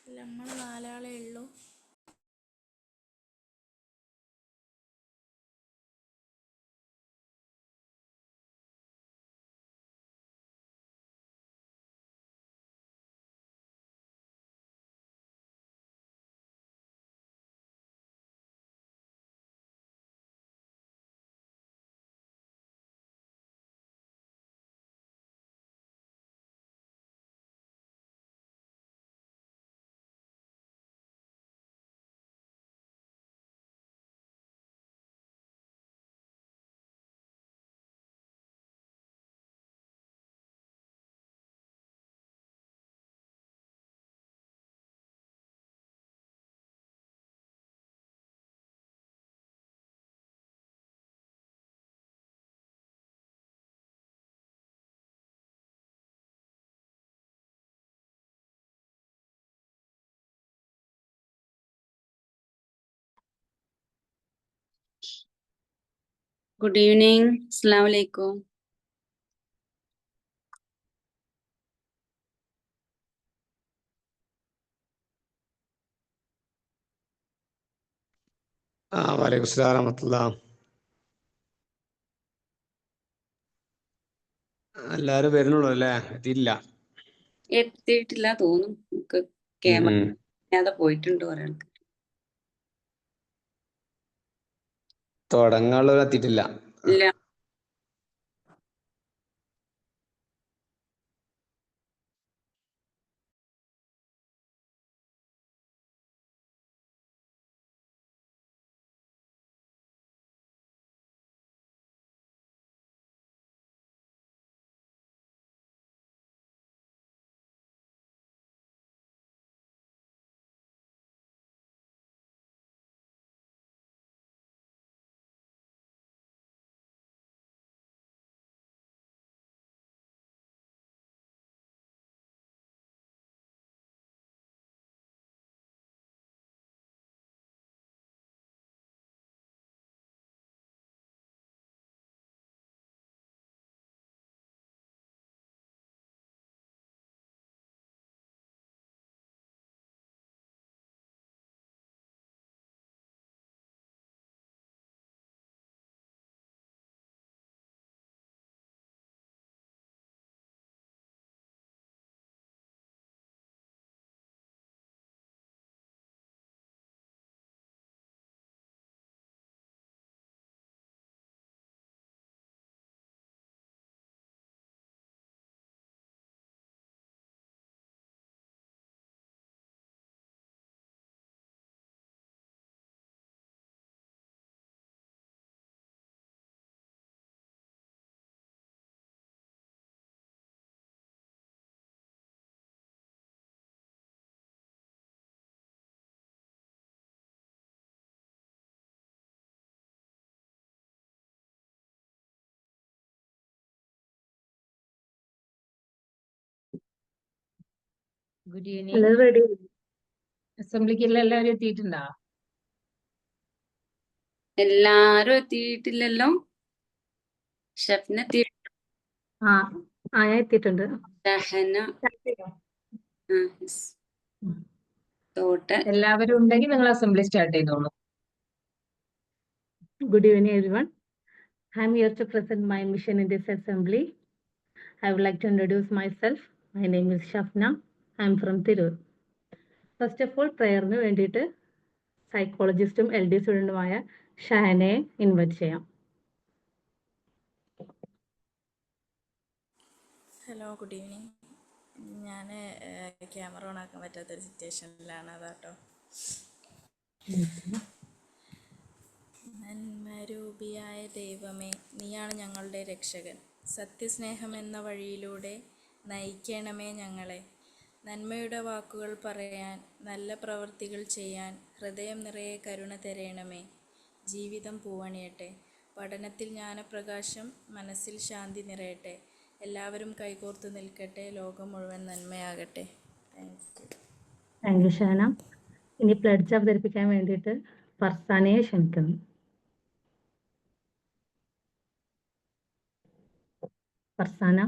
നമ്മൾ 4 ആളേ ഉള്ളൂ. Good evening. Assalamu alaikum. വലൈക്കും സ്സലാം വറഹ്മത്തുള്ളാഹി. എല്ലാരും വരുന്നുള്ളൂ അല്ലേ? എത്തിയില്ല. എത്തിയിട്ടില്ല തോന്നും. നമുക്ക് ക്യാമറ പോയിട്ടുണ്ട് കുറെ ആൾക്ക്. തുടങ്ങാനുള്ളവർ എത്തിയിട്ടില്ല. ഇല്ല. Good evening. അസംബ്ലിക്ക് എല്ലാവരും എത്തിയിട്ടുണ്ടോ? എല്ലാരും എത്തിയിട്ടില്ലല്ലോ. ഷഫ്ന ഞാൻ എത്തിയിട്ടുണ്ട്. ഷഹന എല്ലാവരും ഉണ്ടെങ്കിൽ നിങ്ങൾ അസംബ്ലി സ്റ്റാർട്ട് ചെയ്തോളൂ. Good evening, everyone. I am here to present my mission in this assembly. I would like to introduce myself. My name is Shafna. I am from Tirur. First of all, പ്രയറിന് വേണ്ടിയിട്ട് സൈക്കോളജിസ്റ്റും LD സ്റ്റുഡൻറ്റുമായ ഷഹനയെ invite ചെയ്യാം. Hello, good evening. ഞാൻ camera on ആക്കാൻ പറ്റാത്തൊരു സിറ്റുവേഷനിലാണ്, അതാട്ടോ. നന്മരൂപിയായ ദൈവമേ, നീയാണ് ഞങ്ങളുടെ രക്ഷകൻ. സത്യസ്നേഹം എന്ന വഴിയിലൂടെ നയിക്കണമേ ഞങ്ങളെ. നന്മയുടെ വാക്കുകൾ പറയാൻ, നല്ല പ്രവൃത്തികൾ ചെയ്യാൻ ഹൃദയം നിറയെ കരുണ തരയണമേ. ജീവിതം പൂവണിയട്ടെ, പഠനത്തിൽ ജ്ഞാനപ്രകാശം, മനസ്സിൽ ശാന്തി നിറയട്ടെ. എല്ലാവരും കൈകോർത്ത് നിൽക്കട്ടെ, ലോകം മുഴുവൻ നന്മയാകട്ടെ. Thank you Shahana. ഇനി പ്ലഡ്ജ് അവതരിപ്പിക്കാൻ വേണ്ടിയിട്ട് ഫർസാനയെ ക്ഷണിക്കുന്നു. ഫർസാന.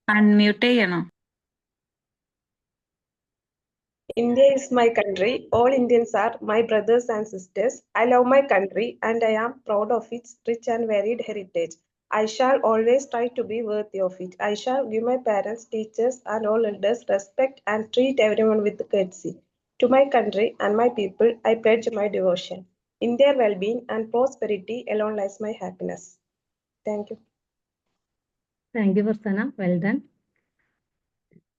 അൺമ്യൂട്ട് ചെയ്യണം. India is my country. All Indians are my brothers and sisters. I love my country and I am proud of its rich and varied heritage. I shall always try to be worthy of it. I shall give my parents, teachers, and all elders respect and treat everyone with courtesy. To my country and my people, I pledge my devotion. In their well-being and prosperity alone lies my happiness. Thank you. Thank you Farsana, well done.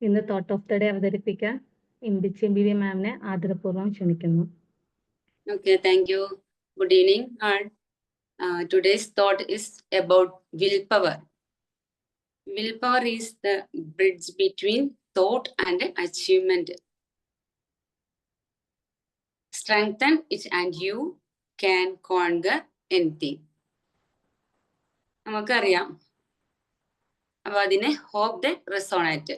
ഇന്ന് thought of the day അവതരിപ്പിക്കാൻ ഇന്ദിച്ചെമ്പി മാമിനെ ആദരപൂർവ്വം ക്ഷണിക്കുന്നു. Okay, thank you. Good evening, all. Today's thought is about willpower. Willpower is the bridge between thought and achievement. Strengthen it and you can conquer anything. നമുക്കറിയാം. അപ്പൊ അതിനെ hope the resonate,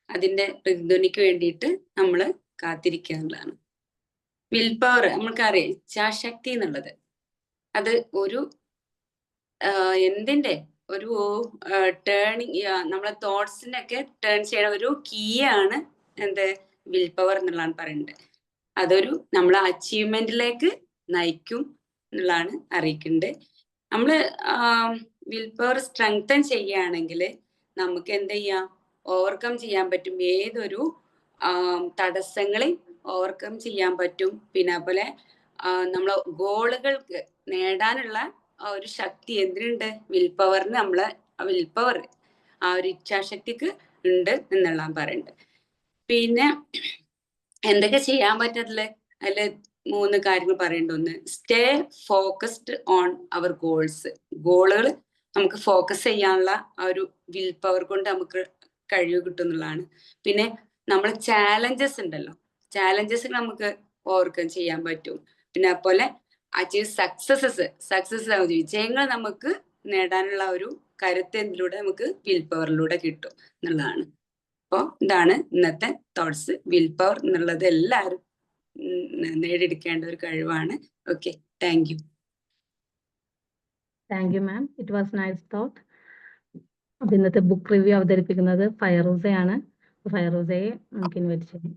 അതിന്റെ പ്രതിധ്വനിക്ക് വേണ്ടിയിട്ട് നമ്മൾ കാത്തിരിക്കാനുള്ളതാണ്. Will power നമ്മൾക്കറിയാം, ഇച്ഛാശക്തി എന്നുള്ളത് അത് ഒരു എന്തിന്റെ ഒരു ടേണിങ്, നമ്മളെ തോട്ട്സിന്റെ ഒക്കെ ടേൺ ചെയ്യണ ഒരു കീ ആണ് എന്ത് വിൽ പവർ എന്നുള്ളതാണ് പറയുന്നത്. അതൊരു നമ്മളെ അച്ചീവ്മെന്റിലേക്ക് നയിക്കും എന്നുള്ളതാണ് അറിയിക്കുന്നത്. നമ്മള് വിൽ പവർ സ്ട്രെങ്തൻ ചെയ്യുകയാണെങ്കിൽ നമുക്ക് എന്ത് ചെയ്യാം, ഓവർകം ചെയ്യാൻ പറ്റും. ഏതൊരു തടസ്സങ്ങളെ ഓവർകം ചെയ്യാൻ പറ്റും. പിന്നെ അതുപോലെ നമ്മളെ ഗോളുകൾക്ക് നേടാനുള്ള ഒരു ശക്തി എന്തിനുണ്ട്, വിൽ പവറിന്. നമ്മളെ വിൽ പവർ ആ ഒരു ഇച്ഛാശക്തിക്ക് ഉണ്ട് എന്നുള്ളതാണ് പറയുന്നത്. പിന്നെ എന്തൊക്കെ ചെയ്യാൻ പറ്റത്തില്ല, അതില് 3 കാര്യങ്ങൾ പറയേണ്ട. ഒന്ന്, stay focused on our goals. ഗോളുകൾ നമുക്ക് ഫോക്കസ് ചെയ്യാനുള്ള ആ ഒരു വിൽ പവർ കൊണ്ട് നമുക്ക് കഴിവ് കിട്ടും എന്നുള്ളതാണ്. പിന്നെ നമ്മളെ ചാലഞ്ചസ് ഉണ്ടല്ലോ, ചാലഞ്ചസ് നമുക്ക് ഓവർകം ചെയ്യാൻ പറ്റും. പിന്നെ അതുപോലെ അച്ചീവ് സക്സസ് വിജയങ്ങൾ നമുക്ക് നേടാനുള്ള ഒരു കരുത്ത് എന്തിലൂടെ നമുക്ക് വിൽ പവറിലൂടെ കിട്ടും എന്നുള്ളതാണ്. അപ്പോൾ ഇതാണ് ഇന്നത്തെ തോട്ട്സ്. വിൽ പവർ എന്നുള്ളത് എല്ലാവരും നേടിയെടുക്കേണ്ട ഒരു കഴിവാണ്. Okay, thank you. Thank you ma'am, it was nice thought. അപ്പൊ ഇന്നത്തെ ബുക്ക് റിവ്യൂ അവതരിപ്പിക്കുന്നത് ഫയറൂസയാണ്. ഫയറൂസയെ നമുക്ക് ഇൻവൈറ്റ് ചെയ്യാം.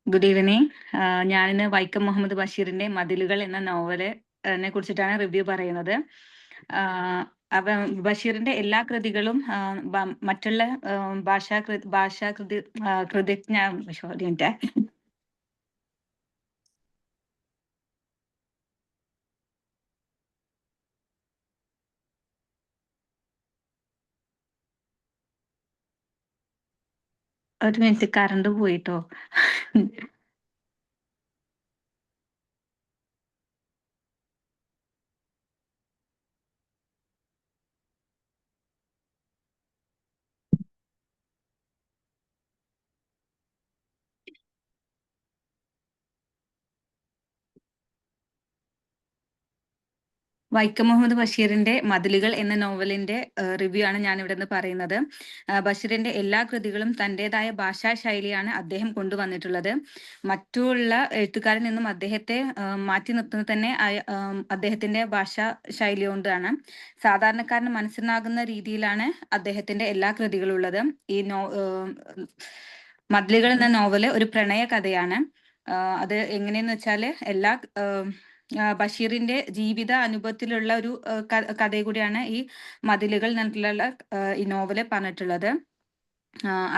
Good evening. ഞാനിന്ന് വൈക്കം മുഹമ്മദ് ബഷീറിന്റെ മതിലുകൾ എന്ന നോവലിനെ കുറിച്ചിട്ടാണ് റിവ്യൂ പറയുന്നത്. അപ്പൊ ബഷീറിന്റെ എല്ലാ കൃതികളും മറ്റുള്ള ഒരു മിനിറ്റ്, കറണ്ട് പോയിട്ടോ. വൈക്കം മുഹമ്മദ് ബഷീറിന്റെ മതിലുകൾ എന്ന നോവലിന്റെ റിവ്യൂ ആണ് ഞാൻ ഇവിടെ നിന്ന് പറയുന്നത്. ബഷീറിന്റെ എല്ലാ കൃതികളും തന്റേതായ ഭാഷാ ശൈലിയാണ് അദ്ദേഹം കൊണ്ടുവന്നിട്ടുള്ളത്. മറ്റുള്ള എഴുത്തുകാരിൽ നിന്നും അദ്ദേഹത്തെ മാറ്റി നിർത്തുന്നത് തന്നെ അദ്ദേഹത്തിന്റെ ഭാഷാ ശൈലി കൊണ്ടാണ്. സാധാരണക്കാരന് മനസ്സിലാകുന്ന രീതിയിലാണ് അദ്ദേഹത്തിന്റെ എല്ലാ കൃതികളും ഉള്ളത്. ഈ മതിലുകൾ എന്ന നോവല് ഒരു പ്രണയ കഥയാണ്. അത് എങ്ങനെയെന്ന് വെച്ചാല് ബഷീറിന്റെ ജീവിത അനുഭവത്തിലുള്ള ഒരു കഥ കൂടിയാണ് ഈ മതിലുകൾ എന്നിട്ടുള്ള ഈ നോവല് പറഞ്ഞിട്ടുള്ളത്.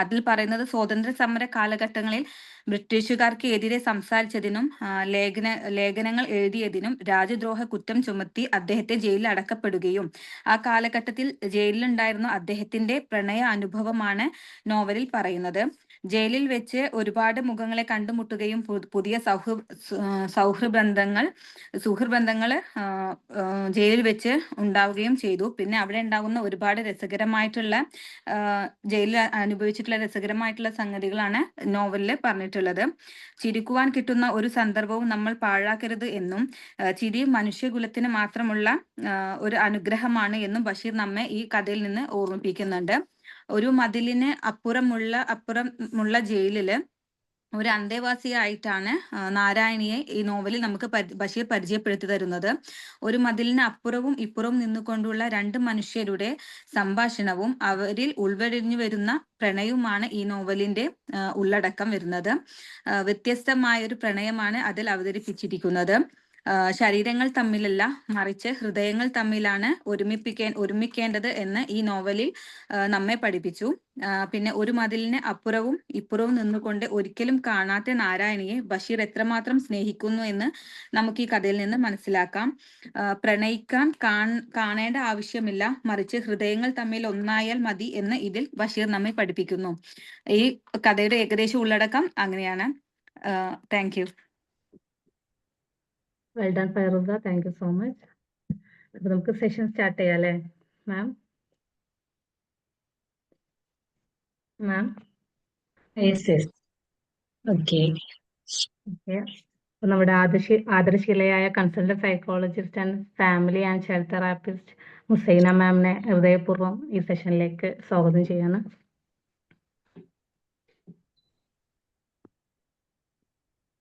അതിൽ പറയുന്നത് സ്വാതന്ത്ര്യ സമര കാലഘട്ടങ്ങളിൽ ബ്രിട്ടീഷുകാർക്ക് എതിരെ സംസാരിച്ചതിനും ലേഖനങ്ങൾ എഴുതിയതിനും രാജ്യദ്രോഹ കുറ്റം ചുമത്തി അദ്ദേഹത്തെ ജയിലിൽ അടക്കപ്പെടുകയും ആ കാലഘട്ടത്തിൽ ജയിലിലുണ്ടായിരുന്ന അദ്ദേഹത്തിന്റെ പ്രണയ അനുഭവമാണ് നോവലിൽ പറയുന്നത്. ജയിലിൽ വെച്ച് ഒരുപാട് മുഖങ്ങളെ കണ്ടുമുട്ടുകയും പുതിയ സുഹൃബന്ധങ്ങൾ ജയിലിൽ വെച്ച് ഉണ്ടാവുകയും ചെയ്തു. പിന്നെ അവിടെ ഉണ്ടാകുന്ന ഒരുപാട് രസകരമായിട്ടുള്ള ജയിലിൽ അനുഭവിച്ചിട്ടുള്ള രസകരമായിട്ടുള്ള സംഗതികളാണ് നോവലിൽ പറഞ്ഞിട്ടുള്ളത്. ചിരിക്കുവാൻ കിട്ടുന്ന ഒരു സന്ദർഭവും നമ്മൾ പാഴാക്കരുത് എന്നും ചിരി മനുഷ്യകുലത്തിന് മാത്രമുള്ള ഒരു അനുഗ്രഹമാണ് എന്നും ബഷീർ നമ്മെ ഈ കഥയിൽ നിന്ന് ഓർമ്മിപ്പിക്കുന്നുണ്ട്. ഒരു മതിലിന് അപ്പുറമുള്ള ജയിലില് ഒരു അന്തേവാസിയായിട്ടാണ് നാരായണിയെ ഈ നോവലിൽ നമുക്ക് ബഷീർ പരിചയപ്പെടുത്തി തരുന്നത്. ഒരു മതിലിന് അപ്പുറവും ഇപ്പുറവും നിന്നുകൊണ്ടുള്ള രണ്ട് മനുഷ്യരുടെ സംഭാഷണവും അവരിൽ ഉൾവലിഞ്ഞു വരുന്ന പ്രണയവുമാണ് ഈ നോവലിന്റെ ഉള്ളടക്കം വരുന്നത്. വ്യത്യസ്തമായ ഒരു പ്രണയമാണ് അതിൽ അവതരിപ്പിച്ചിരിക്കുന്നത്. ശരീരങ്ങൾ തമ്മിലല്ല, മറിച്ച് ഹൃദയങ്ങൾ തമ്മിലാണ് ഒരുമിക്കേണ്ടത് എന്ന് ഈ നോവലിൽ നമ്മെ പഠിപ്പിച്ചു. പിന്നെ ഒരു മതിലിന് അപ്പുറവും ഇപ്പുറവും നിന്നുകൊണ്ട് ഒരിക്കലും കാണാത്ത നാരായണിയെ ബഷീർ എത്രമാത്രം സ്നേഹിക്കുന്നു എന്ന് നമുക്ക് ഈ കഥയിൽ നിന്ന് മനസ്സിലാക്കാം. പ്രണയിക്കാൻ കാണേണ്ട ആവശ്യമില്ല, മറിച്ച് ഹൃദയങ്ങൾ തമ്മിൽ ഒന്നായാൽ മതി എന്ന് ഇതിൽ ബഷീർ നമ്മെ പഠിപ്പിക്കുന്നു. ഈ കഥയുടെ ഏകദേശം ഉള്ളടക്കം അങ്ങനെയാണ്. Thank you. Well done Fairusa, thank you so much. അപ്പൊ നമുക്ക് സെഷൻ സ്റ്റാർട്ട് ചെയ്യാം അല്ലേ മാം? മാം ഓക്കെ. അപ്പൊ നമ്മുടെ ആദർശിലയായ consultant psychologist and family and child therapist Muzaina മാമിനെ ഹൃദയപൂർവ്വം ഈ സെഷനിലേക്ക് സ്വാഗതം ചെയ്യാണ്.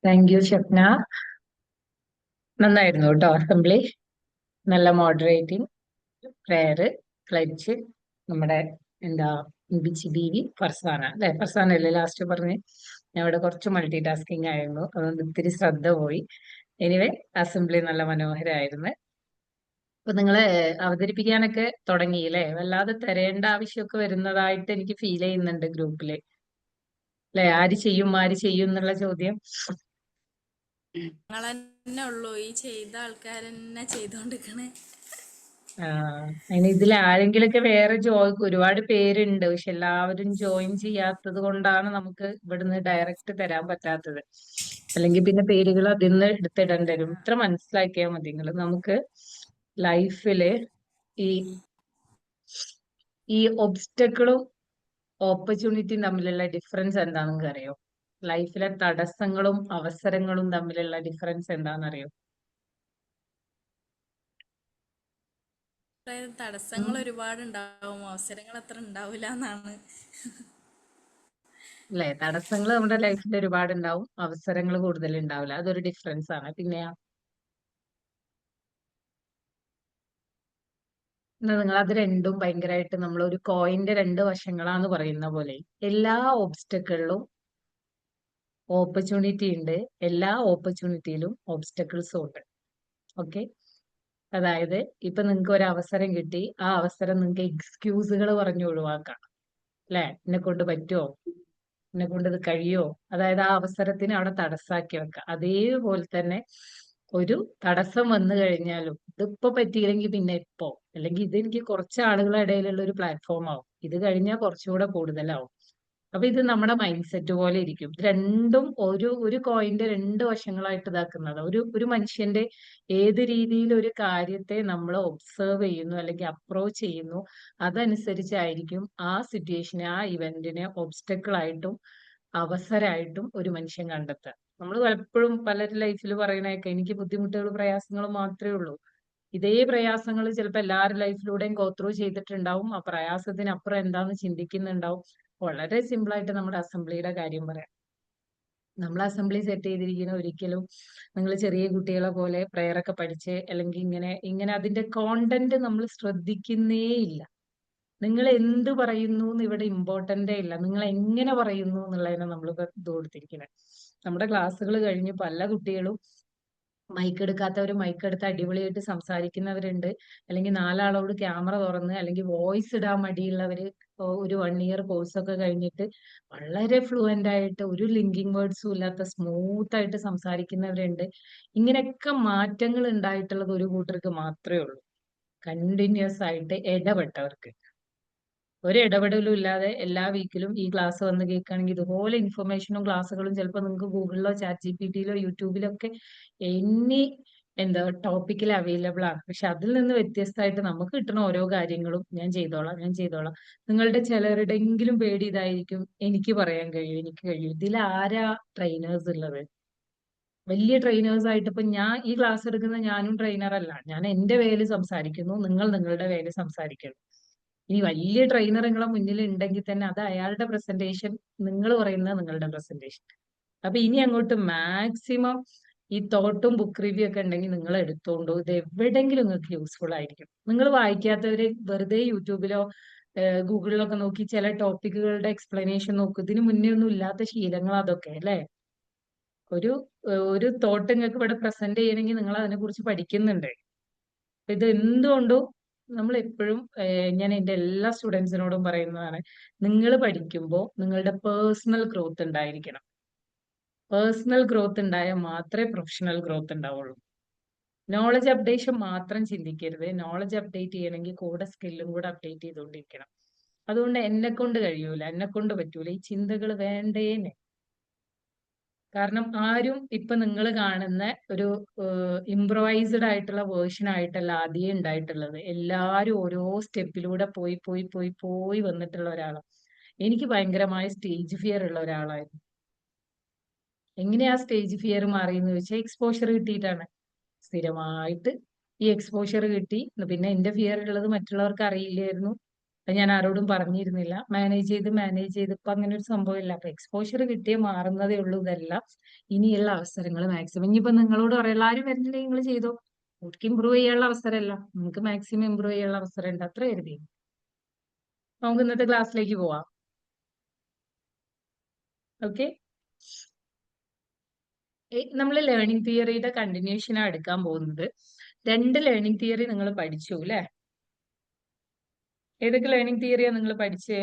Thank you Shafna. നന്നായിരുന്നു കേട്ടോ അസംബ്ലി. നല്ല മോഡറേറ്റിംഗ്, പ്രയർ, ക്ലച്ച്, നമ്മുടെ എന്താ ബീവി ഫർസാന അല്ലെ? ഫർസാന അല്ലേ ലാസ്റ്റ് പറഞ്ഞ്? ഞാൻ ഇവിടെ കുറച്ച് മൾട്ടി ടാസ്കിങ് ആയിരുന്നു, അതുകൊണ്ട് ഇത്തിരി ശ്രദ്ധ പോയി. എനിവേ അസംബ്ലി നല്ല മനോഹരമായിരുന്നു. അപ്പൊ നിങ്ങള് അവതരിപ്പിക്കാനൊക്കെ തുടങ്ങിയില്ലേ? വല്ലാതെ തിരയേണ്ട ആവശ്യമൊക്കെ വരുന്നതായിട്ട് എനിക്ക് ഫീൽ ചെയ്യുന്നുണ്ട് ഗ്രൂപ്പില് അല്ലെ? ആര് ചെയ്യും എന്നുള്ള ചോദ്യം ഞങ്ങൾ തന്നെ ഉള്ളൂ, ഈ ചെയ്ത ആൾക്കാരെന്നെ ചെയ്തോണ്ടിരിക്കണേ. അതിന് ഇതിൽ ആരെങ്കിലൊക്കെ വേറെ ഒരുപാട് പേരുണ്ട്, പക്ഷെ എല്ലാവരും ജോയിൻ ചെയ്യാത്തത് കൊണ്ടാണ് നമുക്ക് ഇവിടുന്ന് ഡയറക്റ്റ് തരാൻ പറ്റാത്തത്. അല്ലെങ്കിൽ പിന്നെ പേരുകൾ അതിൽ നിന്ന് എടുത്തിടേണ്ടി വരും. ഇത്ര മനസ്സിലാക്കിയാൽ മതി നിങ്ങൾ. നമുക്ക് ലൈഫില് ഈ ഒബ്സ്റ്റക്കിളും ഓപ്പർച്യൂണിറ്റിയും തമ്മിലുള്ള ഡിഫറൻസ് എന്താണെന്ന് അറിയോ? ലൈഫിലെ തടസ്സങ്ങളും അവസരങ്ങളും തമ്മിലുള്ള ഡിഫറൻസ് എന്താണെന്നറിയോ? തടസ്സങ്ങൾ ഒരുപാട് ഉണ്ടാവും, അവസരങ്ങൾ അത്ര ഉണ്ടാവില്ല എന്നാണ്. അല്ലെ? തടസ്സങ്ങൾ നമ്മുടെ ലൈഫിൽ ഒരുപാട് ഉണ്ടാവും, അവസരങ്ങൾ കൂടുതൽ ഉണ്ടാവില്ല. അതൊരു ഡിഫറൻസ് ആണ്. പിന്നെയാ നിങ്ങൾ അത് രണ്ടും ഭയങ്കരമായിട്ട് നമ്മൾ ഒരു കോയിന്റെ രണ്ട് വശങ്ങളാന്ന് പറയുന്ന പോലെ എല്ലാ ഓബ്സ്റ്റക്കിളിലും ഓപ്പർച്യൂണിറ്റി ഉണ്ട്, എല്ലാ ഓപ്പർച്യൂണിറ്റിയിലും ഓബ്സ്റ്റക്കിൾസും ഉണ്ട്. ഓക്കെ? അതായത് ഇപ്പൊ നിങ്ങൾക്ക് ഒരു അവസരം കിട്ടി, ആ അവസരം നിങ്ങൾക്ക് എക്സ്ക്യൂസുകൾ പറഞ്ഞു ഒഴിവാക്കാം. അല്ലെ? എന്നെ കൊണ്ട് പറ്റുമോ, എന്നെ കൊണ്ട് ഇത് കഴിയോ, അതായത് ആ അവസരത്തിന് അവിടെ തടസ്സാക്കി വെക്കാം. അതേപോലെ തന്നെ ഒരു തടസ്സം വന്നു കഴിഞ്ഞാലും ഇതിപ്പോ പറ്റിയില്ലെങ്കിൽ പിന്നെ ഇപ്പോ, അല്ലെങ്കിൽ ഇതെനിക്ക് കുറച്ച് ആളുകളുടെ ഇടയിലുള്ള ഒരു പ്ലാറ്റ്ഫോം ആവും, ഇത് കഴിഞ്ഞാൽ കുറച്ചുകൂടെ കൂടുതലാവും. അപ്പൊ ഇത് നമ്മുടെ മൈൻഡ് സെറ്റ് പോലെ ഇരിക്കും. രണ്ടും ഒരു കോയിന്റെ രണ്ട് വശങ്ങളായിട്ട് ഇതാക്കുന്നത്. ഒരു മനുഷ്യന്റെ ഏത് രീതിയിൽ ഒരു കാര്യത്തെ നമ്മൾ ഒബ്സർവ് ചെയ്യുന്നു അല്ലെങ്കിൽ അപ്രോച്ച് ചെയ്യുന്നു, അതനുസരിച്ചായിരിക്കും ആ സിറ്റുവേഷനെ, ആ ഇവന്റിനെ ഒബ്സ്റ്റക്കിൾ ആയിട്ടും അവസരമായിട്ടും ഒരു മനുഷ്യൻ കണ്ടെത്തുക. നമ്മൾ പലപ്പോഴും പലരുടെ ലൈഫിൽ പറയണേക്കെ എനിക്ക് ബുദ്ധിമുട്ടുകളും പ്രയാസങ്ങളും മാത്രമേ ഉള്ളൂ. ഇതേ പ്രയാസങ്ങൾ ചിലപ്പോൾ എല്ലാവരുടെ ലൈഫിലൂടെയും ഗോത്രൂ ചെയ്തിട്ടുണ്ടാവും. ആ പ്രയാസത്തിനപ്പുറം എന്താന്ന് ചിന്തിക്കുന്നുണ്ടാവും. വളരെ സിമ്പിൾ ആയിട്ട് നമ്മുടെ അസംബ്ലിയുടെ കാര്യം പറയാം. നമ്മൾ അസംബ്ലി സെറ്റ് ചെയ്തിരിക്കുന്ന ഒരിക്കലും നിങ്ങൾ ചെറിയ കുട്ടികളെ പോലെ പ്രെയർ ഒക്കെ പഠിച്ച് അല്ലെങ്കിൽ ഇങ്ങനെ അതിന്റെ കോണ്ടന്റ് നമ്മൾ ശ്രദ്ധിക്കുന്നേ ഇല്ല. നിങ്ങൾ എന്ത് പറയുന്നു എന്ന് ഇവിടെ ഇമ്പോർട്ടന്റേ ഇല്ല, നിങ്ങൾ എങ്ങനെ പറയുന്നു എന്നുള്ളതിനെ നമ്മൾ ഇത് കൊടുത്തിരിക്കുന്നത്. നമ്മുടെ ക്ലാസ്സുകൾ കഴിഞ്ഞ് പല കുട്ടികളും മൈക്ക് എടുക്കാത്തവർ മൈക്ക് എടുത്ത് അടിപൊളിയായിട്ട് സംസാരിക്കുന്നവരുണ്ട്. അല്ലെങ്കിൽ നാലാളോട് ക്യാമറ തുറന്ന് അല്ലെങ്കിൽ വോയിസ് ഇടാൻ മടിയുള്ളവര് ഒരു 1 ഇയർ കോഴ്സൊക്കെ കഴിഞ്ഞിട്ട് വളരെ ഫ്ലുവന്റ് ആയിട്ട് ഒരു ലിങ്കിങ് വേർഡ്സും ഇല്ലാത്ത സ്മൂത്ത് ആയിട്ട് സംസാരിക്കുന്നവരുണ്ട്. ഇങ്ങനെയൊക്കെ മാറ്റങ്ങൾ ഉണ്ടായിട്ടുള്ളത് ഒരു കൂട്ടർക്ക് മാത്രമേ ഉള്ളൂ, കണ്ടിന്യൂസ് ആയിട്ട് ഇടപെട്ടവർക്ക്. ഒരു ഇടപെടലും ഇല്ലാതെ എല്ലാ വീക്കിലും ഈ ക്ലാസ് വന്ന് കേൾക്കുകയാണെങ്കിൽ ഇതുപോലെ ഇൻഫർമേഷനും ക്ലാസ്സുകളും ചിലപ്പോൾ നിങ്ങൾക്ക് ഗൂഗിളിലോ ChatGPT-യിലോ യൂട്യൂബിലോ ഒക്കെ ടോപ്പിക്കിൽ അവൈലബിൾ ആണ്. പക്ഷെ അതിൽ നിന്ന് വ്യത്യസ്തമായിട്ട് നമുക്ക് കിട്ടുന്ന ഓരോ കാര്യങ്ങളും ഞാൻ ചെയ്തോളാം. നിങ്ങളുടെ ചിലരുടെങ്കിലും പേടി ഇതായിരിക്കും, എനിക്ക് പറയാൻ കഴിയും, എനിക്ക് കഴിയും. ഇതിൽ ആരാ ട്രെയിനേഴ്സ് ഉള്ളത്? വലിയ ട്രെയിനേഴ്സ് ആയിട്ട് ഇപ്പൊ ഞാൻ ഈ ക്ലാസ് എടുക്കുന്ന ഞാനും ട്രെയിനർ അല്ല. ഞാൻ എന്റെ വേല് സംസാരിക്കുന്നു, നിങ്ങൾ നിങ്ങളുടെ വേല് സംസാരിക്കുന്നു. ഇനി വലിയ ട്രെയിനർ നിങ്ങളെ മുന്നിൽ ഉണ്ടെങ്കിൽ തന്നെ അത് അയാളുടെ പ്രസന്റേഷൻ, നിങ്ങൾ പറയുന്നത് നിങ്ങളുടെ പ്രസന്റേഷൻ. അപ്പൊ ഇനി അങ്ങോട്ട് മാക്സിമം ഈ തോട്ടും ബുക്ക് റിവ്യൂ ഒക്കെ ഉണ്ടെങ്കിൽ നിങ്ങൾ എടുത്തോണ്ടോ. ഇത് എവിടെയെങ്കിലും നിങ്ങൾക്ക് യൂസ്ഫുൾ ആയിരിക്കും. നിങ്ങൾ വായിക്കാത്തവര് വെറുതെ യൂട്യൂബിലോ ഗൂഗിളിലൊക്കെ നോക്കി ചില ടോപ്പിക്കുകളുടെ എക്സ്പ്ലനേഷൻ നോക്കും. ഇതിന് മുന്നേ ഒന്നും ഇല്ലാത്ത ശീലങ്ങൾ അതൊക്കെ അല്ലേ. ഒരു തോട്ട് നിങ്ങൾക്ക് ഇവിടെ പ്രസന്റ് ചെയ്യണമെങ്കിൽ നിങ്ങൾ അതിനെ കുറിച്ച് പഠിക്കുന്നുണ്ട്. ഇത് എന്തുകൊണ്ടും നമ്മൾ എപ്പോഴും ഞാൻ എൻ്റെ എല്ലാ സ്റ്റുഡൻസിനോടും പറയുന്നതാണ്, നിങ്ങൾ പഠിക്കുമ്പോൾ നിങ്ങളുടെ പേഴ്സണൽ ഗ്രോത്ത് ഉണ്ടായിരിക്കണം. പേഴ്സണൽ ഗ്രോത്ത് ഉണ്ടായാൽ മാത്രമേ പ്രൊഫഷണൽ ഗ്രോത്ത് ഉണ്ടാവുള്ളൂ. നോളജ് അപ്ഡേഷൻ മാത്രം ചിന്തിക്കരുത്. നോളജ് അപ്ഡേറ്റ് ചെയ്യണമെങ്കിൽ കൂടെ സ്കില്ലും കൂടെ അപ്ഡേറ്റ് ചെയ്തുകൊണ്ടിരിക്കണം. അതുകൊണ്ട് എന്നെ കൊണ്ട് കഴിയൂല, എന്നെ കൊണ്ട് പറ്റൂല, ഈ ചിന്തകൾ വേണ്ടേനെ. കാരണം ആരും ഇപ്പൊ നിങ്ങൾ കാണുന്ന ഒരു ഇംപ്രവൈസ്ഡ് ആയിട്ടുള്ള വേർഷൻ ആയിട്ടല്ല ആദ്യം ഉണ്ടായിട്ടുള്ളത്. എല്ലാരും ഓരോ സ്റ്റെപ്പിലൂടെ പോയി വന്നിട്ടുള്ള ഒരാളാണ്. എനിക്ക് ഭയങ്കരമായ സ്റ്റേജ് ഫിയർ ഉള്ള ഒരാളായിരുന്നു. എങ്ങനെയാ സ്റ്റേജ് ഫിയർ മാറിയെന്ന് ചോദിച്ചാൽ എക്സ്പോഷർ കിട്ടിയിട്ടാണ്. സ്ഥിരമായിട്ട് ഈ എക്സ്പോഷർ കിട്ടി. പിന്നെ എന്റെ ഫിയർ ഉള്ളത് മറ്റുള്ളവർക്ക് അറിയില്ലായിരുന്നു. അത് ഞാൻ ആരോടും പറഞ്ഞിരുന്നില്ല. മാനേജ് ചെയ്ത് ഇപ്പൊ അങ്ങനെ ഒരു സംഭവം ഇല്ല. അപ്പൊ എക്സ്പോഷർ കിട്ടിയേ മാറുന്നതേ ഉള്ളൂ. ഇതെല്ലാം ഇനിയുള്ള അവസരങ്ങൾ മാക്സിമം, ഇനിയിപ്പോ നിങ്ങളോട് പറയുള്ള ആരും വരുന്നില്ലെങ്കിൽ നിങ്ങൾ ചെയ്തോ. നിങ്ങൾക്ക് ഇമ്പ്രൂവ് ചെയ്യാനുള്ള അവസരമല്ല, നിങ്ങൾക്ക് മാക്സിമം ഇമ്പ്രൂവ് ചെയ്യാനുള്ള അവസരം ഉണ്ട്. അത്ര കരുതി. നമുക്ക് ഇന്നത്തെ ക്ലാസ്സിലേക്ക് പോവാം. ഓക്കെ, നമ്മൾ ലേണിംഗ് തിയറിയുടെ കണ്ടിന്യൂഷനാണ് എടുക്കാൻ പോകുന്നത്. 2 ലേണിംഗ് തിയറി നിങ്ങൾ പഠിച്ചു അല്ലെ? ഏതൊക്കെ ലേണിംഗ് തിയറിയാ നിങ്ങൾ പഠിച്ചേ?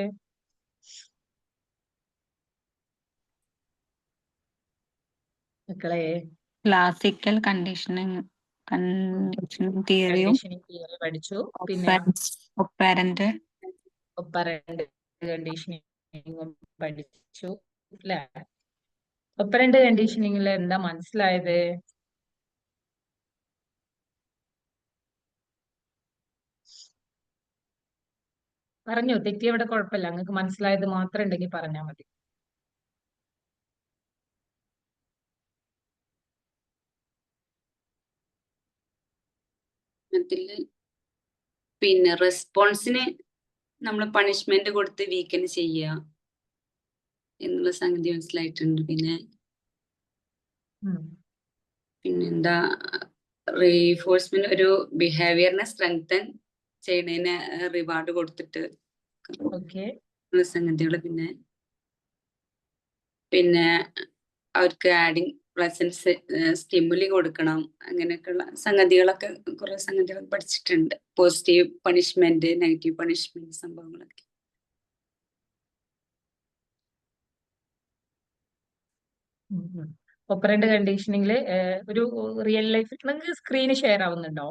മക്കളെ, ക്ലാസിക്കൽ കണ്ടീഷനിങ് തിയറിയും കണ്ടീഷനിങ് തിയറി പഠിച്ചു. പിന്നെ ഒപ്പാരന്റ് ഒപ്പറന്റ് കണ്ടീഷനിങ്ങും പഠിച്ചു അല്ലെ? ഒപ്പറന്റ് കണ്ടീഷനിങ്ങിൽ എന്താ മനസ്സിലായത്? പറഞ്ഞോ, തെറ്റിയവിടെ കുഴപ്പമില്ല. നിങ്ങൾക്ക് മനസ്സിലായത് മാത്രം ഉണ്ടെങ്കിൽ പറഞ്ഞാൽ മതി. അതില് പിന്നെ റെസ്പോൺസിന് നമ്മൾ പണിഷ്മെന്റ് കൊടുത്ത് വീക്കൻ ചെയ്യുക എന്നുള്ള സംഗതി മനസ്സിലായിട്ടുണ്ട്. പിന്നെന്താ, റീഫോഴ്സ്മെന്റ് ഒരു ബിഹേവിയറിനെ സ്ട്രെങ്തൻ ചെയ്യുന്നതിന് റിവാർഡ് കൊടുത്തിട്ട് ഉള്ള സംഗതികൾ. പിന്നെ അവർക്ക് ആഡിങ് പ്ലസൻസ് സ്റ്റിമുലി കൊടുക്കണം. അങ്ങനെയൊക്കെയുള്ള സംഗതികളൊക്കെ കുറെ സംഗതികൾ പഠിച്ചിട്ടുണ്ട്. പോസിറ്റീവ് പണിഷ്മെന്റ്, നെഗറ്റീവ് പണിഷ്മെന്റ് സംഭവങ്ങളൊക്കെ. ഒപ്പറന്റ് കണ്ടീഷനിങ്ങില് ഒരു റിയൽ ലൈഫ് നിങ്ങൾക്ക് സ്ക്രീന് ഷെയർ ആവുന്നുണ്ടോ?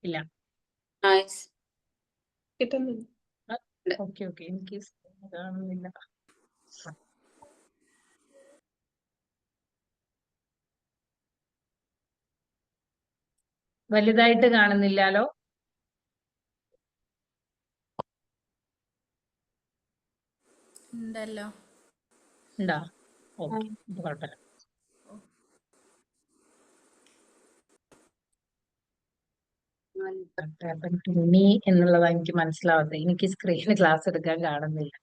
ഇല്ല. ഓക്കെ, എനിക്ക് കാണുന്നില്ല. വലുതായിട്ട് കാണുന്നില്ലാലോ? ഉണ്ടല്ലോ. ഉണ്ടാ? ഓക്കെ, കുഴപ്പമില്ല. തുണി എന്നുള്ളതാ എനിക്ക് മനസ്സിലാവാത്തത്. എനിക്ക് സ്ക്രീനിൽ ക്ലാസ് എടുക്കാൻ കാണുന്നില്ല.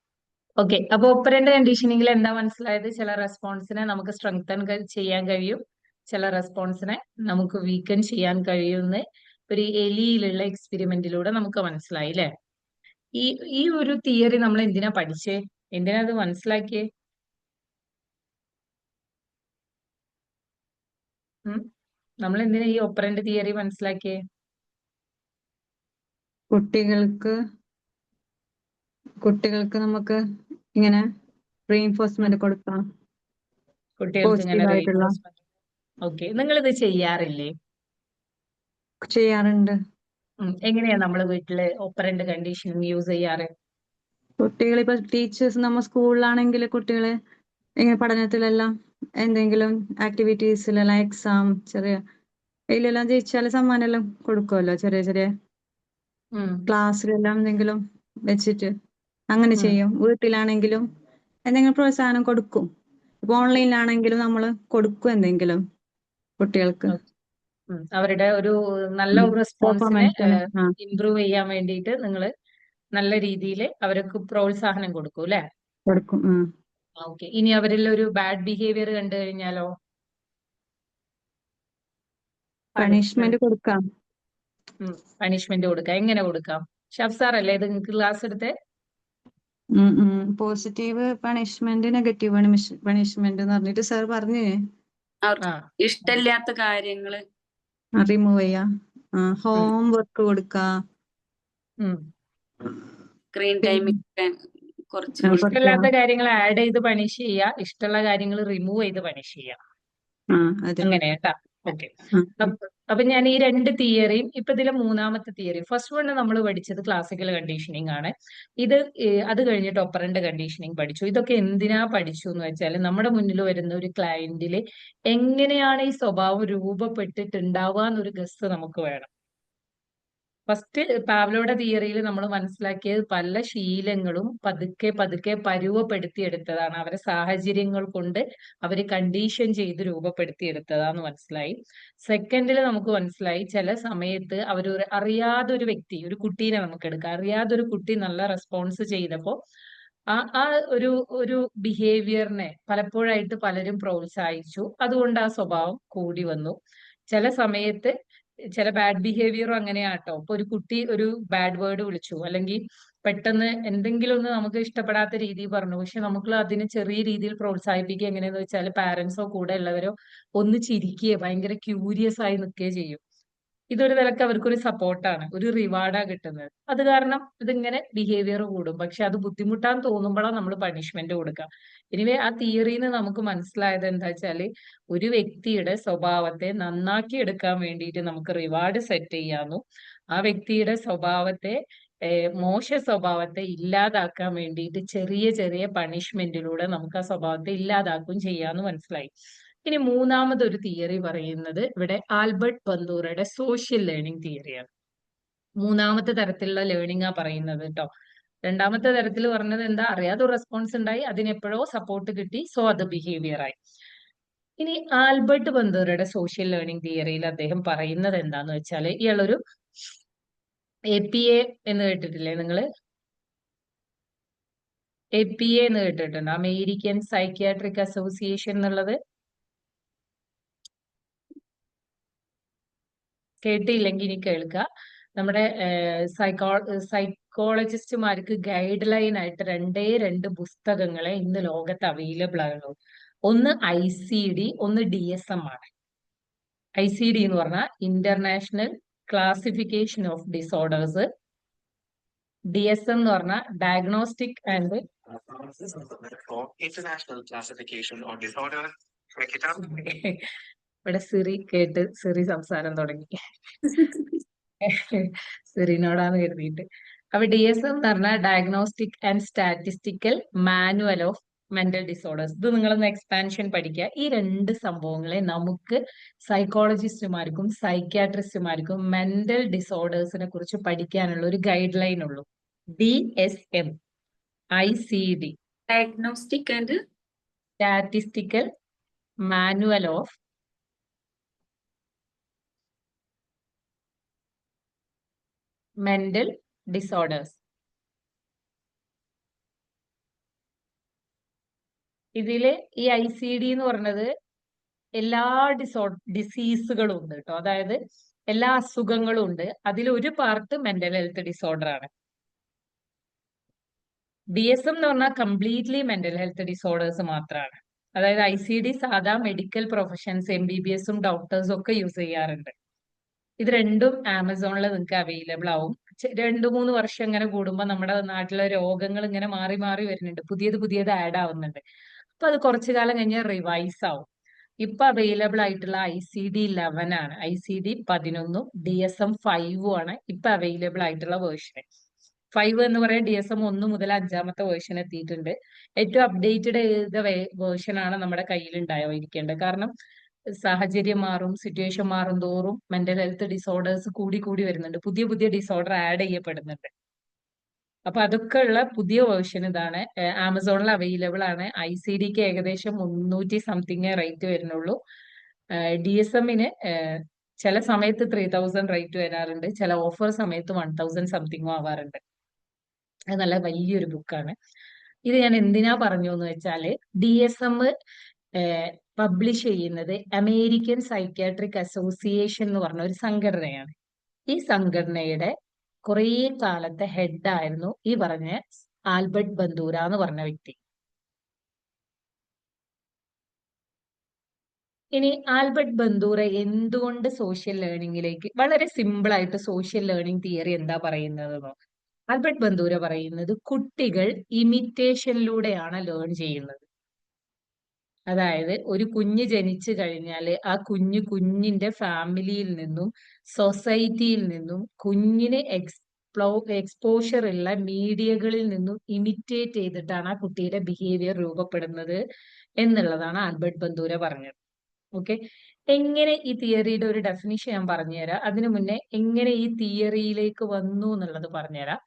ഓക്കെ, അപ്പൊ ഒപ്പറന്റ് കണ്ടീഷനിങ്ങിൽ എന്താ മനസ്സിലായത്? ചില റെസ്പോൺസിനെ നമുക്ക് സ്ട്രെങ്തൻ ചെയ്യാൻ കഴിയും, ചില റെസ്പോൺസിനെ നമുക്ക് വീക്കൻ ചെയ്യാൻ കഴിയുമെന്ന് ഒരു എലിയിലുള്ള എക്സ്പെരിമെന്റിലൂടെ നമുക്ക് മനസ്സിലായി അല്ലെ? ഈ ഒരു തിയറി നമ്മൾ എന്തിനാ പഠിച്ചേ? എന്തിനാ അത് മനസ്സിലാക്കിയേ? നമ്മൾ എന്തിനാ ഈ ഒപ്പറന്റ് തിയറി മനസ്സിലാക്കിയേ? കുട്ടികൾക്ക് നമുക്ക് ഇങ്ങനെ റീഇൻഫോഴ്സ്മെന്റ് കൊടുക്കാം. കുട്ടികൾക്ക് ഇങ്ങനെ റീഇൻഫോഴ്സ്മെന്റ്. ഓക്കെ, നിങ്ങൾ ഇത് ചെയ്യാറില്ലേ? ചെയ്യാറുണ്ട്. എങ്ങനെയാ നമ്മൾ വീട്ടില് ഒപ്പറന്റ് കണ്ടീഷനിങ് യൂസ് ചെയ്യാറ്? കുട്ടികൾ ഇപ്പൊ ടീച്ചേഴ്സ് നമ്മ സ്കൂളിലാണെങ്കിൽ കുട്ടികളെ ഇങ്ങനെ പഠനത്തിലെല്ലാം എന്തെങ്കിലും ആക്ടിവിറ്റീസിലെല്ലാം എക്സാം ചെറിയ ഇതിലെല്ലാം ജയിച്ചാൽ സമ്മാനം എല്ലാം കൊടുക്കുമല്ലോ. ചെറിയ ക്ലാസ്സിലെല്ലാം എന്തെങ്കിലും വെച്ചിട്ട് അങ്ങനെ ചെയ്യും. വീട്ടിലാണെങ്കിലും എന്തെങ്കിലും പ്രോത്സാഹനം കൊടുക്കും. ഇപ്പൊ ഓൺലൈനിലാണെങ്കിലും നമ്മൾ കൊടുക്കും എന്തെങ്കിലും കുട്ടികൾക്ക്. അവരുടെ ഒരു നല്ല റെസ്പോൺസിനെ ഇംപ്രൂവ് ചെയ്യാൻ വേണ്ടിയിട്ട് നിങ്ങൾ നല്ല രീതിയിൽ അവർക്ക് പ്രോത്സാഹനം കൊടുക്കും അല്ലെ? കൊടുക്കും. ഓക്കെ. ഇനി അവരിൽ ഒരു ബാഡ് ബിഹേവിയർ കണ്ടു കഴിഞ്ഞാലോ? പണിഷ്മെന്റ് കൊടുക്കാം. പണിഷ്മെന്റ് കൊടുക്കാം. എങ്ങനെ കൊടുക്കാം? ഷഫ് സാർ അല്ലേ ഇത് നിങ്ങൾക്ക് ക്ലാസ് എടുത്തേ? പോസിറ്റീവ് പണിഷ്മെന്റ്, നെഗറ്റീവ് പണിഷ്മെന്റ് എന്ന് പറഞ്ഞിട്ട് സാർ പറഞ്ഞു. അവർക്ക് ഇഷ്ടമില്ലാത്ത കാര്യങ്ങള് റിമൂവ് ചെയ്യാം. ഹോം വർക്ക് കൊടുക്കാം. സ്ക്രീൻ ടൈം കുറച്ച് ഇഷ്ടമില്ലാത്ത കാര്യങ്ങൾ ആഡ് ചെയ്ത് പണിഷ് ചെയ്യുക, ഇഷ്ടമുള്ള കാര്യങ്ങൾ റിമൂവ് ചെയ്ത് പണിഷ് ചെയ്യുക. അങ്ങനെ കേട്ടാ. ഓക്കെ. അപ്പൊ ഞാൻ ഈ രണ്ട് തിയറിയും ഇപ്പൊ ഇതിലെ മൂന്നാമത്തെ തിയറി, ഫസ്റ്റ് വൺ നമ്മൾ പഠിച്ചത് ക്ലാസിക്കൽ കണ്ടീഷനിങ് ആണ്. ഇത് അത് കഴിഞ്ഞിട്ട് ഓപ്പറന്റ് കണ്ടീഷനിങ് പഠിച്ചു. ഇതൊക്കെ എന്തിനാ പഠിച്ചു എന്ന് വെച്ചാൽ നമ്മുടെ മുന്നിൽ വരുന്ന ഒരു ക്ലയന്റില് എങ്ങനെയാണ് ഈ സ്വഭാവം രൂപപ്പെട്ടിട്ടുണ്ടാവുക എന്നൊരു ഗസ് നമുക്ക് വേണം. ഫസ്റ്റ് പാവ്ലോയുടെ തിയറിയിൽ നമ്മൾ മനസ്സിലാക്കിയത് പല ശീലങ്ങളും പതുക്കെ പതുക്കെ പരുവപ്പെടുത്തിയെടുത്തതാണ്. അവരെ സാഹചര്യങ്ങൾ കൊണ്ട് അവര് കണ്ടീഷൻ ചെയ്ത് രൂപപ്പെടുത്തിയെടുത്തതാന്ന് മനസ്സിലായി. സെക്കൻഡിൽ നമുക്ക് മനസ്സിലായി ചില സമയത്ത് അവരൊരു അറിയാതെ ഒരു വ്യക്തി, ഒരു കുട്ടീനെ നമുക്ക് എടുക്കാം, അറിയാതെ ഒരു കുട്ടി നല്ല റെസ്പോൺസ് ചെയ്തപ്പോ ആ ഒരു ബിഹേവിയറിനെ പലപ്പോഴായിട്ട് പലരും പ്രോത്സാഹിച്ചു. അതുകൊണ്ട് ആ സ്വഭാവം കൂടി വന്നു. ചില സമയത്ത് ചില ബാഡ് ബിഹേവിയറും അങ്ങനെയാട്ടോ. ഇപ്പൊ ഒരു കുട്ടി ഒരു ബാഡ് വേർഡ് വിളിച്ചു, അല്ലെങ്കിൽ പെട്ടെന്ന് എന്തെങ്കിലും ഒന്ന് നമുക്ക് ഇഷ്ടപ്പെടാത്ത രീതിയിൽ പറഞ്ഞു, പക്ഷെ നമുക്ക് അതിന് ചെറിയ രീതിയിൽ പ്രോത്സാഹിപ്പിക്കുക എങ്ങനെയാന്ന് വെച്ചാൽ പാരന്റ്സോ കൂടെ ഉള്ളവരോ ഒന്ന് ചിരിക്കുകയോ ഭയങ്കര ക്യൂരിയസ് ആയി നിൽക്കുകയോ ചെയ്യും. ഇതൊരു നിലക്ക് അവർക്കൊരു സപ്പോർട്ടാണ്, ഒരു റിവാർഡാ കിട്ടുന്നത്. അത് കാരണം ഇതിങ്ങനെ ബിഹേവിയർ കൂടും. പക്ഷെ അത് ബുദ്ധിമുട്ടാന്ന് തോന്നുമ്പോഴാണ് നമ്മൾ പണിഷ്മെന്റ് കൊടുക്കുക. എനിവേ ആ തിയറിന്ന് നമുക്ക് മനസ്സിലായത് എന്താ വെച്ചാല് ഒരു വ്യക്തിയുടെ സ്വഭാവത്തെ നന്നാക്കി എടുക്കാൻ വേണ്ടിയിട്ട് നമുക്ക് റിവാർഡ് സെറ്റ് ചെയ്യാന്നു, ആ വ്യക്തിയുടെ സ്വഭാവത്തെ മോശ സ്വഭാവത്തെ ഇല്ലാതാക്കാൻ വേണ്ടിയിട്ട് ചെറിയ ചെറിയ പണിഷ്മെന്റിലൂടെ നമുക്ക് ആ സ്വഭാവത്തെ ഇല്ലാതാക്കും ചെയ്യാന്ന് മനസ്സിലായി. ഇനി മൂന്നാമതൊരു തിയറി പറയുന്നത് ഇവിടെ ആൽബർട്ട് ബന്ദൂറയുടെ സോഷ്യൽ ലേണിംഗ് തിയറിയാണ്. മൂന്നാമത്തെ തരത്തിലുള്ള ലേണിംഗ് ആ പറയുന്നത് കേട്ടോ. രണ്ടാമത്തെ തരത്തിൽ പറഞ്ഞത് എന്താ, അറിയാതെ റെസ്പോൺസ് ഉണ്ടായി, അതിനെപ്പോഴോ സപ്പോർട്ട് കിട്ടി, സോ അത് ബിഹേവിയർ ആയി. ഇനി ആൽബർട്ട് ബന്ദൂറയുടെ സോഷ്യൽ ലേണിംഗ് തിയറിയിൽ അദ്ദേഹം പറയുന്നത് എന്താന്ന് വെച്ചാൽ, ഇയാളൊരു APA എന്ന് കേട്ടിട്ടില്ലേ നിങ്ങള്? APA എന്ന് കേട്ടിട്ടുണ്ട്, അമേരിക്കൻ സൈക്യാട്രിക് അസോസിയേഷൻ എന്നുള്ളത്. കേട്ടില്ലെങ്കിൽ ഇനി കേൾക്കുക. നമ്മുടെ സൈക്കോളജിസ്റ്റുമാർക്ക് ഗൈഡ് ലൈൻ ആയിട്ട് രണ്ട് പുസ്തകങ്ങളെ ഇന്ന് ലോകത്ത് അവൈലബിൾ ആയുള്ളൂ. ഒന്ന് ICD, ഒന്ന് DSM ആണ്. ICD എന്ന് പറഞ്ഞാൽ international classification of disorders, DSM എന്ന് പറഞ്ഞാൽ diagnostic and International Classification of Disorders. ഇവിടെ സിറി കേട്ട് സിറി സംസാരം തുടങ്ങി. സിറിനോടാന്ന് കരുതിയിട്ട്. അപ്പൊ DSM എന്ന് പറഞ്ഞാൽ diagnostic and statistical manual of mental disorders. ഇത് നിങ്ങളൊന്ന് എക്സ്പാൻഷൻ പഠിക്കുക. ഈ രണ്ട് സംഭവങ്ങളെ നമുക്ക് സൈക്കോളജിസ്റ്റുമാർക്കും സൈക്യാട്രിസ്റ്റുമാർക്കും മെന്റൽ ഡിസോർഡേഴ്സിനെ കുറിച്ച് പഠിക്കാനുള്ള ഒരു ഗൈഡ് ലൈൻ ഉള്ളൂ. DSM, ICD, diagnostic and statistical manual of mental disorders. ഇതില് ഈ ICD എന്ന് പറഞ്ഞത് എല്ലാ ഡിസീസുകളും ഉണ്ട് കേട്ടോ, അതായത് എല്ലാ അസുഖങ്ങളും ഉണ്ട്. അതിലൊരു പാർട്ട് മെന്റൽ ഹെൽത്ത് ഡിസോർഡർ ആണ്. DSM എന്ന് പറഞ്ഞാൽ കംപ്ലീറ്റ്ലി മെന്റൽ ഹെൽത്ത് ഡിസോർഡേഴ്സ് മാത്രമാണ്. അതായത് ICD സാധാ മെഡിക്കൽ പ്രൊഫഷൻസ്, MBBSും ഡോക്ടേഴ്സും ഒക്കെ യൂസ് ചെയ്യാറുണ്ട്. ഇത് രണ്ടും ആമസോണിൽ നിങ്ങൾക്ക് അവൈലബിൾ ആവും. 2-3 വർഷം ഇങ്ങനെ കൂടുമ്പോൾ നമ്മുടെ നാട്ടിലെ രോഗങ്ങൾ ഇങ്ങനെ മാറി മാറി വരുന്നുണ്ട്, പുതിയത് ആഡ് ആവുന്നുണ്ട്. അപ്പൊ അത് കുറച്ചു കാലം കഴിഞ്ഞാൽ റിവൈസ് ആവും. ഇപ്പൊ അവൈലബിൾ ആയിട്ടുള്ള ICD-11 ആണ്, ICD-11, DSM 5 ആണ് ഇപ്പൊ അവൈലബിൾ ആയിട്ടുള്ള വേർഷൻ. 5 എന്ന് പറയാൻ DSM 1 മുതൽ 5ാമത്തെ വേർഷൻ എത്തിയിട്ടുണ്ട്. ഏറ്റവും അപ്ഡേറ്റഡ് ചെയ്ത വേർഷൻ ആണ് നമ്മുടെ കയ്യിൽ ഉണ്ടായിരിക്കേണ്ടത്. കാരണം സാഹചര്യം മാറും, സിറ്റുവേഷൻ മാറും തോറും മെന്റൽ ഹെൽത്ത് ഡിസോർഡേഴ്സ് കൂടി വരുന്നുണ്ട്, പുതിയ ഡിസോർഡർ ആഡ് ചെയ്യപ്പെടുന്നുണ്ട്. അപ്പൊ അതൊക്കെ ഉള്ള പുതിയ വേർഷൻ ഇതാണ്, ആമസോണിൽ അവൈലബിൾ ആണ്. ICDക്ക് ഏകദേശം 300 സംതിങ് റേറ്റ് വരുന്നുള്ളൂ. DSMന് ചില സമയത്ത് 3000 റേറ്റ് വരാറുണ്ട്, ചില ഓഫർ സമയത്ത് 1000 സംതിങ്ങും ആവാറുണ്ട്. അത് നല്ല വലിയൊരു ബുക്കാണ്. ഇത് ഞാൻ എന്തിനാ പറഞ്ഞു എന്ന് വെച്ചാല് DSM പബ്ലിഷ് ചെയ്യുന്നത് അമേരിക്കൻ സൈക്യാട്രിക് അസോസിയേഷൻ എന്ന് പറഞ്ഞ ഒരു സംഘടനയാണ്. ഈ സംഘടനയുടെ കുറേ കാലത്തെ ഹെഡായിരുന്നു ഈ പറഞ്ഞ ആൽബർട്ട് ബന്ദൂര എന്ന് പറഞ്ഞ വ്യക്തി. ഇനി ആൽബർട്ട് ബന്ദൂര എന്തുകൊണ്ട് സോഷ്യൽ ലേണിംഗിലേക്ക്, വളരെ സിമ്പിൾ ആയിട്ട് സോഷ്യൽ ലേണിംഗ് തിയറി എന്താ പറയുന്നത്? ആൽബർട്ട് ബന്ദൂര പറയുന്നത് കുട്ടികൾ ഇമിറ്റേഷനിലൂടെയാണ് ലേൺ ചെയ്യുന്നത്. അതായത് ഒരു കുഞ്ഞ് ജനിച്ചു കഴിഞ്ഞാൽ ആ കുഞ്ഞിന്റെ ഫാമിലിയിൽ നിന്നും സൊസൈറ്റിയിൽ നിന്നും കുഞ്ഞിന് എക്സ്പോഷർ ഉള്ള മീഡിയകളിൽ നിന്നും ഇമിറ്റേറ്റ് ചെയ്തിട്ടാണ് ആ കുട്ടിയുടെ ബിഹേവിയർ രൂപപ്പെടുന്നത് എന്നുള്ളതാണ് ആൽബർട്ട് ബന്ദൂര പറഞ്ഞത്. ഓക്കെ, എങ്ങനെ ഈ തിയറിയുടെ ഒരു ഡെഫിനിഷൻ ഞാൻ പറഞ്ഞുതരാം. അതിനു മുന്നേ എങ്ങനെ ഈ തിയറിയിലേക്ക് വന്നു എന്നുള്ളത് പറഞ്ഞുതരാം.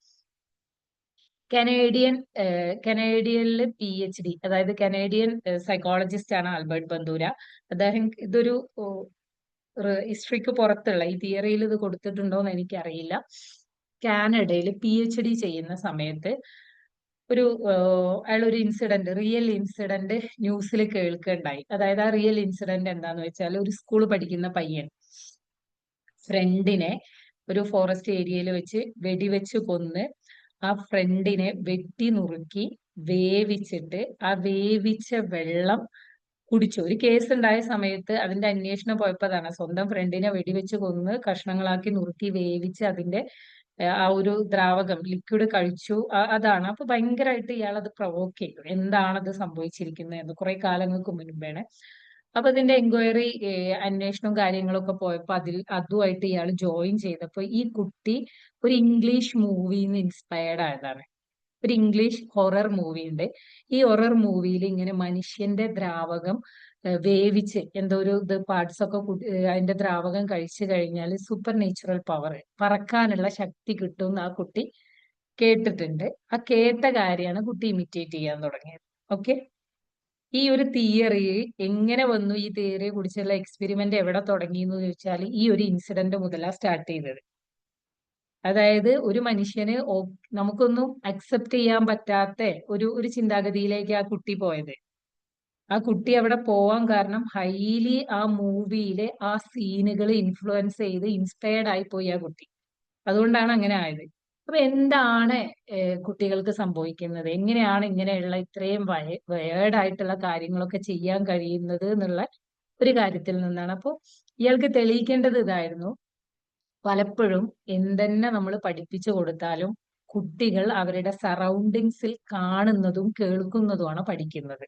കനേഡിയനിൽ PhD, അതായത് കനേഡിയൻ സൈക്കോളജിസ്റ്റ് ആണ് ആൽബർട്ട് ബന്ദൂര. അദ്ദേഹം ഇതൊരു ഹിസ്റ്ററിക്ക് പുറത്തുള്ള ഈ തിയറിയിൽ ഇത് കൊടുത്തിട്ടുണ്ടോ എന്ന് എനിക്കറിയില്ല. കാനഡയിൽ PhD ചെയ്യുന്ന സമയത്ത് അയാളൊരു ഇൻസിഡന്റ്, റിയൽ ഇൻസിഡന്റ് ന്യൂസിൽ കേൾക്കുകയുണ്ടായി. അതായത് ആ റിയൽ ഇൻസിഡന്റ് എന്താന്ന് വെച്ചാൽ ഒരു സ്കൂൾ പഠിക്കുന്ന പയ്യൻ ഫ്രണ്ടിനെ ഒരു ഫോറസ്റ്റ് ഏരിയയിൽ വെച്ച് വെടിവെച്ച് കൊന്ന് ആ ഫ്രണ്ടിനെ വെട്ടി നുറുക്കി വേവിച്ചിട്ട് ആ വേവിച്ച വെള്ളം കുടിച്ചു. ഒരു കേസ് ഉണ്ടായ സമയത്ത് അതിന്റെ അന്വേഷണം പോയപ്പോഴാണ് സ്വന്തം ഫ്രണ്ടിനെ വെടിവെച്ച് കൊന്ന് കഷ്ണങ്ങളാക്കി നുറുക്കി വേവിച്ച് അതിന്റെ ആ ഒരു ദ്രാവകം ലിക്വിഡ് കഴിച്ചു. അതാണ്. അപ്പൊ ഭയങ്കരമായിട്ട് ഇയാൾ അത് പ്രൊവോക്ക് ചെയ്തു, എന്താണത് സംഭവിച്ചിരിക്കുന്നത് എന്ന്. കുറെ കാലങ്ങൾക്ക് മുൻപാണ്. അപ്പൊ ഇതിന്റെ എൻക്വയറി അന്വേഷണവും കാര്യങ്ങളൊക്കെ പോയപ്പോ അതുമായിട്ട് ഇയാൾ ജോയിൻ ചെയ്തപ്പോ ഈ കുട്ടി ഒരു ഇംഗ്ലീഷ് മൂവിന്ന് ഇൻസ്പയർഡ് ആയതാണ്. ഒരു ഇംഗ്ലീഷ് ഹൊറർ മൂവി ഉണ്ട്. ഈ ഹൊറർ മൂവിയിൽ ഇങ്ങനെ മനുഷ്യന്റെ ദ്രാവകം വേവിച്ച് എന്തോ ഒരു പാർട്സ് ഒക്കെ അതിന്റെ ദ്രാവകം കഴിച്ചു കഴിഞ്ഞാൽ സൂപ്പർ നാച്ചുറൽ പവർ, പറക്കാനുള്ള ശക്തി കിട്ടും എന്ന് ആ കുട്ടി കേട്ടിട്ടുണ്ട്. ആ കേട്ട കാര്യമാണ് കുട്ടി ഇമിറ്റേറ്റ് ചെയ്യാൻ തുടങ്ങിയത്. ഓക്കെ, ഈ ഒരു തിയറി എങ്ങനെ വന്നു, ഈ തിയറിയെ കുറിച്ചുള്ള എക്സ്പെരിമെന്റ് എവിടെ തുടങ്ങി എന്ന് ചോദിച്ചാൽ ഈ ഒരു ഇൻസിഡന്റ് മുതലാ സ്റ്റാർട്ട് ചെയ്തത്. അതായത് ഒരു മനുഷ്യന് നമുക്കൊന്നും അക്സെപ്റ്റ് ചെയ്യാൻ പറ്റാത്ത ഒരു ചിന്താഗതിയിലേക്ക് ആ കുട്ടി പോയത്. ആ കുട്ടി അവിടെ പോവാൻ കാരണം ഹൈലി ആ മൂവിയിലെ ആ സീനുകൾ ഇൻഫ്ലുവൻസ് ചെയ്ത് ഇൻസ്പയർഡ് ആയി പോയി ആ കുട്ടി. അതുകൊണ്ടാണ് അങ്ങനെ ആയത്. അപ്പൊ എന്താണ് കുട്ടികൾക്ക് സംഭവിക്കുന്നത്, എങ്ങനെയാണ് ഇങ്ങനെയുള്ള ഇത്രയും വയേർഡായിട്ടുള്ള കാര്യങ്ങളൊക്കെ ചെയ്യാൻ കഴിയുന്നത് എന്നുള്ള ഒരു കാര്യത്തിൽ നിന്നാണ്. അപ്പോൾ ഇയാൾക്ക് തെളിയിക്കേണ്ടത് ഇതായിരുന്നു. പലപ്പോഴും എന്തെന്നെ നമ്മൾ പഠിപ്പിച്ചു കൊടുത്താലും കുട്ടികൾ അവരുടെ സറൗണ്ടിങ്സിൽ കാണുന്നതും കേൾക്കുന്നതുമാണ് പഠിക്കുന്നത്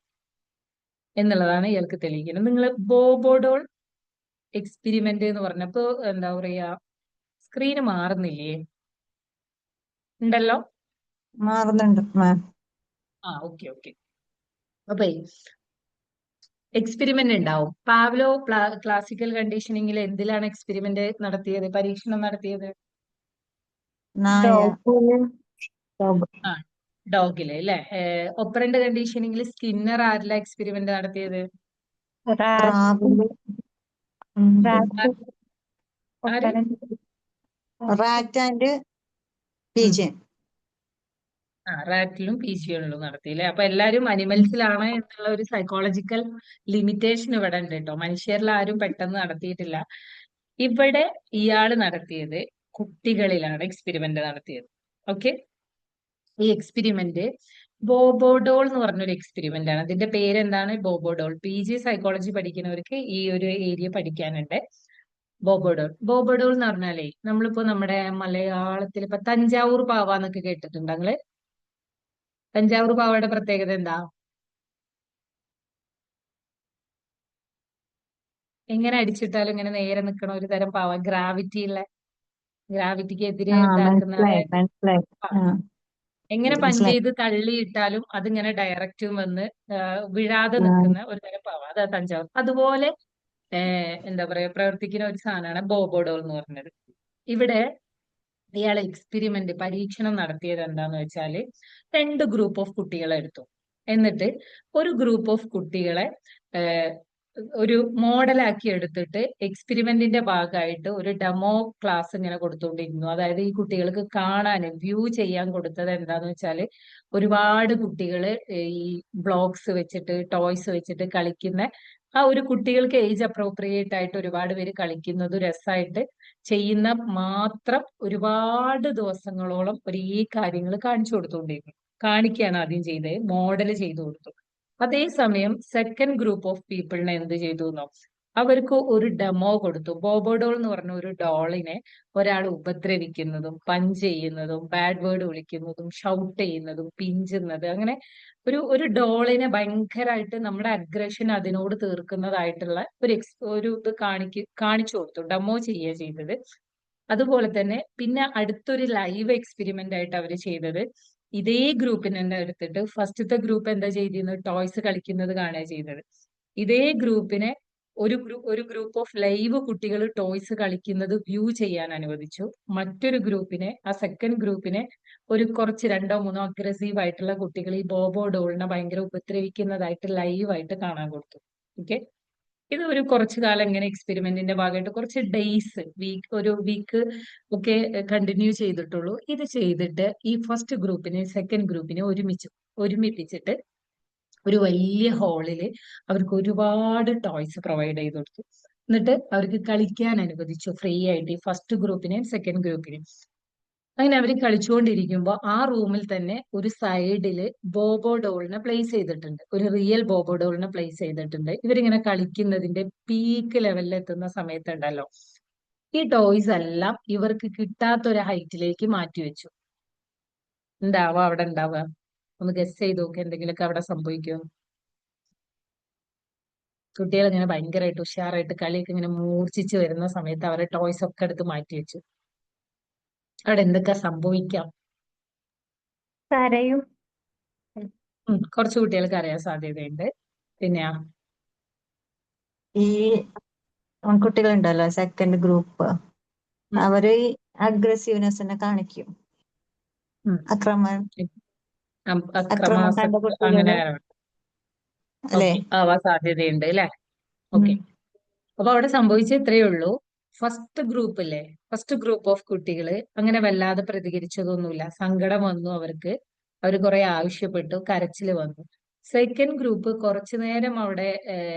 എന്നുള്ളതാണ് ഇയാൾക്ക് തെളിയിക്കുന്നത്. നിങ്ങൾ ബോബോഡോൾ എക്സ്പെരിമെന്റ് എന്ന് പറഞ്ഞപ്പോ എന്താ പറയാ, സ്ക്രീന് മാറുന്നില്ലേ? ഉണ്ടല്ലോ, മാറുന്നുണ്ട് മാം. Okay okay. അപ്പൊ എക്സ്പെരിമെന്റ് ഉണ്ടാവും. പാവ്ലോ ക്ലാസിക്കൽ കണ്ടീഷനിങ്ങിൽ എന്തിലാണ് എക്സ്പെരിമെന്റ് നടത്തിയത്, പരീക്ഷണം നടത്തിയത്? നായ. ഡോഗില് അല്ലെ. ഒപ്പറന്റ് കണ്ടീഷനിങ്ങിൽ സ്കിന്നർ ആരില എക്സ്പെരിമെന്റ് നടത്തിയത്? Rat and pigeon. റാറ്റിലും പീജിയനിലും നടത്തി അല്ലെ. അപ്പൊ എല്ലാരും അനിമൽസിലാണ് എന്നുള്ള ഒരു സൈക്കോളജിക്കൽ ലിമിറ്റേഷൻ ഇവിടെ ഉണ്ട് കേട്ടോ. മനുഷ്യരിൽ ആരും പെട്ടെന്ന് നടത്തിയിട്ടില്ല. ഇവിടെ ഇയാള് നടത്തിയത് കുട്ടികളിലാണ് എക്സ്പെരിമെന്റ് നടത്തിയത്. ഓക്കെ, ഈ എക്സ്പെരിമെന്റ് ബോബോഡോൾ എന്ന് പറഞ്ഞൊരു എക്സ്പെരിമെന്റ് ആണ്. അതിന്റെ പേരെന്താണ്? ബോബോഡോൾ. PG സൈക്കോളജി പഠിക്കുന്നവർക്ക് ഈ ഒരു ഏരിയ പഠിക്കാനുണ്ട്. ബോബോഡോൾ എന്ന് പറഞ്ഞാലേ നമ്മളിപ്പോ നമ്മുടെ മലയാളത്തിൽ ഇപ്പൊ തഞ്ചാവൂർ പാവ എന്നൊക്കെ കേട്ടിട്ടുണ്ട് നിങ്ങള്? തഞ്ചാവൂർ പാവയുടെ പ്രത്യേകത എന്താ? എങ്ങനെ അടിച്ചിട്ടാലും ഇങ്ങനെ നേരെ നിൽക്കണ ഒരു തരം പാവ, ഗ്രാവിറ്റിക്ക് എതിരെ ഇതാക്കുന്ന, എങ്ങനെ പഞ്ച് ചെയ്ത് തള്ളിയിട്ടാലും അതിങ്ങനെ ഡയറക്റ്റും വന്ന് വിഴാതെ നിൽക്കുന്ന ഒരു തരം പാവ, അതാ തഞ്ചാവൂർ. അതുപോലെ എന്താ പറയാ പ്രവർത്തിക്കുന്ന ഒരു സാധനമാണ് ബോബോഡോൾ എന്ന് പറഞ്ഞത്. ഇവിടെ ഇയാൾ എക്സ്പെരിമെന്റ് പരീക്ഷണം നടത്തിയത് എന്താന്ന് വെച്ചാല് 2 ഗ്രൂപ്പ് ഓഫ് കുട്ടികളെ എടുത്തു. എന്നിട്ട് ഒരു ഗ്രൂപ്പ് ഓഫ് കുട്ടികളെ ഒരു മോഡലാക്കി എടുത്തിട്ട് എക്സ്പെരിമെന്റിന്റെ ഭാഗമായിട്ട് ഒരു ഡെമോ ക്ലാസ് ഇങ്ങനെ കൊടുത്തുകൊണ്ടിരുന്നു. അതായത് ഈ കുട്ടികൾക്ക് കാണാൻ വ്യൂ ചെയ്യാൻ കൊടുത്തത് എന്താന്ന് വെച്ചാൽ ഒരുപാട് കുട്ടികൾ ഈ ബ്ലോക്സ് വെച്ചിട്ട് ടോയ്സ് വെച്ചിട്ട് കളിക്കുന്ന ആ ഒരു കുട്ടികൾക്ക് ഏജ് അപ്രോപ്രിയേറ്റ് ആയിട്ട് ഒരുപാട് പേര് കളിക്കുന്നത് രസമായിട്ട് ചെയ്യുന്ന മാത്രം ഒരുപാട് ദിവസങ്ങളോളം ഒരേ കാര്യങ്ങൾ കാണിച്ചു കൊടുത്തുകൊണ്ടിരുന്നു. കാണിക്കുകയാണ് ആദ്യം ചെയ്തത്, മോഡൽ ചെയ്തു കൊടുത്തു. അതേസമയം സെക്കൻഡ് ഗ്രൂപ്പ് ഓഫ് പീപ്പിളിനെ എന്ത് ചെയ്തു എന്നോ, അവർക്ക് ഒരു ഡെമോ കൊടുത്തു. ബോബോഡോൾ എന്ന് പറഞ്ഞ ഒരു ഡോളിനെ ഒരാൾ ഉപദ്രവിക്കുന്നതും പഞ്ച് ചെയ്യുന്നതും ബാഡ് വേർഡ് വിളിക്കുന്നതും ഷൗട്ട് ചെയ്യുന്നതും പിഞ്ചുന്നത്, അങ്ങനെ ഒരു ഡോളിനെ ഭയങ്കരമായിട്ട് നമ്മുടെ അഗ്രഷൻ അതിനോട് തീർക്കുന്നതായിട്ടുള്ള ഒരു ഇത് കാണിച്ചു കൊടുത്തു, ഡെമോ ചെയ്യുക ചെയ്തത്. അതുപോലെ തന്നെ പിന്നെ അടുത്തൊരു ലൈവ് എക്സ്പെരിമെന്റ് ആയിട്ട് അവർ ചെയ്തത്, ഇതേ ഗ്രൂപ്പിനെ തന്നെ എടുത്തിട്ട് ഫസ്റ്റത്തെ ഗ്രൂപ്പ് എന്താ ചെയ്തിരുന്നത്, ടോയ്സ് കളിക്കുന്നത് കാണുക ചെയ്തത്. ഇതേ ഗ്രൂപ്പിനെ ഒരു ഗ്രൂപ്പ് ഓഫ് ലൈവ് കുട്ടികൾ ടോയ്സ് കളിക്കുന്നത് വ്യൂ ചെയ്യാൻ അനുവദിച്ചു. മറ്റൊരു ഗ്രൂപ്പിനെ, ആ സെക്കൻഡ് ഗ്രൂപ്പിനെ ഒരു കുറച്ച് 2-3 അഗ്രസീവ് ആയിട്ടുള്ള കുട്ടികൾ ഈ ബോബോ ഡോളിനെ ഭയങ്കര ഉപദ്രവിക്കുന്നതായിട്ട് ലൈവായിട്ട് കാണാൻ കൊടുത്തു. ഓക്കെ, ഇത് ഒരു കുറച്ചു കാലം ഇങ്ങനെ എക്സ്പെരിമെന്റിന്റെ ഭാഗമായിട്ട് കുറച്ച് ഡേയ്സ് ഒരു വീക്ക് ഒക്കെ കണ്ടിന്യൂ ചെയ്തിട്ടുള്ളൂ. ഇത് ചെയ്തിട്ട് ഈ ഫസ്റ്റ് ഗ്രൂപ്പിനെ സെക്കൻഡ് ഗ്രൂപ്പിനെ ഒരുമിപ്പിച്ചിട്ട് ഒരു വലിയ ഹാളിൽ അവർക്ക് ഒരുപാട് ടോയ്സ് പ്രൊവൈഡ് ചെയ്ത് കൊടുത്തു. എന്നിട്ട് അവർക്ക് കളിക്കാൻ അനുവദിച്ചു ഫ്രീ ആയിട്ട്, ഈ ഫസ്റ്റ് ഗ്രൂപ്പിനെയും സെക്കൻഡ് ഗ്രൂപ്പിനെയും. അങ്ങനെ അവർ കളിച്ചുകൊണ്ടിരിക്കുമ്പോൾ ആ റൂമിൽ തന്നെ ഒരു സൈഡില് ബോബോ ഡോളിനെ പ്ലേസ് ചെയ്തിട്ടുണ്ട്, ഒരു റിയൽ ബോബോ ഡോളിനെ പ്ലേസ് ചെയ്തിട്ടുണ്ട്. ഇവരിങ്ങനെ കളിക്കുന്നതിന്റെ പീക്ക് ലെവലിൽ എത്തുന്ന സമയത്തുണ്ടല്ലോ, ഈ ടോയ്സ് എല്ലാം ഇവർക്ക് കിട്ടാത്തൊരു ഹൈറ്റിലേക്ക് മാറ്റി വെച്ചു. ഉണ്ടാവുക അവിടെ ഉണ്ടാവുക, ഒന്ന് ഗസ് ചെയ്ത് നോക്കുക എന്തെങ്കിലുമൊക്കെ അവിടെ സംഭവിക്കുമോ? കുട്ടികൾ ഇങ്ങനെ ഭയങ്കരമായിട്ട് ഉഷാറായിട്ട് കളിയൊക്കെ ഇങ്ങനെ മൂർച്ഛിച്ച് വരുന്ന സമയത്ത് അവരെ ടോയ്സ് ഒക്കെ എടുത്ത് മാറ്റി വെച്ചു. അവിടെ എന്തൊക്കെ സംഭവിക്കാം? കരയും. കുറച്ച് കുട്ടികൾക്ക് അറിയാൻ സാധ്യതയുണ്ട്. പിന്നെ ഈ കുട്ടികളുണ്ടല്ലോ സെക്കൻഡ് ഗ്രൂപ്പ്, അവര് അഗ്രസീവ്നെസ് കാണിക്കും. അക്രമം കണ്ട കുട്ടികള് അങ്ങനെ അല്ലേ? ആവാൻ സാധ്യതയുണ്ട് അല്ലെ? ഓക്കെ, അപ്പൊ അവിടെ സംഭവിച്ച ഇത്രയേ ഉള്ളൂ. ഫസ്റ്റ് ഗ്രൂപ്പ് ഓഫ് കുട്ടികള് അങ്ങനെ വല്ലാതെ പ്രതികരിച്ചതൊന്നുമില്ല. സങ്കടം വന്നു അവർക്ക്, അവർ കുറെ ആവശ്യപ്പെട്ടു, കരച്ചിൽ വന്നു. സെക്കൻഡ് ഗ്രൂപ്പ് കുറച്ചു നേരം അവിടെ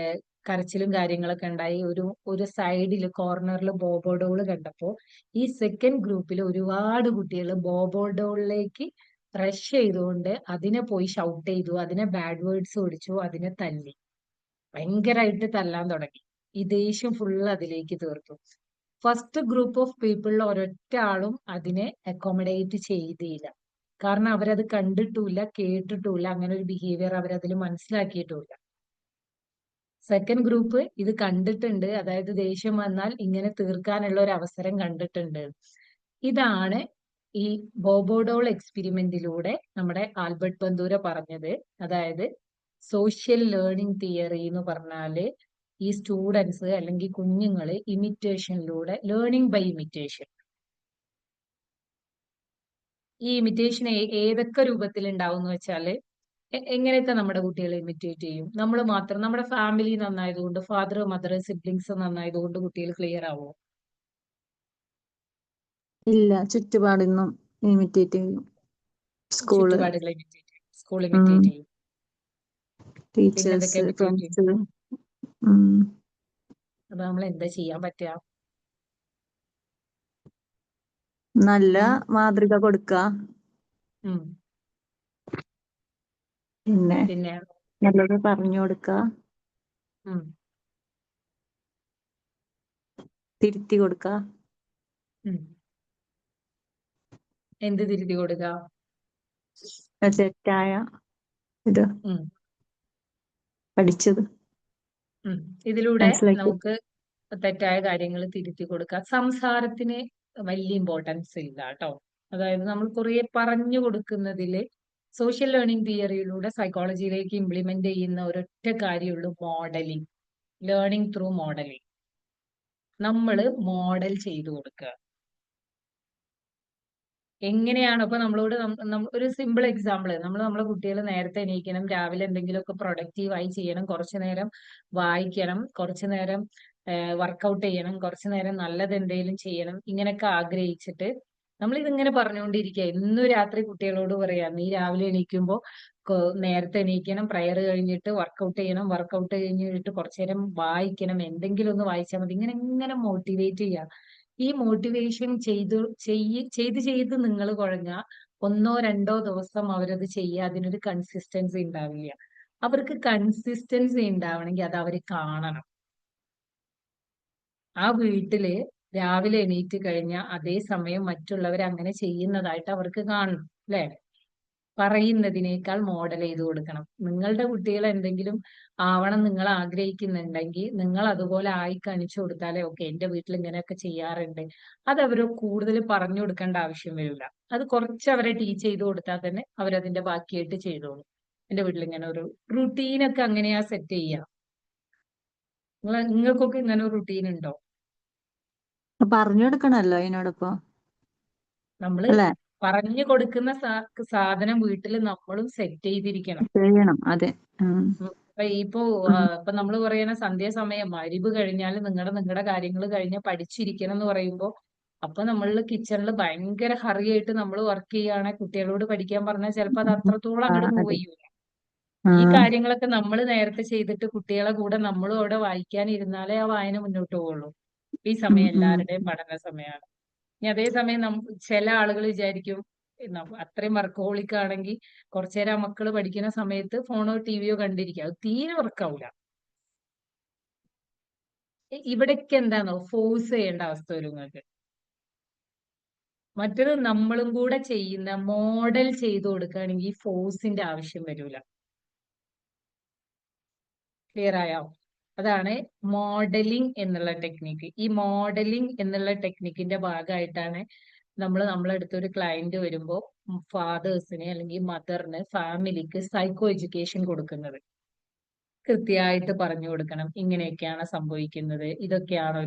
കരച്ചിലും കാര്യങ്ങളൊക്കെ ഉണ്ടായി. ഒരു സൈഡിൽ കോർണറിൽ ബോബോ ഡോള് കണ്ടപ്പോ ഈ സെക്കൻഡ് ഗ്രൂപ്പിൽ ഒരുപാട് കുട്ടികൾ ബോബോ ഡോളിലേക്ക് റഷ് ചെയ്തുകൊണ്ട് അതിനെ പോയി ഷൗട്ട് ചെയ്തു, അതിനെ ബാഡ് വേർഡ്സ് വിളിച്ചു, അതിനെ തല്ലി, ഭയങ്കരമായിട്ട് തല്ലാൻ തുടങ്ങി. ഈ ദേഷ്യം ഫുള്ള് അതിലേക്ക് തീർത്തു. ഫസ്റ്റ് ഗ്രൂപ്പ് ഓഫ് പീപ്പിളിൽ ഒരൊറ്റ ആളും അതിനെ അക്കോമഡേറ്റ് ചെയ്തില്ല. കാരണം അവരത് കണ്ടിട്ടില്ല, കേട്ടിട്ടില്ല, അങ്ങനെ ഒരു ബിഹേവിയർ അവരതിൽ മനസ്സിലാക്കിയിട്ടുമില്ല. സെക്കൻഡ് ഗ്രൂപ്പ് ഇത് കണ്ടിട്ടുണ്ട്, അതായത് ദേഷ്യം വന്നാൽ ഇങ്ങനെ തീർക്കാനുള്ള ഒരു അവസരം കണ്ടിട്ടുണ്ട്. ഇതാണ് ഈ ബോബോഡോൾ എക്സ്പെരിമെന്റിലൂടെ നമ്മുടെ ആൽബർട്ട് ബന്ദൂര പറഞ്ഞത്. അതായത് സോഷ്യൽ ലേണിംഗ് തിയറി എന്ന് പറഞ്ഞാല് ഈ സ്റ്റുഡൻസ് അല്ലെങ്കിൽ കുഞ്ഞുങ്ങള് ഇമിറ്റേഷനിലൂടെ, ലേണിംഗ് ബൈ ഇമിറ്റേഷൻ. ഈ ഇമിറ്റേഷൻ ഏതൊക്കെ രൂപത്തിൽ ഉണ്ടാവും എന്ന് വെച്ചാല് എങ്ങനെയൊക്കെ നമ്മുടെ കുട്ടികളെ ഇമിറ്റേറ്റ് ചെയ്യും? നമ്മൾ മാത്രം, നമ്മുടെ ഫാമിലി നന്നായതുകൊണ്ട്, ഫാദർ മദർ സിബ്ലിങ്സ് നന്നായതുകൊണ്ട് കുട്ടികൾ ക്ലിയർ ആവോ? ഇല്ല, ചുറ്റുപാടിന്നും ഇമിറ്റേറ്റ് ചെയ്യും. ചുറ്റുപാടുകളെ ഇമിറ്റേറ്റ് ചെയ്യും, സ്കൂൾ ഇമിറ്റേറ്റ് ചെയ്യും, ടീച്ചേഴ്സ്, ഫ്രണ്ട്സ്. അപ്പൊ നമ്മൾ എന്താ ചെയ്യാൻ പറ്റുക? നല്ല മാതൃക കൊടുക്കുക, പിന്നെ നല്ലത് പറഞ്ഞു കൊടുക്കുക, തിരുത്തി കൊടുക്കുക. എന്ത് തിരുത്തി കൊടുക്കുക? തെറ്റായ ഇത് പഠിച്ചത് ഇതിലൂടെ നമുക്ക് തെറ്റായ കാര്യങ്ങൾ തിരുത്തി കൊടുക്കുക. സംസാരത്തിന് വലിയ ഇമ്പോർട്ടൻസ് ഇല്ല കേട്ടോ. അതായത് നമ്മൾ കുറെ പറഞ്ഞു കൊടുക്കുന്നതില് സോഷ്യൽ ലേണിംഗ് തിയറിയിലൂടെ സൈക്കോളജിയിലേക്ക് ഇംപ്ലിമെന്റ് ചെയ്യുന്ന ഒരൊറ്റ കാര്യമുള്ളൂ, മോഡലിംഗ്. Learning through modelling. നമ്മൾ മോഡൽ ചെയ്തു കൊടുക്കുക. എങ്ങനെയാണ് അപ്പൊ നമ്മളോട് ഒരു സിമ്പിൾ എക്സാമ്പിൾ, നമ്മളെ കുട്ടികൾ നേരത്തെ എണീക്കണം, രാവിലെ എന്തെങ്കിലുമൊക്കെ പ്രൊഡക്റ്റീവായി ചെയ്യണം, കുറച്ചു നേരം വായിക്കണം, കുറച്ചു നേരം വർക്കൗട്ട് ചെയ്യണം, കുറച്ചു നേരം നല്ലത് എന്തെങ്കിലും ചെയ്യണം, ഇങ്ങനെയൊക്കെ ആഗ്രഹിച്ചിട്ട് നമ്മളിതിങ്ങനെ പറഞ്ഞുകൊണ്ടിരിക്കുക. ഇന്നും രാത്രി കുട്ടികളോട് പറയാ, നീ രാവിലെ എണീക്കുമ്പോൾ നേരത്തെ എണീക്കണം, പ്രയർ കഴിഞ്ഞിട്ട് വർക്കൗട്ട് ചെയ്യണം, വർക്കൗട്ട് കഴിഞ്ഞിട്ട് കുറച്ചു നേരം വായിക്കണം, എന്തെങ്കിലും ഒന്ന് വായിച്ചാൽ മതി. ഇങ്ങനെ മോട്ടിവേറ്റ് ചെയ്യാം. ഈ മോട്ടിവേഷൻ ചെയ്ത് നിങ്ങൾ കുഴഞ്ഞ 1-2 ദിവസം അവരത് ചെയ്യുക, അതിനൊരു കൺസിസ്റ്റൻസി ഉണ്ടാവില്ല. അവർക്ക് കൺസിസ്റ്റൻസി ഉണ്ടാവണമെങ്കിൽ അത് അവർ കാണണം. ആ വീട്ടില് രാവിലെ എണീറ്റ് കഴിഞ്ഞാൽ അതേ സമയം മറ്റുള്ളവർ അങ്ങനെ ചെയ്യുന്നതായിട്ട് അവർക്ക് കാണണം, അല്ലെ? പറയുന്നതിനേക്കാൾ മോഡൽ ചെയ്ത് കൊടുക്കണം. നിങ്ങളുടെ കുട്ടികൾ എന്തെങ്കിലും ആവണം നിങ്ങൾ ആഗ്രഹിക്കുന്നുണ്ടെങ്കിൽ നിങ്ങൾ അതുപോലെ ആയി കാണിച്ചു കൊടുത്താലേ ഓക്കെ എന്റെ വീട്ടിൽ ഇങ്ങനെയൊക്കെ ചെയ്യാറുണ്ട്. അത് അവർ കൂടുതൽ പറഞ്ഞു കൊടുക്കേണ്ട ആവശ്യം വരില്ല. അത് കുറച്ച് അവരെ ടീച്ച് ചെയ്ത് കൊടുത്താൽ തന്നെ അവരതിന്റെ ബാക്കിയായിട്ട് ചെയ്തോളും. എന്റെ വീട്ടിൽ ഇങ്ങനെ ഒരു റുട്ടീനൊക്കെ അങ്ങനെയാ സെറ്റ് ചെയ്യുക. നിങ്ങൾക്കൊക്കെ ഇങ്ങനെ ഒരു റുട്ടീൻ ഉണ്ടോ? പറഞ്ഞു കൊടുക്കണല്ലോ അതിനോടൊപ്പം നമ്മള് അല്ലെ? പറഞ്ഞു കൊടുക്കുന്ന സാധനം വീട്ടിൽ നമ്മളും സെറ്റ് ചെയ്തിരിക്കണം. ചെയ്യണം. അതെ. ഇപ്പൊ നമ്മൾ പറയുന്ന സന്ധ്യാസമയം മഗ്‌രിബ് കഴിഞ്ഞാൽ നിങ്ങളുടെ കാര്യങ്ങൾ കഴിഞ്ഞ് പഠിച്ചിരിക്കണം എന്ന് പറയുമ്പോ അപ്പൊ നമ്മൾ കിച്ചണിൽ ഭയങ്കര ഹറി ആയിട്ട് നമ്മൾ വർക്ക് ചെയ്യുകയാണ്. കുട്ടികളോട് പഠിക്കാൻ പറഞ്ഞാൽ ചിലപ്പോ അത് അത്രത്തോളം അങ്ങോട്ട് മൂവ് അതെ. ചെയ്യൂല. ഈ കാര്യങ്ങളൊക്കെ നമ്മൾ നേരത്തെ ചെയ്തിട്ട് കുട്ടികളെ കൂടെ നമ്മളും അവിടെ വായിക്കാൻ ഇരുന്നാലേ ആ വായന മുന്നോട്ട് പോവുള്ളൂ. ഈ സമയം എല്ലാവരുടെയും പഠന സമയമാണ്. ഇനി അതേസമയം ചില ആളുകൾ വിചാരിക്കും അത്രയും വർക്കഹോളിക് ആണെങ്കിൽ കുറച്ചു നേരം മക്കള് പഠിക്കുന്ന സമയത്ത് ഫോണോ ടിവിയോ കണ്ടിരിക്കുക. അത് തീരെ വർക്കാവൂല. ഇവിടേക്ക് എന്താണോ ഫോഴ്സ് ചെയ്യേണ്ട അവസ്ഥ വരും നിങ്ങൾക്ക്. മറ്റത് നമ്മളും കൂടെ ചെയ്യുന്ന മോഡൽ ചെയ്തു കൊടുക്കുകയാണെങ്കിൽ ഫോഴ്സിന്റെ ആവശ്യം വരൂല. ക്ലിയർ ആയോ? അതാണ് മോഡലിംഗ് എന്നുള്ള ടെക്നിക്ക്. ഈ മോഡലിംഗ് എന്നുള്ള ടെക്നിക്കിന്റെ ഭാഗമായിട്ടാണ് നമ്മളെ അടുത്തൊരു ക്ലയന്റ് വരുമ്പോൾ ഫാദേഴ്സിന് അല്ലെങ്കിൽ മദറിന് ഫാമിലിക്ക് സൈക്കോ എഡ്യൂക്കേഷൻ കൊടുക്കുന്നത്. കൃത്യമായിട്ട് പറഞ്ഞു കൊടുക്കണം, ഇങ്ങനെയൊക്കെയാണ് സംഭവിക്കുന്നത്, ഇതൊക്കെയാണ്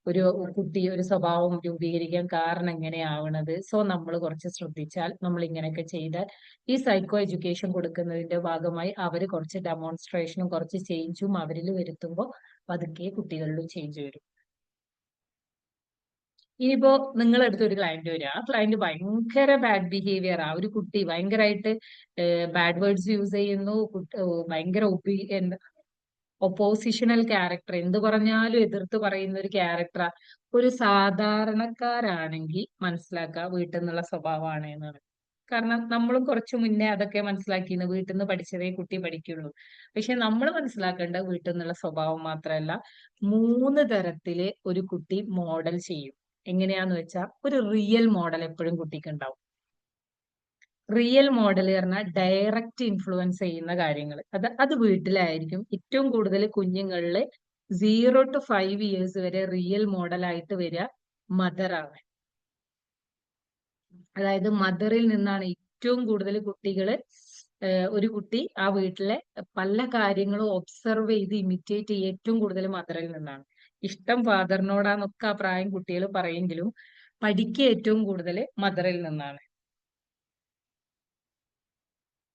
ഒരു കുട്ടി ഒരു സ്വഭാവം രൂപീകരിക്കാൻ കാരണം എങ്ങനെയാവണത്. സോ നമ്മൾ കുറച്ച് ശ്രദ്ധിച്ചാൽ, നമ്മൾ ഇങ്ങനെയൊക്കെ ചെയ്താൽ, ഈ സൈക്കോ എഡ്യൂക്കേഷൻ കൊടുക്കുന്നതിന്റെ ഭാഗമായി അവർ കുറച്ച് ഡെമോൺസ്ട്രേഷനും കുറച്ച് ചേഞ്ചും അവരിൽ വരുത്തുമ്പോൾ പതുക്കെ കുട്ടികളിലും ചേഞ്ച് വരും. ഇനിയിപ്പോ നിങ്ങളടുത്ത് ഒരു ക്ലയന്റ് വരിക, ആ ക്ലയന്റ് ഭയങ്കര ബാഡ് ബിഹേവിയർ ആ, ഒരു കുട്ടി ഭയങ്കരമായിട്ട് ബാഡ് വേർഡ്സ് യൂസ് ചെയ്യുന്നു, ഭയങ്കര ഒപ്പോസിഷണൽ ക്യാരക്ടർ, എന്ത് പറഞ്ഞാലും എതിർത്ത് പറയുന്ന ഒരു ക്യാരക്ടറാ. ഒരു സാധാരണക്കാരാണെങ്കിൽ മനസ്സിലാക്കുക വീട്ടിൽ നിന്നുള്ള സ്വഭാവമാണ് എന്നാണ്. കാരണം നമ്മളും കുറച്ചു മുന്നേ അതൊക്കെ മനസ്സിലാക്കിയിരുന്നു, വീട്ടിൽ നിന്ന് പഠിച്ചതേ കുട്ടി പഠിക്കുള്ളൂ. പക്ഷെ നമ്മൾ മനസ്സിലാക്കേണ്ട വീട്ടിൽ നിന്നുള്ള സ്വഭാവം മാത്രമല്ല, 3 തരത്തില് ഒരു കുട്ടി മോഡൽ ചെയ്യും. എങ്ങനെയാന്ന് വെച്ചാൽ ഒരു റിയൽ മോഡൽ എപ്പോഴും കുട്ടിക്ക് ഉണ്ടാവും. റിയൽ മോഡൽ പറഞ്ഞാൽ ഡയറക്റ്റ് ഇൻഫ്ലുവൻസ് ചെയ്യുന്ന കാര്യങ്ങൾ. അത് വീട്ടിലായിരിക്കും ഏറ്റവും കൂടുതൽ. കുഞ്ഞുങ്ങളില് 0 to 5 years വരെ റിയൽ മോഡലായിട്ട് വരിക മദറാണ്. അതായത് മദറിൽ നിന്നാണ് ഏറ്റവും കൂടുതൽ കുട്ടികള് ഒരു കുട്ടി ആ വീട്ടിലെ പല കാര്യങ്ങളും ഒബ്സർവ് ചെയ്ത് ഇമിറ്റേറ്റ് ചെയ്യുക ഏറ്റവും കൂടുതൽ മദറിൽ നിന്നാണ്. ഇഷ്ടം ഫാദറിനോടാന്നൊക്കെ ആ പ്രായം കുട്ടികൾ പറയെങ്കിലും പഠിക്കുക ഏറ്റവും കൂടുതൽ മദറിൽ നിന്നാണ്.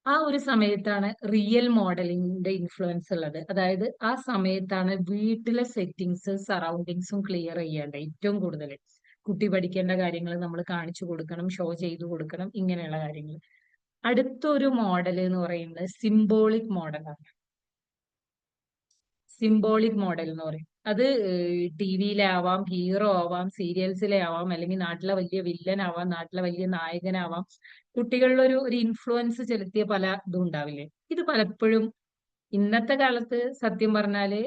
ആ ഒരു സമയത്താണ് റിയൽ മോഡലിംഗിന്റെ ഇൻഫ്ലുവൻസ് ഉള്ളത്. അതായത് ആ സമയത്താണ് വീട്ടിലെ സെറ്റിങ്സ് സറൗണ്ടിങ്സും ക്ലിയർ ചെയ്യേണ്ടത് ഏറ്റവും കൂടുതൽ. കുട്ടി പഠിക്കേണ്ട കാര്യങ്ങൾ നമ്മൾ കാണിച്ചു കൊടുക്കണം, ഷോ ചെയ്തു കൊടുക്കണം, ഇങ്ങനെയുള്ള കാര്യങ്ങൾ. അടുത്തൊരു മോഡൽ എന്ന് പറയുന്നത് സിംബോളിക് മോഡലാണ്. സിംബോളിക് മോഡൽ എന്ന് പറയും. അത് ടിവിയിലെ ആവാം, ഹീറോ ആവാം, സീരിയൽസിലെ ആവാം, അല്ലെങ്കിൽ നാട്ടിലെ വലിയ വില്ലൻ ആവാം, നാട്ടിലെ വലിയ നായകനാവാം. കുട്ടികളിൽ ഒരു ഇൻഫ്ലുവൻസ് ചെലുത്തിയ പല ഇതും ഉണ്ടാവില്ലേ. ഇത് പലപ്പോഴും ഇന്നത്തെ കാലത്ത് സത്യം പറഞ്ഞാല്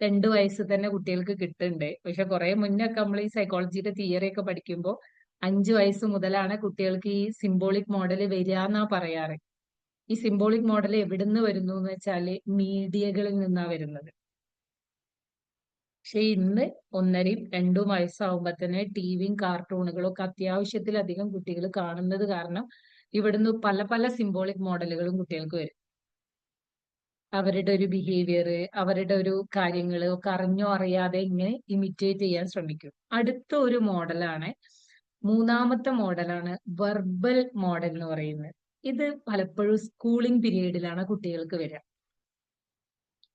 2 വയസ്സ് തന്നെ കുട്ടികൾക്ക് കിട്ടുന്നുണ്ട്. പക്ഷെ കുറെ മുന്നൊക്കെ നമ്മൾ ഈ സൈക്കോളജിയുടെ തിയറി ഒക്കെ പഠിക്കുമ്പോൾ 5 വയസ്സ് മുതലാണ് കുട്ടികൾക്ക് ഈ സിംബോളിക് മോഡൽ വരിക എന്നാ പറയാറ്. ഈ സിംബോളിക് മോഡൽ എവിടുന്ന് വരുന്നു എന്ന് വെച്ചാല് മീഡിയകളിൽ നിന്നാ വരുന്നത്. പക്ഷെ ഇന്ന് 1-2 വയസ്സാവുമ്പോ തന്നെ ടിവിയും കാർട്ടൂണുകളും ഒക്കെ അത്യാവശ്യത്തിലധികം കുട്ടികൾ കാണുന്നത് കാരണം ഇവിടുന്ന് പല പല സിംബോളിക് മോഡലുകളും കുട്ടികൾക്ക് വരും. അവരുടെ ഒരു ബിഹേവിയർ, അവരുടെ ഒരു കാര്യങ്ങൾ ഒക്കെ അറിഞ്ഞോ അറിയാതെ ഇങ്ങനെ ഇമിറ്റേറ്റ് ചെയ്യാൻ ശ്രമിക്കും. അടുത്ത ഒരു മോഡലാണ് മൂന്നാമത്തെ മോഡലാണ് വെർബൽ മോഡൽ എന്ന് പറയുന്നത്. ഇത് പലപ്പോഴും സ്കൂളിംഗ് പീരീഡിലാണ് കുട്ടികൾക്ക് വരിക.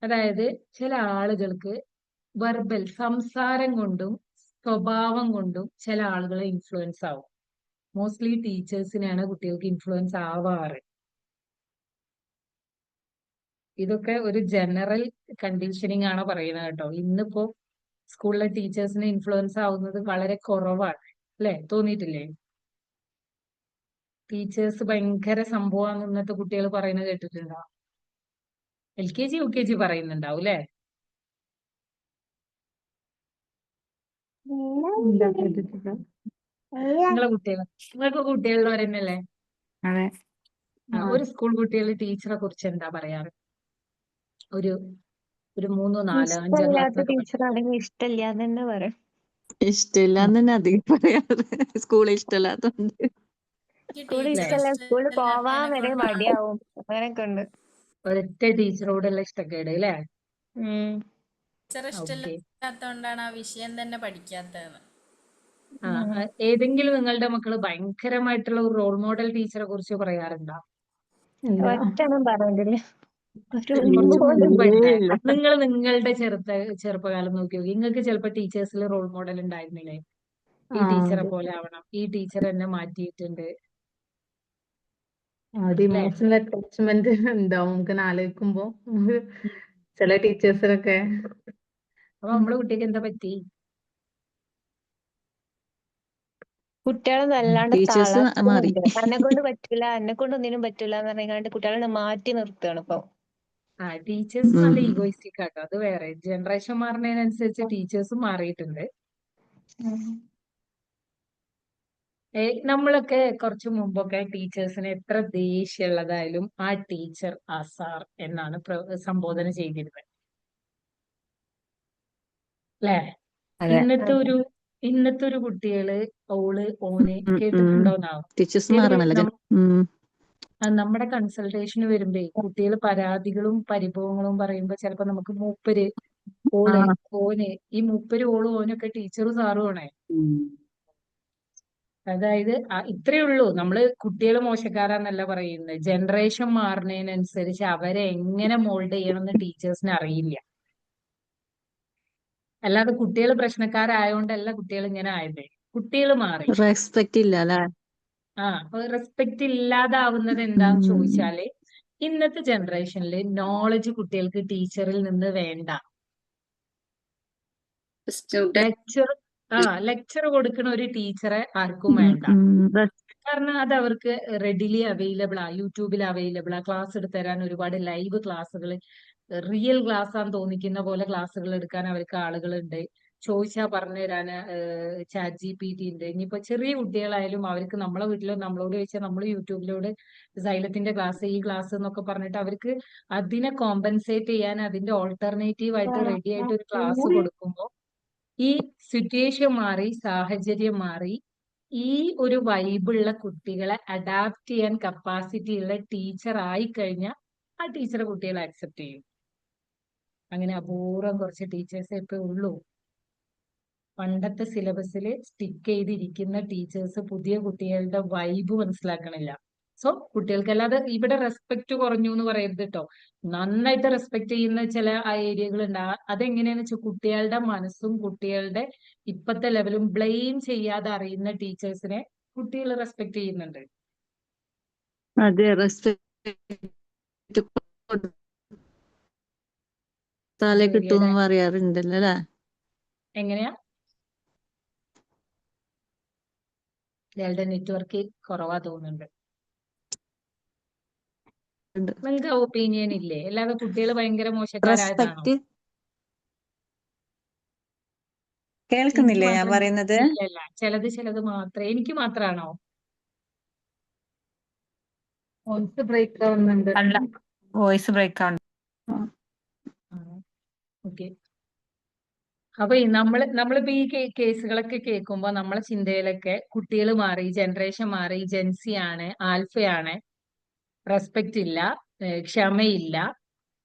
അതായത് ചില ആളുകൾക്ക് വെർബൽ സംസാരം കൊണ്ടും സ്വഭാവം കൊണ്ടും ചില ആളുകളെ ഇൻഫ്ലുവൻസ് ആവും. മോസ്റ്റ്ലി ടീച്ചേഴ്സിനെയാണ് കുട്ടികൾക്ക് ഇൻഫ്ലുവൻസ് ആവാറ്. ഇതൊക്കെ ഒരു ജനറൽ കണ്ടീഷനിങ് ആണ് പറയുന്നത് കേട്ടോ. ഇന്നിപ്പോ സ്കൂളിലെ ടീച്ചേഴ്സിന് ഇൻഫ്ലുവൻസ് ആവുന്നത് വളരെ കുറവാണ്, അല്ലെ? തോന്നിയിട്ടില്ലേ? ടീച്ചേഴ്സ് ഭയങ്കര സംഭവമാണ് ഇന്നത്തെ കുട്ടികൾ പറയുന്നത് കേട്ടിട്ടുണ്ടോ? LKG UKG പറയുന്നുണ്ടാവും അല്ലെ? നിങ്ങൾക്ക് കുട്ടികളുള്ളവരെന്നല്ലേ? അതെ. ഒരു സ്കൂൾ കുട്ടികൾ ടീച്ചറെ കുറിച്ച് എന്താ പറയാറ്? ഒരു 3, 4, 5 ഇഷ്ടമില്ലാത്ത ക്ലാസ് ടീച്ചറാണെങ്കിൽ ഇഷ്ടമില്ലാന്ന് തന്നെ പറയും. ഇഷ്ടമില്ലാന്ന് തന്നെ അധികം പറയാറ്. സ്കൂളിൽ ഇഷ്ടമില്ലാത്തോണ്ട്. സ്കൂളിൽ ഇഷ്ടമല്ല, സ്കൂളിൽ പോവാൻ വരെ മടിയാവും. അങ്ങനെയൊക്കെ ഉണ്ട്. ഒരൊറ്റ ടീച്ചറോടുള്ള ഇഷ്ടക്കേട് അല്ലേ? ടീച്ചർ ഇഷ്ടമില്ലാത്തോണ്ടാണ് ആ വിഷയം തന്നെ പഠിക്കാത്തതെന്ന്. ഏതെങ്കിലും നിങ്ങളുടെ മക്കള് ഭയങ്കരമായിട്ടുള്ള ഒരു റോൾ മോഡൽ ടീച്ചറെ കുറിച്ച് പറയാറുണ്ടോ? ഒറ്റണം പറഞ്ഞില്ല. നിങ്ങൾ നിങ്ങളുടെ ചെറുപ്പകാലം നോക്കി നോക്കി. നിങ്ങൾക്ക് ചിലപ്പോ ടീച്ചേഴ്സിൽ റോൾ മോഡൽ ഉണ്ടായിരുന്നില്ലേ? ഈ ടീച്ചറെ പോലെ ആവണം, ഈ ടീച്ചർ എന്നെ മാറ്റിയിട്ടുണ്ട്. ഇമോഷണൽ അറ്റാച്ച്മെന്റ് ഉണ്ടാവും നമുക്ക് ആലോചിക്കുമ്പോ ചില ടീച്ചേഴ്സിനൊക്കെ. അപ്പൊ നമ്മളെ കുട്ടിക്ക് എന്താ പറ്റി? കുട്ടികളെ വല്ലാണ്ട് ടീച്ചേഴ്സ് മാറി. എന്നെ കൊണ്ട് പറ്റില്ല, എന്നെ കൊണ്ട് ഒന്നിനും പറ്റില്ല എന്ന് പറഞ്ഞാണ്ട് കുട്ടികളെ മാറ്റി നിർത്തുകയാണ് ഇപ്പൊ. ടീച്ചേഴ്സ് നല്ല ഈഗോയിസ്റ്റിക് ആട്ടോ. അത് വേറെ. ജനറേഷൻ മാറുന്നതിനനുസരിച്ച് ടീച്ചേഴ്സും മാറിയിട്ടുണ്ട്. നമ്മളൊക്കെ കുറച്ചു മുമ്പൊക്കെ ടീച്ചേഴ്സിന് എത്ര ദേഷ്യമുള്ളതായാലും ആ ടീച്ചർ സാർ എന്നാണ് സംബോധന ചെയ്തിരുന്നത്, അല്ലേ? ഇന്നത്തെ ഒരു കുട്ടികള് ഓള് ഓന് കേട്ടിട്ടുണ്ടോന്നാവും. ടീച്ചേഴ്സ് മാറണല്ലേ? നമ്മുടെ കൺസൾട്ടേഷന് വരുമ്പോ കുട്ടികൾ പരാതികളും പരിഭവങ്ങളും പറയുമ്പോ ചിലപ്പോ നമുക്ക് മൂപ്പര് ഓള് ഓന്, ഈ മൂപ്പര് ഓള് ഓനൊക്കെ ടീച്ചറും സാറും ആണേ. അതായത് ഇത്രയേ ഉള്ളൂ. നമ്മള് കുട്ടികൾ മോശക്കാരാന്നല്ല പറയുന്നത്. ജനറേഷൻ മാറുന്നതിനനുസരിച്ച് അവരെ എങ്ങനെ മോൾഡ് ചെയ്യണമെന്ന് ടീച്ചേഴ്സിന് അറിയില്ല. അല്ലാതെ കുട്ടികൾ പ്രശ്നക്കാരായോണ്ടല്ല കുട്ടികൾ ഇങ്ങനെ ആയത്. കുട്ടികൾ മാറി. റെസ്പെക്ട് ഇല്ല അല്ലെ? റെസ്പെക്ട് ഇല്ലാതാവുന്നത് എന്താന്ന് ചോദിച്ചാല് ഇന്നത്തെ ജനറേഷനിൽ നോളജ് കുട്ടികൾക്ക് ടീച്ചറിൽ നിന്ന് വേണ്ട. ലെക്ചർ കൊടുക്കുന്ന ഒരു ടീച്ചറെ ആർക്കും വേണ്ട. കാരണം അത് അവർക്ക് റെഡിലി അവൈലബിൾ ആ, യൂട്യൂബിൽ അവൈലബിൾ ആ. ക്ലാസ് എടുത്തു തരാൻ ഒരുപാട് ലൈവ് ക്ലാസ്സുകൾ, റിയൽ ക്ലാസ് ആണെന്ന് തോന്നിക്കുന്ന പോലെ ക്ലാസ്സുകൾ എടുക്കാൻ അവർക്ക് ആളുകളുണ്ട്. ചോദിച്ചാൽ പറഞ്ഞു തരാൻ ChatGPT ഉണ്ട്. ഇനിയിപ്പോ ചെറിയ കുട്ടികളായാലും അവർക്ക് നമ്മളെ വീട്ടിലോ നമ്മളോട് ചോദിച്ചാൽ നമ്മൾ യൂട്യൂബിലൂടെ സൈലത്തിന്റെ ക്ലാസ്, ഈ ക്ലാസ് എന്നൊക്കെ പറഞ്ഞിട്ട് അവർക്ക് അതിനെ കോമ്പൻസേറ്റ് ചെയ്യാൻ അതിന്റെ ഓൾട്ടർനേറ്റീവ് ആയിട്ട് റെഡി ആയിട്ട് ഒരു ക്ലാസ് കൊടുക്കുമ്പോൾ ഈ സിറ്റുവേഷൻ മാറി, സാഹചര്യം മാറി, ഈ ഒരു വൈബുള്ള കുട്ടികളെ അഡാപ്റ്റ് ചെയ്യാൻ കപ്പാസിറ്റി ഉള്ള ടീച്ചർ ആയി കഴിഞ്ഞാൽ ആ ടീച്ചറെ കുട്ടികളെ അക്സെപ്റ്റ് ചെയ്യും. അങ്ങനെ അപൂർവം കുറച്ച് ടീച്ചേഴ്സേ ഇപ്പൊ ഉള്ളൂ. പണ്ടത്തെ സിലബസിൽ സ്റ്റിക്ക് ചെയ്തിരിക്കുന്ന ടീച്ചേഴ്സ് പുതിയ കുട്ടികളുടെ വൈബ് മനസ്സിലാക്കണില്ല. സോ കുട്ടികൾക്ക് അല്ലാതെ ഇവിടെ റെസ്പെക്ട് കുറഞ്ഞു എന്ന് പറയരുത് കേട്ടോ. നന്നായിട്ട് റെസ്പെക്ട് ചെയ്യുന്ന ചില ഏരിയകൾ ഉണ്ട്. അതെങ്ങനെയാന്ന് വെച്ചാൽ കുട്ടികളുടെ മനസ്സും കുട്ടികളുടെ ഇപ്പത്തെ ലെവലും ബ്ലെയിം ചെയ്യാതെ അറിയുന്ന ടീച്ചേഴ്സിനെ കുട്ടികൾ റെസ്പെക്ട് ചെയ്യുന്നുണ്ട്. അതെ, റെസ്പെക്ട് കിട്ടുമെന്ന് പറയാറുണ്ടല്ലോ അല്ലെ? എങ്ങനെയാ? ഇയാളുടെ നെറ്റ്വർക്ക് കുറവാ തോന്നുന്നുണ്ട്. നിങ്ങൾക്ക് ഒപ്പീനിയൻ ഇല്ലേ? അല്ലാതെ കുട്ടികൾ ഭയങ്കര മോശക്കാരായതാണോ? കേൾക്കുന്നില്ലേ ഞാൻ പറയുന്നത്? ഇല്ലല്ല, ചിലത് മാത്രമേ. എനിക്ക് മാത്രാണോ? വോയിസ് ബ്രേക്ക് ആവുന്നുണ്ട്. അല്ല, വോയിസ് ബ്രേക്ക് ആണ്. ഓക്കെ. അപ്പൊ നമ്മളിപ്പോ ഈ കേസുകളൊക്കെ കേൾക്കുമ്പോ നമ്മളെ ചിന്തയിലൊക്കെ കുട്ടികൾ മാറി, ജനറേഷൻ മാറി, ജെൻസി ആണ്, ആൽഫയാണ്, റെസ്പെക്റ്റ് ഇല്ല, ക്ഷമയില്ല,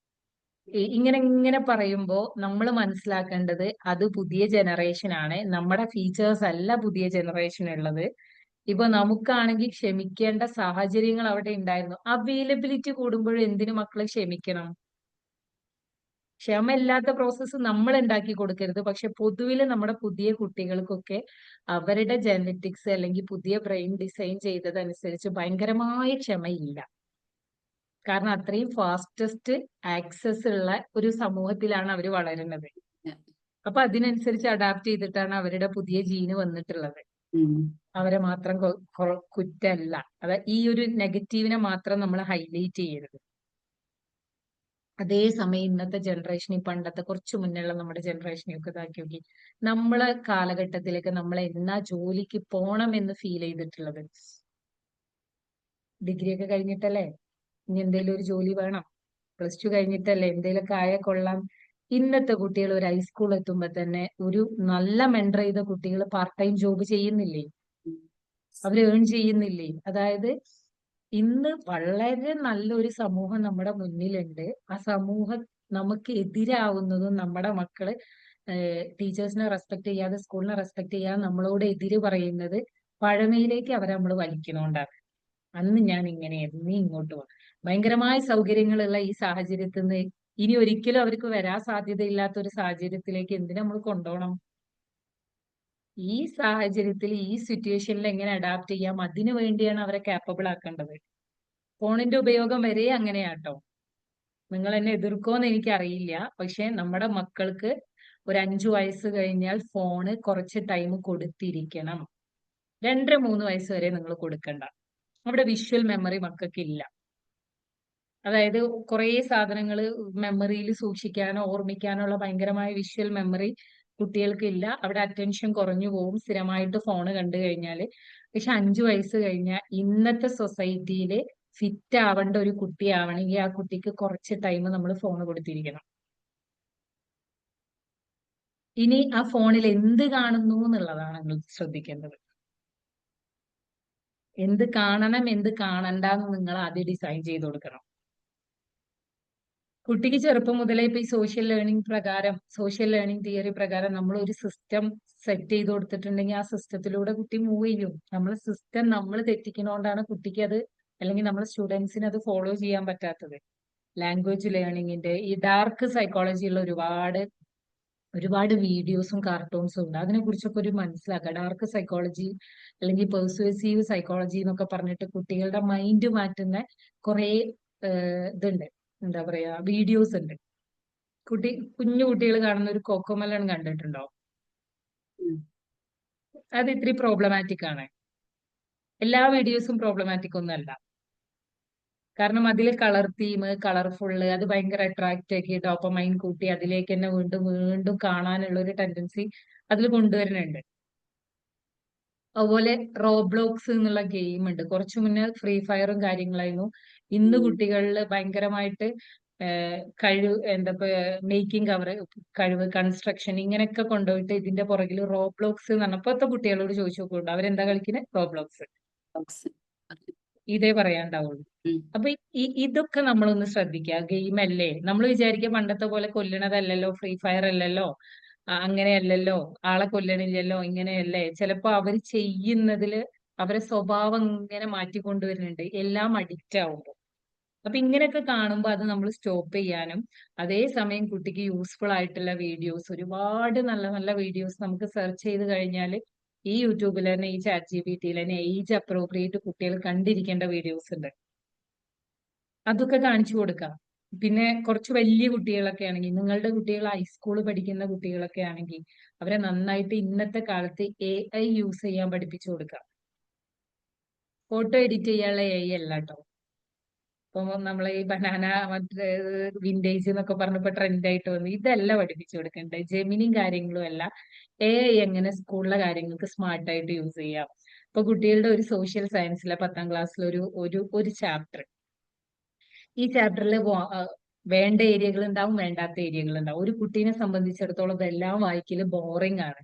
ഇങ്ങനെ പറയുമ്പോൾ നമ്മൾ മനസ്സിലാക്കേണ്ടത് അത് പുതിയ ജനറേഷൻ ആണ്, നമ്മുടെ ഫീച്ചേഴ്സ് അല്ല പുതിയ ജനറേഷൻ ഉള്ളത്. ഇപ്പൊ നമുക്കാണെങ്കിൽ ക്ഷമിക്കേണ്ട സാഹചര്യങ്ങൾ അവിടെ ഉണ്ടായിരുന്നു. അവൈലബിലിറ്റി കൂടുമ്പോഴും എന്തിനു മക്കള് ക്ഷമിക്കണം? ക്ഷമയില്ലാത്ത പ്രോസസ്സ് നമ്മൾ ഉണ്ടാക്കി കൊടുക്കരുത്. പക്ഷെ പൊതുവിൽ നമ്മുടെ പുതിയ കുട്ടികൾക്കൊക്കെ അവരുടെ ജെനറ്റിക്സ് അല്ലെങ്കിൽ പുതിയ ബ്രെയിൻ ഡിസൈൻ ചെയ്തതനുസരിച്ച് ഭയങ്കരമായ ക്ഷമയില്ല. കാരണം അത്രയും ഫാസ്റ്റസ്റ്റ് ആക്സസ് ഉള്ള ഒരു സമൂഹത്തിലാണ് അവർ വളരുന്നത്. അപ്പൊ അതിനനുസരിച്ച് അഡാപ്റ്റ് ചെയ്തിട്ടാണ് അവരുടെ പുതിയ ജീന് വന്നിട്ടുള്ളത്. അവരെ മാത്രം കുറ്റല്ല, ഈ ഒരു നെഗറ്റീവിനെ മാത്രം നമ്മൾ ഹൈലൈറ്റ് ചെയ്യരുത്. അതേസമയം ഇന്നത്തെ ജനറേഷൻ, ഈ പണ്ടത്തെ കുറച്ചു മുന്നുള്ള നമ്മുടെ ജനറേഷനെയൊക്കെ ഇതാക്കി നോക്കി. നമ്മളെ കാലഘട്ടത്തിലേക്ക് നമ്മൾ എന്നാ ജോലിക്ക് പോണം എന്ന് ഫീൽ ചെയ്തിട്ടുള്ളത്? ഡിഗ്രി ഒക്കെ കഴിഞ്ഞിട്ടല്ലേ ഇനി എന്തെങ്കിലും ഒരു ജോലി വേണം, +2 കഴിഞ്ഞിട്ടല്ലേ എന്തെങ്കിലുമൊക്കെ ആയ കൊള്ളാം. ഇന്നത്തെ കുട്ടികൾ ഒരു ഹൈസ്കൂൾ എത്തുമ്പോ തന്നെ ഒരു നല്ല മെന്റർ ചെയ്ത കുട്ടികൾ പാർട്ട് ടൈം ജോബ് ചെയ്യുന്നില്ലേ? അവർ ഏൺ ചെയ്യുന്നില്ലേ? അതായത് ഇന്ന് വളരെ നല്ലൊരു സമൂഹം നമ്മുടെ മുന്നിലുണ്ട്. ആ സമൂഹം നമുക്ക് എതിരാവുന്നതും നമ്മുടെ മക്കള് ടീച്ചേഴ്സിനെ റെസ്പെക്ട് ചെയ്യാതെ, സ്കൂളിനെ റെസ്പെക്ട് ചെയ്യാതെ നമ്മളോട് എതിര് പറയുന്നത് പഴമയിലേക്ക് അവരെ നമ്മൾ വലിക്കണോണ്ടാണ്. അന്ന് ഞാൻ ഇങ്ങനെയായിരുന്നു, നീ ഇങ്ങോട്ട് പോ. ഭയങ്കരമായ സൗകര്യങ്ങളുള്ള ഈ സാഹചര്യത്തിൽ നിന്ന് ഇനി ഒരിക്കലും അവർക്ക് വരാൻ സാധ്യതയില്ലാത്ത ഒരു സാഹചര്യത്തിലേക്ക് എന്തിനാ നമ്മൾ കൊണ്ടുപോകണം? ഈ സാഹചര്യത്തിൽ, ഈ സിറ്റുവേഷനിൽ എങ്ങനെ അഡാപ്റ്റ് ചെയ്യാം, അതിനു വേണ്ടിയാണ് അവരെ കാപ്പബിൾ ആക്കേണ്ടത്. ഫോണിന്റെ ഉപയോഗം വരെ അങ്ങനെയാട്ടോ. നിങ്ങൾ എന്നെ എതിർക്കുമെന്ന് എനിക്കറിയില്ല. പക്ഷെ നമ്മുടെ മക്കൾക്ക് ഒരു 5 വയസ്സ് കഴിഞ്ഞാൽ ഫോണ് കുറച്ച് ടൈം കൊടുത്തിരിക്കണം. 2-3 വയസ്സ് വരെ നിങ്ങൾ കൊടുക്കണ്ട. അവിടെ വിഷ്വൽ മെമ്മറി മക്കൾക്ക് ഇല്ല. അതായത് കുറെ സാധനങ്ങൾ മെമ്മറിയിൽ സൂക്ഷിക്കാനോ ഓർമ്മിക്കാനോ ഉള്ള ഭയങ്കരമായ വിഷ്വൽ മെമ്മറി കുട്ടികൾക്ക് ഇല്ല. അവിടെ അറ്റൻഷൻ കുറഞ്ഞു പോകും സ്ഥിരമായിട്ട് ഫോണ് കണ്ടു കഴിഞ്ഞാല്. പക്ഷെ 5 വയസ്സ് കഴിഞ്ഞാൽ ഇന്നത്തെ സൊസൈറ്റിയിൽ ഫിറ്റ് ആവേണ്ട ഒരു കുട്ടിയാവണമെങ്കിൽ ആ കുട്ടിക്ക് കുറച്ച് ടൈം നമ്മൾ ഫോൺ കൊടുത്തിരിക്കണം. ഇനി ആ ഫോണിൽ എന്ത് കാണുന്നു എന്നുള്ളതാണ് നിങ്ങൾ ശ്രദ്ധിക്കേണ്ടത്. എന്ത് കാണണം, എന്ത് കാണണ്ടെന്ന് നിങ്ങൾ ആദ്യം ഡിസൈൻ ചെയ്ത് കൊടുക്കണം. കുട്ടിക്ക് ചെറുപ്പം മുതലേ ഇപ്പൊ ഈ സോഷ്യൽ ലേണിംഗ് തിയറി പ്രകാരം നമ്മൾ ഒരു സിസ്റ്റം സെറ്റ് ചെയ്ത് കൊടുത്തിട്ടുണ്ടെങ്കിൽ ആ സിസ്റ്റത്തിലൂടെ കുട്ടി മൂവ് ചെയ്യും. നമ്മളെ സിസ്റ്റം നമ്മൾ തെറ്റിക്കുന്നതുകൊണ്ടാണ് കുട്ടിക്ക് അത്, അല്ലെങ്കിൽ നമ്മുടെ സ്റ്റുഡൻസിന് അത് ഫോളോ ചെയ്യാൻ പറ്റാത്തത്. ലാംഗ്വേജ് ലേണിങ്ങിന്റെ ഈ ഡാർക്ക് സൈക്കോളജിയുള്ള ഒരുപാട് വീഡിയോസും കാർട്ടൂൺസും ഉണ്ട്. അതിനെ കുറിച്ചൊക്കെ ഒരു മനസ്സിലാക്കുക. ഡാർക്ക് സൈക്കോളജി അല്ലെങ്കിൽ പെർസ്വേസീവ് സൈക്കോളജി എന്നൊക്കെ പറഞ്ഞിട്ട് കുട്ടികളുടെ മൈൻഡ് മാറ്റുന്ന കുറെ ഇതുണ്ട്, എന്താ പറയാ, വീഡിയോസ് ഉണ്ട്. കുഞ്ഞു കുട്ടികൾ കാണുന്ന ഒരു കൊക്കോമെലൺ കണ്ടിട്ടുണ്ടോ? അത് ഇത്തിരി പ്രോബ്ലമാറ്റിക് ആണ്. എല്ലാ വീഡിയോസും പ്രോബ്ലമാറ്റിക് ഒന്നല്ല. കാരണം അതിൽ കളർ തീം, കളർഫുള്ള്, അത് ഭയങ്കര അട്രാക്റ്റ് ആക്കി ഡോപ്പമൈൻ കൂട്ടി അതിലേക്ക് തന്നെ വീണ്ടും വീണ്ടും കാണാനുള്ള ഒരു ടെൻഡൻസി അതിൽ കൊണ്ടുവരുന്നുണ്ട്. അതുപോലെ റോബ്ലോക്സ് എന്നുള്ള ഗെയിം ഉണ്ട്. കുറച്ചു മുന്നേ ഫ്രീ ഫയറും കാര്യങ്ങളായിരുന്നു. ഇന്ന് കുട്ടികളിൽ ഭയങ്കരമായിട്ട് എന്താ മേക്കിംഗ് കഴിവ്, കൺസ്ട്രക്ഷൻ ഇങ്ങനെയൊക്കെ കൊണ്ടുപോയിട്ട് ഇതിന്റെ പുറകിൽ റോബ്ലോക്സ് എന്ന് പറഞ്ഞാൽ ഇപ്പോഴത്തെ കുട്ടികളോട് ചോദിച്ചു നോക്കുന്നുണ്ട് അവരെന്താ കളിക്കുന്നത്? റോബ്ലോക്സ്. ഇതേ പറയാണ്ടാവുള്ളൂ. അപ്പൊ ഇതൊക്കെ നമ്മളൊന്ന് ശ്രദ്ധിക്കുക. ഗെയിം അല്ലേ, നമ്മൾ വിചാരിക്കുക പണ്ടത്തെ പോലെ കൊല്ലണതല്ലല്ലോ, ഫ്രീ ഫയർ അല്ലല്ലോ, അങ്ങനെയല്ലല്ലോ, ആളെ കൊല്ലണില്ലല്ലോ, ഇങ്ങനെയല്ലേ. ചിലപ്പോ അവർ ചെയ്യുന്നതില് അവരെ സ്വഭാവം ഇങ്ങനെ മാറ്റിക്കൊണ്ടുവരുന്നുണ്ട് എല്ലാം അഡിക്റ്റ് ആവുമ്പോൾ. അപ്പൊ ഇങ്ങനെയൊക്കെ കാണുമ്പോൾ അത് നമ്മൾ സ്റ്റോപ്പ് ചെയ്യാനും, അതേസമയം കുട്ടിക്ക് യൂസ്ഫുൾ ആയിട്ടുള്ള വീഡിയോസ്, ഒരുപാട് നല്ല നല്ല വീഡിയോസ് നമുക്ക് സെർച്ച് ചെയ്ത് കഴിഞ്ഞാൽ ഈ യൂട്യൂബിൽ തന്നെ, ഈ ChatGPT തന്നെ ഏജ് അപ്രോപ്രിയേറ്റ് കുട്ടികൾ കണ്ടിരിക്കേണ്ട വീഡിയോസ് ഉണ്ട്. അതൊക്കെ കാണിച്ചു കൊടുക്കാം. പിന്നെ കുറച്ച് വലിയ കുട്ടികളൊക്കെ ആണെങ്കിൽ, നിങ്ങളുടെ കുട്ടികൾ ഹൈസ്കൂൾ പഠിക്കുന്ന കുട്ടികളൊക്കെ ആണെങ്കിൽ അവരെ നന്നായിട്ട് ഇന്നത്തെ കാലത്ത് AI യൂസ് ചെയ്യാൻ പഠിപ്പിച്ചു കൊടുക്കാം. ഫോട്ടോ എഡിറ്റ് ചെയ്യാനുള്ള AI അല്ല കേട്ടോ. ഇപ്പൊ നമ്മളെ ഈ ബനാന മറ്റേ വിന്റേജ് എന്നൊക്കെ പറഞ്ഞപ്പോ ട്രെൻഡ് ആയിട്ട് വന്നു. ഇതല്ല പഠിപ്പിച്ചു കൊടുക്കേണ്ടത്. ജെമിനിയും കാര്യങ്ങളും അല്ല, AI എങ്ങനെ സ്കൂളിലെ കാര്യങ്ങൾക്ക് സ്മാർട്ടായിട്ട് യൂസ് ചെയ്യാം. ഇപ്പൊ കുട്ടികളുടെ ഒരു സോഷ്യൽ സയൻസിലെ 10ാം ക്ലാസ്സിലെ ഒരു ചാപ്റ്റർ, ഈ ചാപ്റ്ററിൽ വേണ്ട ഏരിയകൾ ഉണ്ടാവും, വേണ്ടാത്ത ഏരിയകൾ ഉണ്ടാവും. ഒരു കുട്ടീനെ സംബന്ധിച്ചിടത്തോളം ഇതെല്ലാം വായിക്കല് ബോറിംഗ് ആണ്.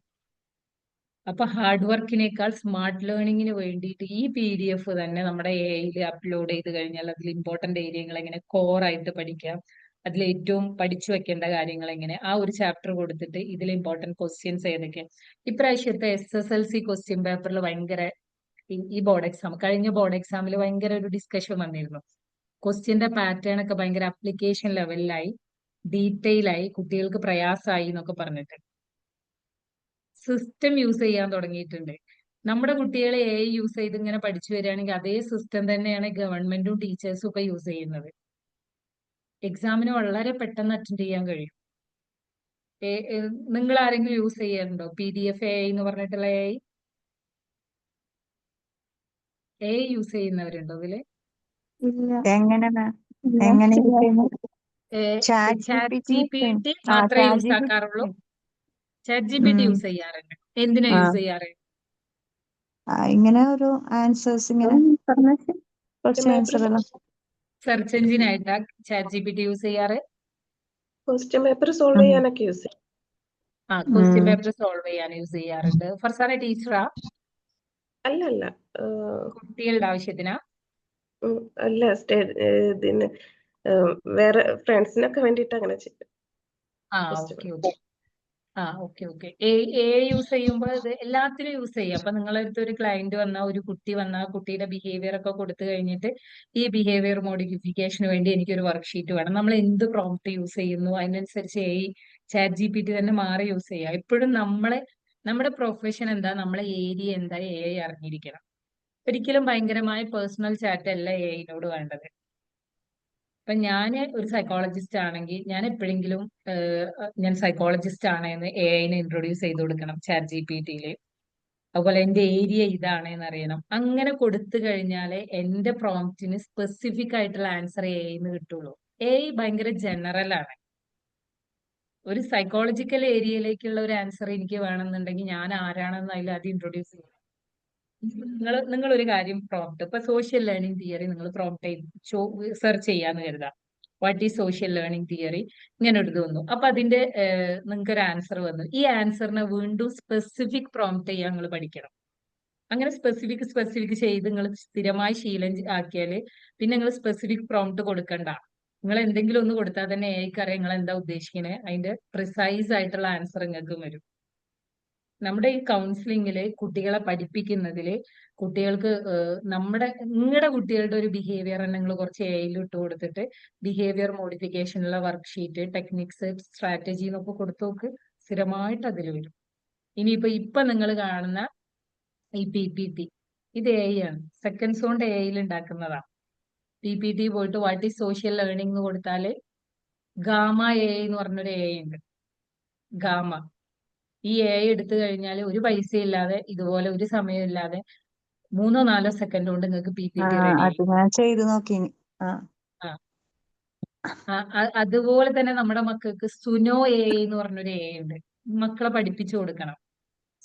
അപ്പൊ ഹാർഡ് വർക്കിനേക്കാൾ സ്മാർട്ട് ലേണിങ്ങിന് വേണ്ടിയിട്ട് ഈ PDF തന്നെ നമ്മുടെ AI അപ്ലോഡ് ചെയ്ത് കഴിഞ്ഞാൽ അതിൽ ഇമ്പോർട്ടന്റ് ഏരിയകൾ എങ്ങനെ കോർ ആയിട്ട് പഠിക്കാം, അതിൽ ഏറ്റവും പഠിച്ചു വെക്കേണ്ട കാര്യങ്ങൾ എങ്ങനെ, ആ ഒരു ചാപ്റ്റർ കൊടുത്തിട്ട് ഇതിൽ ഇമ്പോർട്ടന്റ് ക്വസ്റ്റ്യൻസ് ഏതൊക്കെ. ഇപ്രാവശ്യത്തെ SSLC ക്വസ്റ്റ്യൻ പേപ്പറിൽ ഭയങ്കര ഈ ബോർഡ് എക്സാം, കഴിഞ്ഞ ബോർഡ് എക്സാമിൽ ഭയങ്കര ഒരു ഡിസ്കഷൻ വന്നിരുന്നു. ക്വസ്റ്റ്യന്റെ പാറ്റേൺ ഒക്കെ ഭയങ്കര അപ്ലിക്കേഷൻ ലെവലിലായി, ഡീറ്റെയിൽ ആയി, കുട്ടികൾക്ക് പ്രയാസമായി എന്നൊക്കെ പറഞ്ഞിട്ട് സിസ്റ്റം യൂസ് ചെയ്യാൻ തുടങ്ങിയിട്ടുണ്ട്. നമ്മുടെ കുട്ടികളെ AI യൂസ് ചെയ്ത് ഇങ്ങനെ പഠിച്ചു വരികയാണെങ്കിൽ അതേ സിസ്റ്റം തന്നെയാണ് ഗവൺമെന്റും ടീച്ചേഴ്സും ഒക്കെ യൂസ് ചെയ്യുന്നത്. എക്സാമിന് വളരെ പെട്ടെന്ന് അറ്റൻഡ് ചെയ്യാൻ കഴിയും. നിങ്ങൾ ആരെങ്കിലും യൂസ് ചെയ്യാറുണ്ടോ PDF AI എന്ന് പറഞ്ഞിട്ടുള്ള AI യൂസ് ചെയ്യുന്നവരുണ്ടോ ഇതില്? എങ്ങനെ എങ്ങനെ ചാറ്റ് GPT മാത്രമേ യൂസ് ആക്കാറുള്ളൂ? ചാറ്റ് GPT യൂസ് ചെയ്യാറുണ്ട്. എന്തിനാ യൂസ് ചെയ്യാറ്? ഇങ്ങനെ ഒരു ആൻസേഴ്സ് ഇങ്ങനെ കുറച്ച് ആൻസർ സെർച്ച് എഞ്ചിൻ ആയിട്ടാ ചാറ്റ് GPT യൂസ് ചെയ്യാറ്? ക്വസ്റ്റ്യൻ പേപ്പർ സോൾവ് ചെയ്യാനൊക്കെ യൂസ് ചെയ്യും. ക്വസ്റ്റ്യൻ പേപ്പർ സോൾവ് ചെയ്യാൻ യൂസ് ചെയ്യാറുണ്ട്. ഫർസാന ടീച്ചറാ? അല്ല കുട്ടികളുടെ ആവശ്യത്തിനാ? അല്ല ഇതിന് വേറെ ഫ്രണ്ട്സിനൊക്കെ വേണ്ടിയിട്ട് അങ്ങനെ ചെയ്യും. ഓക്കെ. AI യൂസ് ചെയ്യുമ്പോൾ ഇത് എല്ലാത്തിനും യൂസ് ചെയ്യും. അപ്പൊ നിങ്ങളടുത്ത് ഒരു ക്ലയന്റ് വന്നാൽ, ഒരു കുട്ടി വന്നാൽ, കുട്ടിയുടെ ബിഹേവിയർ ഒക്കെ കൊടുത്തു കഴിഞ്ഞിട്ട് ഈ ബിഹേവിയർ മോഡിഫിക്കേഷന് വേണ്ടി എനിക്കൊരു വർക്ക്ഷീറ്റ് വേണം. നമ്മൾ എന്ത് പ്രോംപ്റ്റ് യൂസ് ചെയ്യുന്നു അതിനനുസരിച്ച് AI ചാറ്റ് GPT തന്നെ മാറി യൂസ് ചെയ്യുക. എപ്പോഴും നമ്മുടെ പ്രൊഫഷൻ എന്താ, നമ്മളെ ഏരിയ എന്താ, AI അറിഞ്ഞിരിക്കണം. ഒരിക്കലും ഭയങ്കരമായ പേഴ്സണൽ ചാറ്റ് അല്ല AIനോട് വേണ്ടത്. ഇപ്പൊ ഞാൻ ഒരു സൈക്കോളജിസ്റ്റ് ആണെങ്കിൽ ഞാൻ എപ്പോഴെങ്കിലും ഞാൻ സൈക്കോളജിസ്റ്റ് ആണെന്ന് AIനെ ഇൻട്രൊഡ്യൂസ് ചെയ്ത് കൊടുക്കണം ചാറ്റ് GPTയിൽ. അതുപോലെ എന്റെ ഏരിയ ഇതാണെന്ന് അറിയണം. അങ്ങനെ കൊടുത്തു കഴിഞ്ഞാലേ എന്റെ പ്രോംപ്റ്റിന് സ്പെസിഫിക് ആയിട്ടുള്ള ആൻസർ AIന്ന് കിട്ടുള്ളൂ. AI ഭയങ്കര ജനറൽ ആണ്. ഒരു സൈക്കോളജിക്കൽ ഏരിയയിലേക്കുള്ള ഒരു ആൻസർ എനിക്ക് വേണമെന്നുണ്ടെങ്കിൽ ഞാൻ ആരാണെന്ന് അതിൽ ആദ്യം ഇൻട്രൊഡ്യൂസ് ചെയ്യണം. നിങ്ങൾ ഒരു കാര്യം പ്രോംപ്റ്റ്, ഇപ്പൊ സോഷ്യൽ ലേണിംഗ് തിയറി നിങ്ങൾ പ്രോംപ്റ്റ് സെർച്ച് ചെയ്യാന്ന് കരുതാം. What is social learning theory, ഇങ്ങനെ ഒരു ഇത് വന്നു. അപ്പൊ അതിന്റെ നിങ്ങൾക്ക് ഒരു ആൻസർ വന്നു. ഈ ആൻസറിനെ വീണ്ടും സ്പെസിഫിക് പ്രോംപ്റ്റ് ചെയ്യാൻ നിങ്ങൾ പഠിക്കണം. അങ്ങനെ സ്പെസിഫിക് ചെയ്ത് നിങ്ങൾ സ്ഥിരമായി ശീലം ആക്കിയാൽ പിന്നെ നിങ്ങൾ സ്പെസിഫിക് പ്രോംപ്റ്റ് കൊടുക്കണ്ട. നിങ്ങൾ എന്തെങ്കിലും ഒന്ന് കൊടുത്താൽ തന്നെ AI അറിയാം നിങ്ങൾ എന്താ ഉദ്ദേശിക്കുന്നത്. അതിന്റെ പ്രിസൈസ് ആയിട്ടുള്ള ആൻസർ നിങ്ങൾക്ക് വരും. നമ്മുടെ ഈ കൗൺസിലിങ്ങില് കുട്ടികളെ പഠിപ്പിക്കുന്നതില് കുട്ടികൾക്ക് നിങ്ങളുടെ കുട്ടികളുടെ ഒരു ബിഹേവിയർ നിങ്ങൾ കുറച്ച് AI ഇട്ട് കൊടുത്തിട്ട് ബിഹേവിയർ മോഡിഫിക്കേഷനുള്ള വർക്ക്ഷീറ്റ്, ടെക്നിക്സ്, സ്ട്രാറ്റജി എന്നൊക്കെ കൊടുത്തു നോക്ക്. സ്ഥിരമായിട്ട് അതിൽ വരും. ഇപ്പൊ നിങ്ങൾ കാണുന്ന ഈ PPT ഇത് AI ആണ്. സെക്കൻഡ്സ് കൊണ്ട് AI ഉണ്ടാക്കുന്നതാണ്. PPT പോയിട്ട് വാട്ട് ഈസ് സോഷ്യൽ ലേണിംഗ് എന്ന് കൊടുത്താല് ഗാമ AI എന്ന് പറഞ്ഞൊരു AI ഉണ്ട്. ഗാമ ഈ AI എടുത്തു കഴിഞ്ഞാൽ ഒരു പൈസ ഇല്ലാതെ, ഇതുപോലെ ഒരു സമയം ഇല്ലാതെ 3-4 സെക്കൻഡ് കൊണ്ട് നിങ്ങൾക്ക് PPT റെഡി ആയി. ഞാൻ ചെയ്തു നോക്കി. അതുപോലെ തന്നെ നമ്മുടെ മക്കൾക്ക് സുനോ AI എന്ന് പറഞ്ഞൊരു AI ഉണ്ട്. മക്കളെ പഠിപ്പിച്ചു കൊടുക്കണം.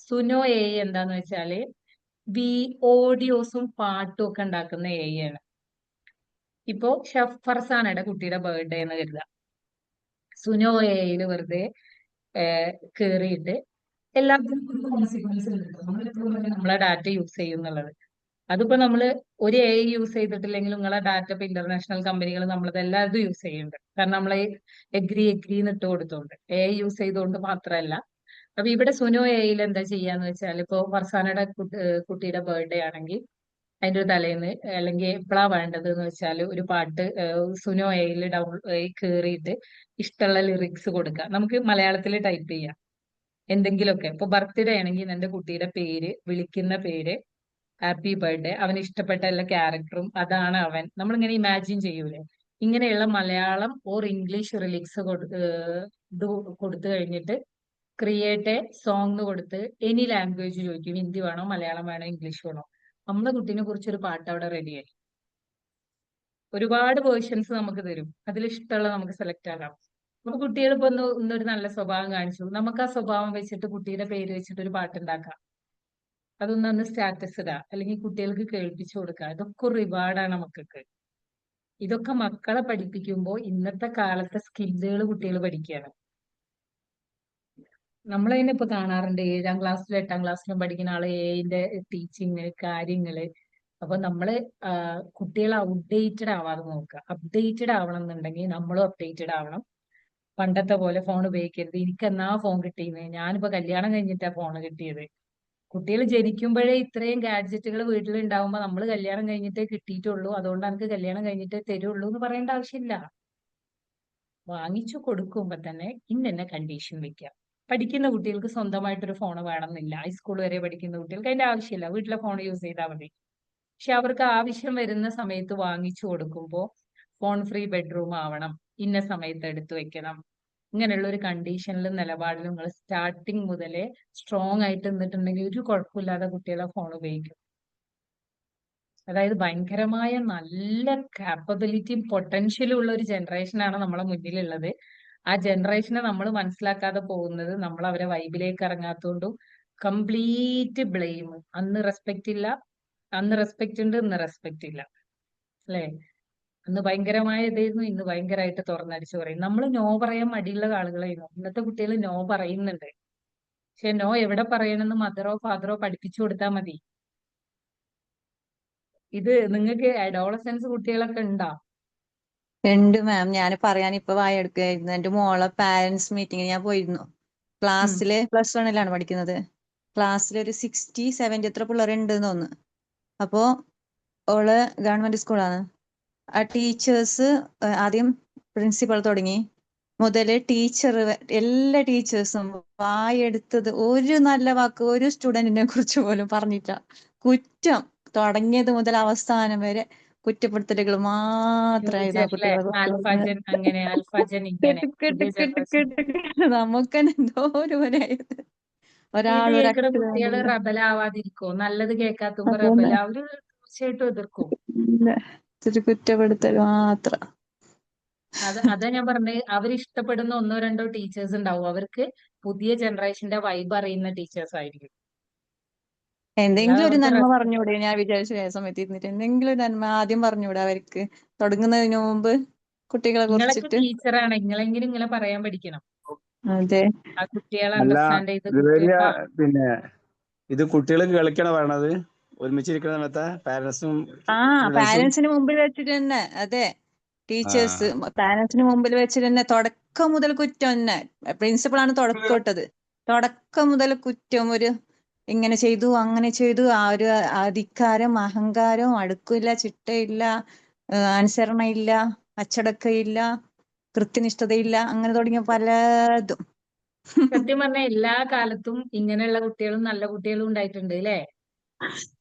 സുനോ AI എന്താന്ന് വെച്ചാല് ഓഡിയോസും പാട്ടും ഒക്കെ ഉണ്ടാക്കുന്ന AI ആണ്. ഇപ്പോ ഫർസാനയുടെ കുട്ടിയുടെ ബർത്ത്ഡേ എന്ന് കരുതാം. സുനോ AIയിൽ വെറുതെ കേറിയിട്ട് എല്ലാത്തിനും കോൺസിക്വൻസ് ഉണ്ട്. നമ്മളെ ഡാറ്റ യൂസ് ചെയ്യുന്നുള്ളത്. അതിപ്പോ നമ്മള് ഒരു AI യൂസ് ചെയ്തിട്ടില്ലെങ്കിൽ നിങ്ങളെ ഡാറ്റ ഇപ്പൊ ഇന്റർനാഷണൽ കമ്പനികൾ നമ്മളത് എല്ലാവരും യൂസ് ചെയ്യുന്നുണ്ട്. കാരണം നമ്മളെ എഗ്രി ഇട്ട് കൊടുത്തോണ്ട് AI യൂസ് ചെയ്തുകൊണ്ട് മാത്രമല്ല. അപ്പൊ ഇവിടെ സുനോ AIയിൽ എന്താ ചെയ്യാന്ന് വെച്ചാൽ, ഇപ്പൊ ഫർസാനയുടെ കുട്ടിയുടെ ബർത്ത്ഡേ ആണെങ്കിൽ അതിന്റെ ഒരു തലേന്ന് അല്ലെങ്കിൽ എപ്പോഴാ വേണ്ടത് എന്ന് വെച്ചാൽ ഒരു പാട്ട് സുനോ AIയിൽ കേറിയിട്ട് ഇഷ്ടമുള്ള ലിറിക്സ് കൊടുക്കുക. നമുക്ക് മലയാളത്തിൽ ടൈപ്പ് ചെയ്യാം എന്തെങ്കിലുമൊക്കെ. ഇപ്പൊ ബർത്ത്ഡേ ആണെങ്കിൽ എന്റെ കുട്ടിയുടെ പേര്, വിളിക്കുന്ന പേര്, ഹാപ്പി ബർത്ത്ഡേ, അവന് ഇഷ്ടപ്പെട്ട എല്ലാ ക്യാരക്ടറും അതാണ് അവൻ. നമ്മളിങ്ങനെ ഇമാജിൻ ചെയ്യൂലേ. ഇങ്ങനെയുള്ള മലയാളം ഓർ ഇംഗ്ലീഷ് റിലിക്സ് കൊടുത്തു കഴിഞ്ഞിട്ട് ക്രിയേറ്റ് എ സോങ് എന്ന് കൊടുത്ത് എനി ലാംഗ്വേജ് ചോദിക്കും. ഹിന്ദി വേണോ, മലയാളം വേണോ, ഇംഗ്ലീഷ് വേണോ. നമ്മുടെ കുട്ടീനെ കുറിച്ചൊരു പാട്ട് അവിടെ റെഡിയായി. ഒരുപാട് വേർഷൻസ് നമുക്ക് തരും. അതിൽ ഇഷ്ടമുള്ള നമുക്ക് സെലക്ട് ആക്കാം. അപ്പൊ കുട്ടികൾ ഇപ്പൊ ഇന്നൊരു നല്ല സ്വഭാവം കാണിച്ചു, നമുക്ക് ആ സ്വഭാവം വെച്ചിട്ട് കുട്ടിയുടെ പേര് വെച്ചിട്ട് ഒരു പാട്ടുണ്ടാക്കാം. അതൊന്ന് സ്റ്റാറ്റസ് ഇടാം, അല്ലെങ്കിൽ കുട്ടികൾക്ക് കേൾപ്പിച്ചു കൊടുക്കുക. ഇതൊക്കെ റിവാർഡാണ് മക്കൾക്ക്. ഇതൊക്കെ മക്കളെ പഠിപ്പിക്കുമ്പോൾ ഇന്നത്തെ കാലത്തെ സ്കില്ലുകൾ കുട്ടികൾ പഠിക്കുകയാണ്. നമ്മളതിനെ ഇപ്പൊ കാണാറുണ്ട് 7ാം ക്ലാസ്സിലും 8ാം ക്ലാസ്സിലും പഠിക്കുന്ന ആള് AIന്റെ ടീച്ചിങ് കാര്യങ്ങള് അപ്പൊ നമ്മള് കുട്ടികൾ ഔട്ട്ഡേറ്റഡ് ആവാതെ നോക്കുക. അപ്ഡേറ്റഡ് ആവണം എന്നുണ്ടെങ്കിൽ നമ്മളും അപ്ഡേറ്റഡ് ആവണം. പണ്ടത്തെ പോലെ ഫോൺ ഉപയോഗിക്കരുത്. എനിക്ക് എന്നാ ഫോൺ കിട്ടിയെന്ന്, ഞാനിപ്പോ കല്യാണം കഴിഞ്ഞിട്ടാ ഫോൺ കിട്ടിയത്. കുട്ടികൾ ജനിക്കുമ്പോഴേ ഇത്രയും ഗാഡ്ജറ്റുകൾ വീട്ടിലുണ്ടാവുമ്പോ നമ്മൾ കല്യാണം കഴിഞ്ഞിട്ടേ കിട്ടിയിട്ടുള്ളൂ, അതുകൊണ്ട് എനിക്ക് കല്യാണം കഴിഞ്ഞിട്ടേ തരുള്ളൂ എന്ന് പറയേണ്ട ആവശ്യമില്ല. വാങ്ങിച്ചു കൊടുക്കുമ്പോ തന്നെ ഇന്ന കണ്ടീഷൻ വെക്കുക. പഠിക്കുന്ന കുട്ടികൾക്ക് സ്വന്തമായിട്ടൊരു ഫോൺ വേണമെന്നില്ല. ഹൈസ്കൂൾ വരെ പഠിക്കുന്ന കുട്ടികൾക്ക് അതിന്റെ ആവശ്യമില്ല, വീട്ടിലെ ഫോൺ യൂസ് ചെയ്താൽ മതി. പക്ഷെ അവർക്ക് ആവശ്യം വരുന്ന സമയത്ത് വാങ്ങിച്ചു കൊടുക്കുമ്പോൾ ഫോൺ ഫ്രീ ബെഡ്റൂം ആവണം, ഇന്ന സമയത്ത് എടുത്തു വെക്കണം, ഇങ്ങനെയുള്ള ഒരു കണ്ടീഷനിലും നിലപാടിലും നിങ്ങൾ സ്റ്റാർട്ടിങ് മുതലേ സ്ട്രോങ് ആയിട്ട് നിന്നിട്ടുണ്ടെങ്കിൽ ഒരു കുഴപ്പമില്ലാതെ കുട്ടികളെ ഫോൺ ഉപയോഗിക്കും. അതായത് ഭയങ്കരമായ നല്ല കാപ്പബിലിറ്റിയും പൊട്ടൻഷ്യലും ഉള്ള ഒരു ജനറേഷനാണ് നമ്മളെ മുന്നിലുള്ളത്. ആ ജനറേഷനെ നമ്മൾ മനസ്സിലാക്കാതെ പോകുന്നത് നമ്മൾ അവരെ വൈബിലേക്ക് ഇറങ്ങാത്തോണ്ടും കംപ്ലീറ്റ് ബ്ലെയിം. അന്ന് റെസ്പെക്റ്റ് ഇല്ല, അന്ന് റെസ്പെക്റ്റ് ഉണ്ട്, ഇന്ന് റെസ്പെക്റ്റ് ഇല്ല, അല്ലേ? അന്ന് ഭയങ്കരമായ ഇതായിരുന്നു, ഇന്ന് ഭയങ്കരമായിട്ട് തുറന്നടിച്ച് പറയും. നമ്മൾ നോ പറയാൻ മടിയുള്ള ആളുകളായിരുന്നു. ഇന്നത്തെ കുട്ടികൾ നോ പറയുന്നുണ്ട്, പക്ഷെ നോ എവിടെ പറയണമെന്ന് മദറോ ഫാദറോ പഠിപ്പിച്ചു കൊടുത്താൽ മതി. ഇത് നിങ്ങൾക്ക് അഡോളസൻസ് കുട്ടികളൊക്കെ ഉണ്ടോ? ഉണ്ട് മാം. ഞാൻ പറയാൻ ഇപ്പൊ വായെടുക്കുകയായിരുന്നു. എന്റെ മോളെ പാരന്റ്സ് മീറ്റിംഗിന് ഞാൻ പോയിരുന്നു. ക്ലാസ്സില് +1 പഠിക്കുന്നത്. ക്ലാസ്സിൽ ഒരു 60-70 എത്ര പിള്ളേരുണ്ട് തോന്നുന്നു. അപ്പോ ഓള് ഗവൺമെന്റ് സ്കൂളാണ്. ആ ടീച്ചേഴ്സ് ആദ്യം പ്രിൻസിപ്പൾ തുടങ്ങി മുതല് ടീച്ചർ, എല്ലാ ടീച്ചേഴ്സും വായെടുത്തത് ഒരു നല്ല വാക്ക് ഒരു സ്റ്റുഡന്റിനെ കുറിച്ച് പോലും പറഞ്ഞില്ല. കുറ്റം തുടങ്ങിയത് മുതൽ അവസാനം വരെ കുറ്റപ്പെടുത്തലുകൾ മാത്രമായിരുന്നു ആ കുട്ടികളെ ആൽഫാജൻ അങ്ങനെ, ആൽഫാജൻ ഇങ്ങനെ. നമുക്ക് എന്തോ ഒരു പോലെയായത്. ഇത് ഒരാളൊരു കേൾക്കുന്ന അക്ഷരം കുട്ടികള് മിണ്ടില്ല. റബലാവാതിരിക്കോ? നല്ലത് കേൾക്കാത്തുമ്പോ അതന്നെ. റബല അവര് തീർച്ചയായിട്ടും എതിർക്കും. ഇല്ല. ഇച്ചിരി കുറ്റപ്പെടുത്തൽ മാത്രം. അതാ ഞാൻ പറഞ്ഞത്, അവരിഷ്ടപ്പെടുന്ന 1-2 ടീച്ചേഴ്സ് ഉണ്ടാവും. അവർക്ക് പുതിയ ജനറേഷന്റെ വൈബ് അറിയുന്ന ടീച്ചേഴ്സ് ആയിരിക്കും. എന്തെങ്കിലും ഒരു അവർക്ക് നന്മ റെസ്പെക്ട്. പറഞ്ഞൂടെ? ഞാൻ വിചാരിച്ചു ആ സമയത്ത് ഇരുന്നിട്ട് എന്തെങ്കിലും ഒരു നന്മ ആദ്യം പറഞ്ഞൂടെ അവർക്ക് തുടങ്ങുന്നതിന് മുമ്പ് കുട്ടികളെ നിങ്ങളൊക്കെ കുറിച്ചിട്ട്. ടീച്ചറാണ്, നിങ്ങളെങ്കിലും ഇങ്ങനെ പറയാൻ പഠിക്കണം. അതെ. ആ കുട്ടികളെ അല്ല, അണ്ടർസ്റ്റാൻഡ് ചെയ്ത് ഇത് വലിയ കുട്ടികൾക്ക് പിന്നെ ഇത് കുട്ടികൾ കളിക്കണ പറയണത് ഒരുമിച്ചിരിക്കുന്ന സമയത്ത് പാരന്റ്സും സ്റ്റുഡൻസും. പാരന്റ്സിന് മുമ്പിൽ വെച്ചിട്ട് തന്നെ. അതെ, ടീച്ചേഴ്സ് പാരന്റ്സിന് മുമ്പിൽ വെച്ചിട്ട് തന്നെ തുടക്കം മുതൽ കുറ്റം തന്നെ. പ്രിൻസിപ്പളാണ് തുടക്കം ഇട്ടത്. തുടക്കം മുതൽ കുറ്റം. ഒരു ഇങ്ങനെ ചെയ്തു അങ്ങനെ ചെയ്തു, ആ ഒരു അധികാരം അഹങ്കാരം, അടുക്കില്ല, ചിട്ടയില്ല, അനുസരണയില്ല, അച്ചടക്കമില്ല, കൃത്യനിഷ്ഠതയില്ല, അങ്ങനെ തുടങ്ങിയ പലതും. സത്യം പറഞ്ഞ എല്ലാ കാലത്തും ഇങ്ങനെയുള്ള കുട്ടികളും നല്ല കുട്ടികളും ഉണ്ടായിട്ടുണ്ട് അല്ലേ?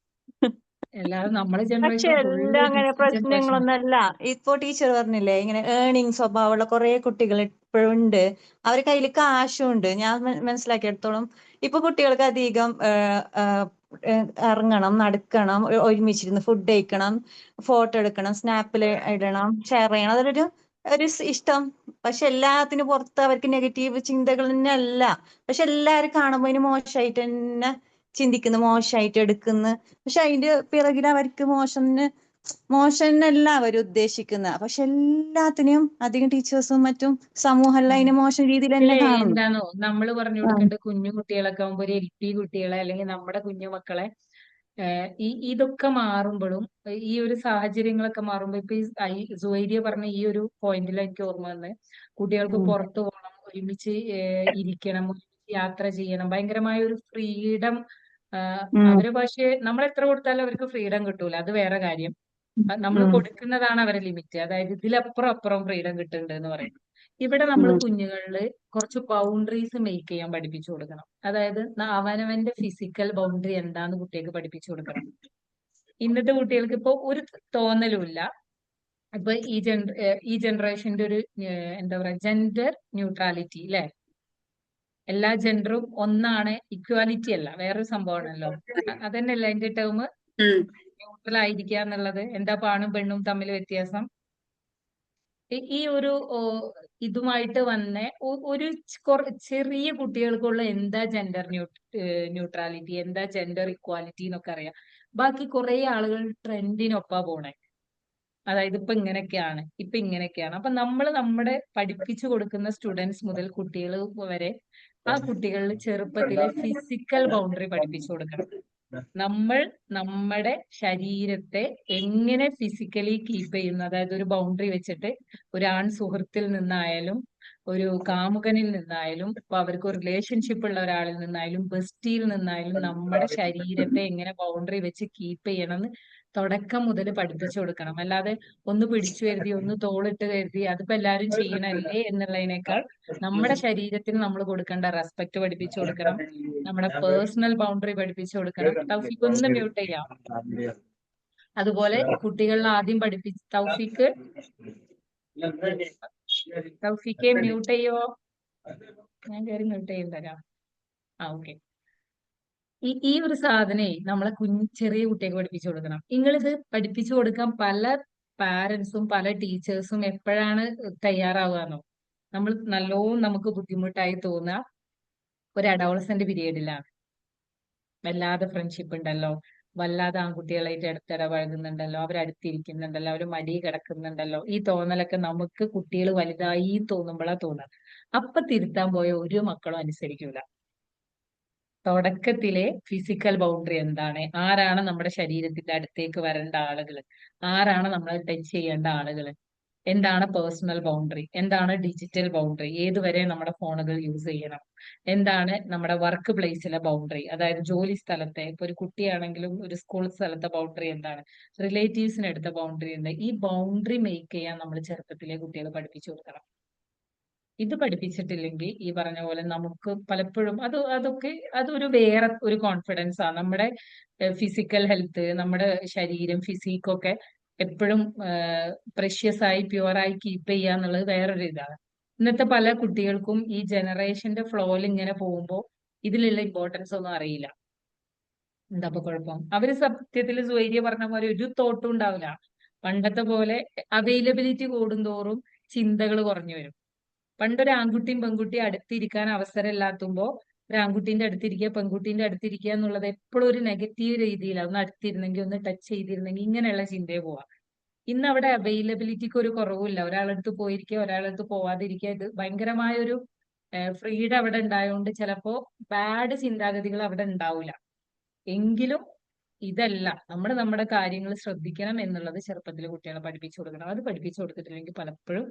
എല്ലാരും നമ്മളെ പക്ഷെ ജനറേഷൻ ഫുള്ള് എല്ലാം അങ്ങനെ ഡിജിറ്റൽ ജനറേഷൻ. പ്രശ്നങ്ങളൊന്നല്ല. ഇപ്പൊ ടീച്ചർ പറഞ്ഞില്ലേ ഇങ്ങനെ ഏർണിങ് സ്വഭാവമുള്ള കുറെ കുട്ടികൾ ഇപ്പോഴും ഉണ്ട്. അവരുടെ കയ്യിൽ കാശും ഉണ്ട്. ഞാൻ മനസ്സിലാക്കിയെടുത്തോളം ഇപ്പൊ കുട്ടികൾക്ക് അധികം ഇറങ്ങണം, നടക്കണം, ഒരുമിച്ചിരുന്ന് ഫുഡ് കഴിക്കണം, ഫോട്ടോ എടുക്കണം, സ്നാപ്പിൽ ഇടണം, ഷെയർ ചെയ്യണം, അതൊരു ഇഷ്ടം. പക്ഷെ എല്ലാത്തിനും പുറത്ത് അവർക്ക് നെഗറ്റീവ് ചിന്തകൾ തന്നെ അല്ല. പക്ഷെ എല്ലാരും കാണുമ്പോ അതിന് മോശമായിട്ട് തന്നെ ചിന്തിക്കുന്നു, മോശമായിട്ട് എടുക്കുന്നു. പക്ഷെ അതിന്റെ പിറകിൽ അവർക്ക് മോശം തന്നെയല്ല അവർ ഉദ്ദേശിക്കുന്ന. പക്ഷെ എല്ലാത്തിനെയും അധികം ടീച്ചേഴ്സും മറ്റും സമൂഹമെല്ലാം അതിനെ മോശം രീതിയിൽ തന്നെ ഇതിലെ കാണുന്നു. എന്താണോ നമ്മൾ പറഞ്ഞു കൊടുക്കേണ്ട, കുഞ്ഞു കുട്ടികളൊക്കെ ആകുമ്പോൾ ഒരു LP കുട്ടികളെ അല്ലെങ്കിൽ നമ്മുടെ കുഞ്ഞു മക്കളെ ഇതൊക്കെ മാറുമ്പോഴും, ഈ ഒരു സാഹചര്യങ്ങളൊക്കെ മാറുമ്പോൾ, ഇപ്പൊ ഈ സുവൈര്യ പറഞ്ഞ ഈ ഒരു പോയിന്റിൽ എനിക്ക് ഓർമ്മ വന്ന്, കുട്ടികൾക്ക് പുറത്തു പോകണം, ഒരുമിച്ച് ഇരിക്കണം, ഒരുമിച്ച് യാത്ര ചെയ്യണം, ഭയങ്കരമായ ഒരു ഫ്രീഡം. അവര് പക്ഷേ നമ്മൾ എത്ര കൊടുത്താലും അവർക്ക് ഫ്രീഡം കിട്ടൂല, അത് വേറെ കാര്യം. നമ്മൾ കൊടുക്കുന്നതാണ് അവരെ ലിമിറ്റ്. അതായത് അപ്പുറം ഫ്രീഡം കിട്ടുന്നുണ്ട് എന്ന് പറയും. ഇവിടെ നമ്മൾ കുഞ്ഞുങ്ങളില് കുറച്ച് ബൗണ്ടറീസ് മേക്ക് ചെയ്യാൻ പഠിപ്പിച്ചു കൊടുക്കണം. അതായത് അവനവന്റെ ഫിസിക്കൽ ബൗണ്ടറി എന്താന്ന് കുട്ടികൾക്ക് പഠിപ്പിച്ചു കൊടുക്കണം. ഇന്നത്തെ കുട്ടികൾക്ക് ഇപ്പൊ ഒരു തോന്നലും ഇല്ല. ഇപ്പൊ ഈ ജനറേഷന്റെ ഒരു എന്താ പറയാ, ജെൻഡർ ന്യൂട്രാലിറ്റി അല്ലെ? എല്ലാ ജെൻഡറും ഒന്നാണ്, ഇക്വാലിറ്റി അല്ല, വേറൊരു സംഭവമാണല്ലോ. അതന്നെയല്ല അതിന്റെ ടേം, ന്യൂട്രൽ ആയിരിക്കുക എന്നുള്ളത്. എന്താ ആണും പെണ്ണും തമ്മിൽ വ്യത്യാസം? ഈ ഒരു ഇതുമായിട്ട് വന്ന ഒരു ചെറിയ കുട്ടികൾക്കുള്ള എന്താ ജെൻഡർ ന്യൂട്രാലിറ്റി, എന്താ ജെൻഡർ ഇക്വാലിറ്റി എന്നൊക്കെ അറിയാം. ബാക്കി കുറെ ആളുകൾ ട്രെൻഡിനൊപ്പാ പോണേ. അതായത് ഇപ്പൊ ഇങ്ങനെയൊക്കെയാണ്. അപ്പൊ നമ്മുടെ പഠിപ്പിച്ചു കൊടുക്കുന്ന സ്റ്റുഡൻസ് മുതൽ കുട്ടികൾ വരെ ആ കുട്ടികളിൽ ചെറുപ്പത്തിലെ ഫിസിക്കൽ ബൗണ്ടറി പഠിപ്പിച്ചു കൊടുക്കണം. നമ്മൾ നമ്മുടെ ശരീരത്തെ എങ്ങനെ ഫിസിക്കലി കീപ്പ് ചെയ്യുന്നു, അതായത് ഒരു ബൗണ്ടറി വെച്ചിട്ട് ഒരു ആൺ സുഹൃത്തിൽ നിന്നായാലും ഒരു കാമുകനിൽ നിന്നായാലും ഇപ്പൊ അവർക്ക് ഒരു റിലേഷൻഷിപ്പ് ഉള്ള ഒരാളിൽ നിന്നായാലും ബെസ്റ്റിയിൽ നിന്നായാലും നമ്മുടെ ശരീരത്തെ എങ്ങനെ ബൗണ്ടറി വെച്ച് കീപ്പ് ചെയ്യണമെന്ന് തുടക്കം മുതൽ പഠിപ്പിച്ചു കൊടുക്കണം. അല്ലാതെ ഒന്ന് പിടിച്ചു കരുതി ഒന്ന് തോളിട്ട് കരുതി അതിപ്പോ എല്ലാവരും ചെയ്യണല്ലേ എന്നുള്ളതിനേക്കാൾ നമ്മുടെ ശരീരത്തിന് നമ്മൾ കൊടുക്കേണ്ട റെസ്പെക്ട് പഠിപ്പിച്ചു കൊടുക്കണം, നമ്മുടെ പേഴ്സണൽ ബൗണ്ടറി പഠിപ്പിച്ചു കൊടുക്കണം. തൗഫീഖ് ഒന്ന് മ്യൂട്ട് ചെയ്യാം. അതുപോലെ കുട്ടികളിൽ ആദ്യം തൗഫീഖെ മ്യൂട്ട് ചെയ്യോ? ഞാൻ കയറി മ്യൂട്ട് ചെയ്ത് തരാം. ഓക്കെ. ഈ ഒരു സാധനേ നമ്മളെ ചെറിയ കുട്ടിയൊക്കെ പഠിപ്പിച്ചു കൊടുക്കണം. നിങ്ങളിത് പഠിപ്പിച്ചു കൊടുക്കാൻ പല പാരന്റ്സും പല ടീച്ചേഴ്സും എപ്പോഴാണ് തയ്യാറാവുകയെന്നോ, നമ്മൾ നല്ലോണം നമുക്ക് ബുദ്ധിമുട്ടായി തോന്നുക ഒരു അഡോളസന്റ് പീരീഡിലാണ്. വല്ലാതെ ഫ്രണ്ട്ഷിപ്പ് ഉണ്ടല്ലോ, വല്ലാതെ ആൺകുട്ടികളായിട്ട് അടുത്തിടപഴകുന്നുണ്ടല്ലോ, അവരടുത്തിരിക്കുന്നുണ്ടല്ലോ, അവർ മടി കിടക്കുന്നുണ്ടല്ലോ, ഈ തോന്നലൊക്കെ നമുക്ക് കുട്ടികൾ വലുതായി തോന്നുമ്പോഴാ തോന്നുക. അപ്പൊ തിരുത്താൻ പോയ ഒരു മക്കളും അനുസരിക്കൂല. തുടക്കത്തിലെ ഫിസിക്കൽ ബൗണ്ടറി എന്താണ്, ആരാണ് നമ്മുടെ ശരീരത്തിന്റെ അടുത്തേക്ക് വരേണ്ട ആളുകൾ, ആരാണ് നമ്മളെ ടച്ച് ചെയ്യേണ്ട ആളുകൾ, എന്താണ് പേഴ്സണൽ ബൗണ്ടറി, എന്താണ് ഡിജിറ്റൽ ബൗണ്ടറി, ഏതുവരെ നമ്മുടെ ഫോണുകൾ യൂസ് ചെയ്യണം, എന്താണ് നമ്മുടെ വർക്ക് പ്ലേസിലെ ബൗണ്ടറി, അതായത് ജോലി സ്ഥലത്തെ, ഇപ്പൊ ഒരു കുട്ടിയാണെങ്കിലും ഒരു സ്കൂൾ സ്ഥലത്തെ ബൗണ്ടറി എന്താണ്, റിലേറ്റീവ്സിന് എടുത്ത ബൗണ്ടറി എന്താ, ഈ ബൗണ്ടറി മേക്ക് ചെയ്യാൻ നമ്മൾ ചെറുപ്പത്തിലെ കുട്ടികൾ പഠിപ്പിച്ചു കൊടുക്കണം. ഇത് പഠിപ്പിച്ചിട്ടില്ലെങ്കിൽ ഈ പറഞ്ഞ പോലെ നമുക്ക് പലപ്പോഴും അതൊരു വേറെ ഒരു കോൺഫിഡൻസ് ആണ്. നമ്മുടെ ഫിസിക്കൽ ഹെൽത്ത്, നമ്മുടെ ശരീരം, ഫിസിക്കൊക്കെ എപ്പോഴും പ്രഷ്യസ് ആയി പ്യുവറായി കീപ്പ് ചെയ്യുക എന്നുള്ളത് വേറൊരു ഇതാണ്. ഇന്നത്തെ പല കുട്ടികൾക്കും ഈ ജനറേഷന്റെ ഫ്ലോയിൽ ഇങ്ങനെ പോകുമ്പോൾ ഇതിലുള്ള ഇമ്പോർട്ടൻസ് ഒന്നും അറിയില്ല. എന്താ ഇപ്പൊ കുഴപ്പം? അവര് സത്യത്തിൽ സുവൈര്യ പറഞ്ഞ പോലെ ഒരു തോട്ടും ഉണ്ടാവില്ല. പണ്ടത്തെ പോലെ അവൈലബിലിറ്റി കൂടുന്തോറും ചിന്തകൾ കുറഞ്ഞു വരും. പണ്ടൊരു ആൺകുട്ടിയും പെൺകുട്ടിയും അടുത്തിരിക്കാൻ അവസരം ഇല്ലാത്തുമ്പോ ഒരു ആൺകുട്ടീന്റെ അടുത്തിരിക്കുക പെൺകുട്ടീന്റെ അടുത്തിരിക്കുക എന്നുള്ളത് എപ്പോഴും ഒരു നെഗറ്റീവ് രീതിയിലാണ്. ഒന്ന് അടുത്തിരുന്നെങ്കിൽ, ഒന്ന് ടച്ച് ചെയ്തിരുന്നെങ്കിൽ, ഇങ്ങനെയുള്ള ചിന്തയെ പോവാ. ഇന്ന് അവിടെ അവൈലബിലിറ്റിക്ക് ഒരു കുറവുമില്ല. ഒരാളടുത്ത് പോയിരിക്കുക, ഒരാളടുത്ത് പോവാതിരിക്കുക, ഇത് ഭയങ്കരമായ ഒരു ഫ്രീഡം അവിടെ ഉണ്ടായതുകൊണ്ട് ചിലപ്പോ ബാഡ് ചിന്താഗതികൾ അവിടെ ഉണ്ടാവില്ല. എങ്കിലും ഇതല്ല, നമ്മുടെ കാര്യങ്ങൾ ശ്രദ്ധിക്കണം എന്നുള്ളത് ചെറുപ്പത്തിൽ കുട്ടികളെ പഠിപ്പിച്ചു കൊടുക്കണം. അത് പഠിപ്പിച്ചു കൊടുത്തിട്ടില്ലെങ്കിൽ പലപ്പോഴും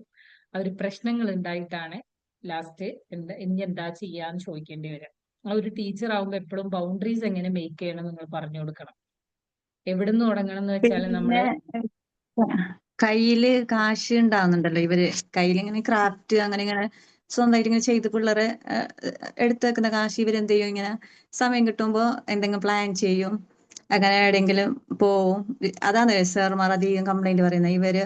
അവർ പ്രശ്നങ്ങൾ ഉണ്ടായിട്ടാണ് ലാസ്റ്റ് ഇനി എന്താ ചെയ്യാന്ന് ചോദിക്കേണ്ടി വരിക. ആ ഒരു ടീച്ചർ ആവുമ്പോൾ എപ്പോഴും ബൗണ്ടറീസ് എങ്ങനെ മേക്ക് ചെയ്യണം നിങ്ങൾ പറഞ്ഞു കൊടുക്കണം. എവിടുന്ന് തുടങ്ങണം എന്ന് വെച്ചാൽ നമ്മള് കയ്യില് കാശ് ഉണ്ടാവുന്നുണ്ടല്ലോ, ഇവര് കയ്യിൽ ഇങ്ങനെ ക്രാഫ്റ്റ് അങ്ങനെ ഇങ്ങനെ സ്വന്തമായിട്ട് ഇങ്ങനെ ചെയ്ത് പിള്ളേരെ എടുത്തു വെക്കുന്ന കാശ് ഇവരെന്ത് ചെയ്യും, ഇങ്ങനെ സമയം കിട്ടുമ്പോ എന്തെങ്കിലും പ്ലാൻ ചെയ്യും, അങ്ങനെ എവിടെയെങ്കിലും പോവും. അതാണ് സാർമാർ അധികം കംപ്ലൈന്റ് പറയുന്നത്. ഇവര്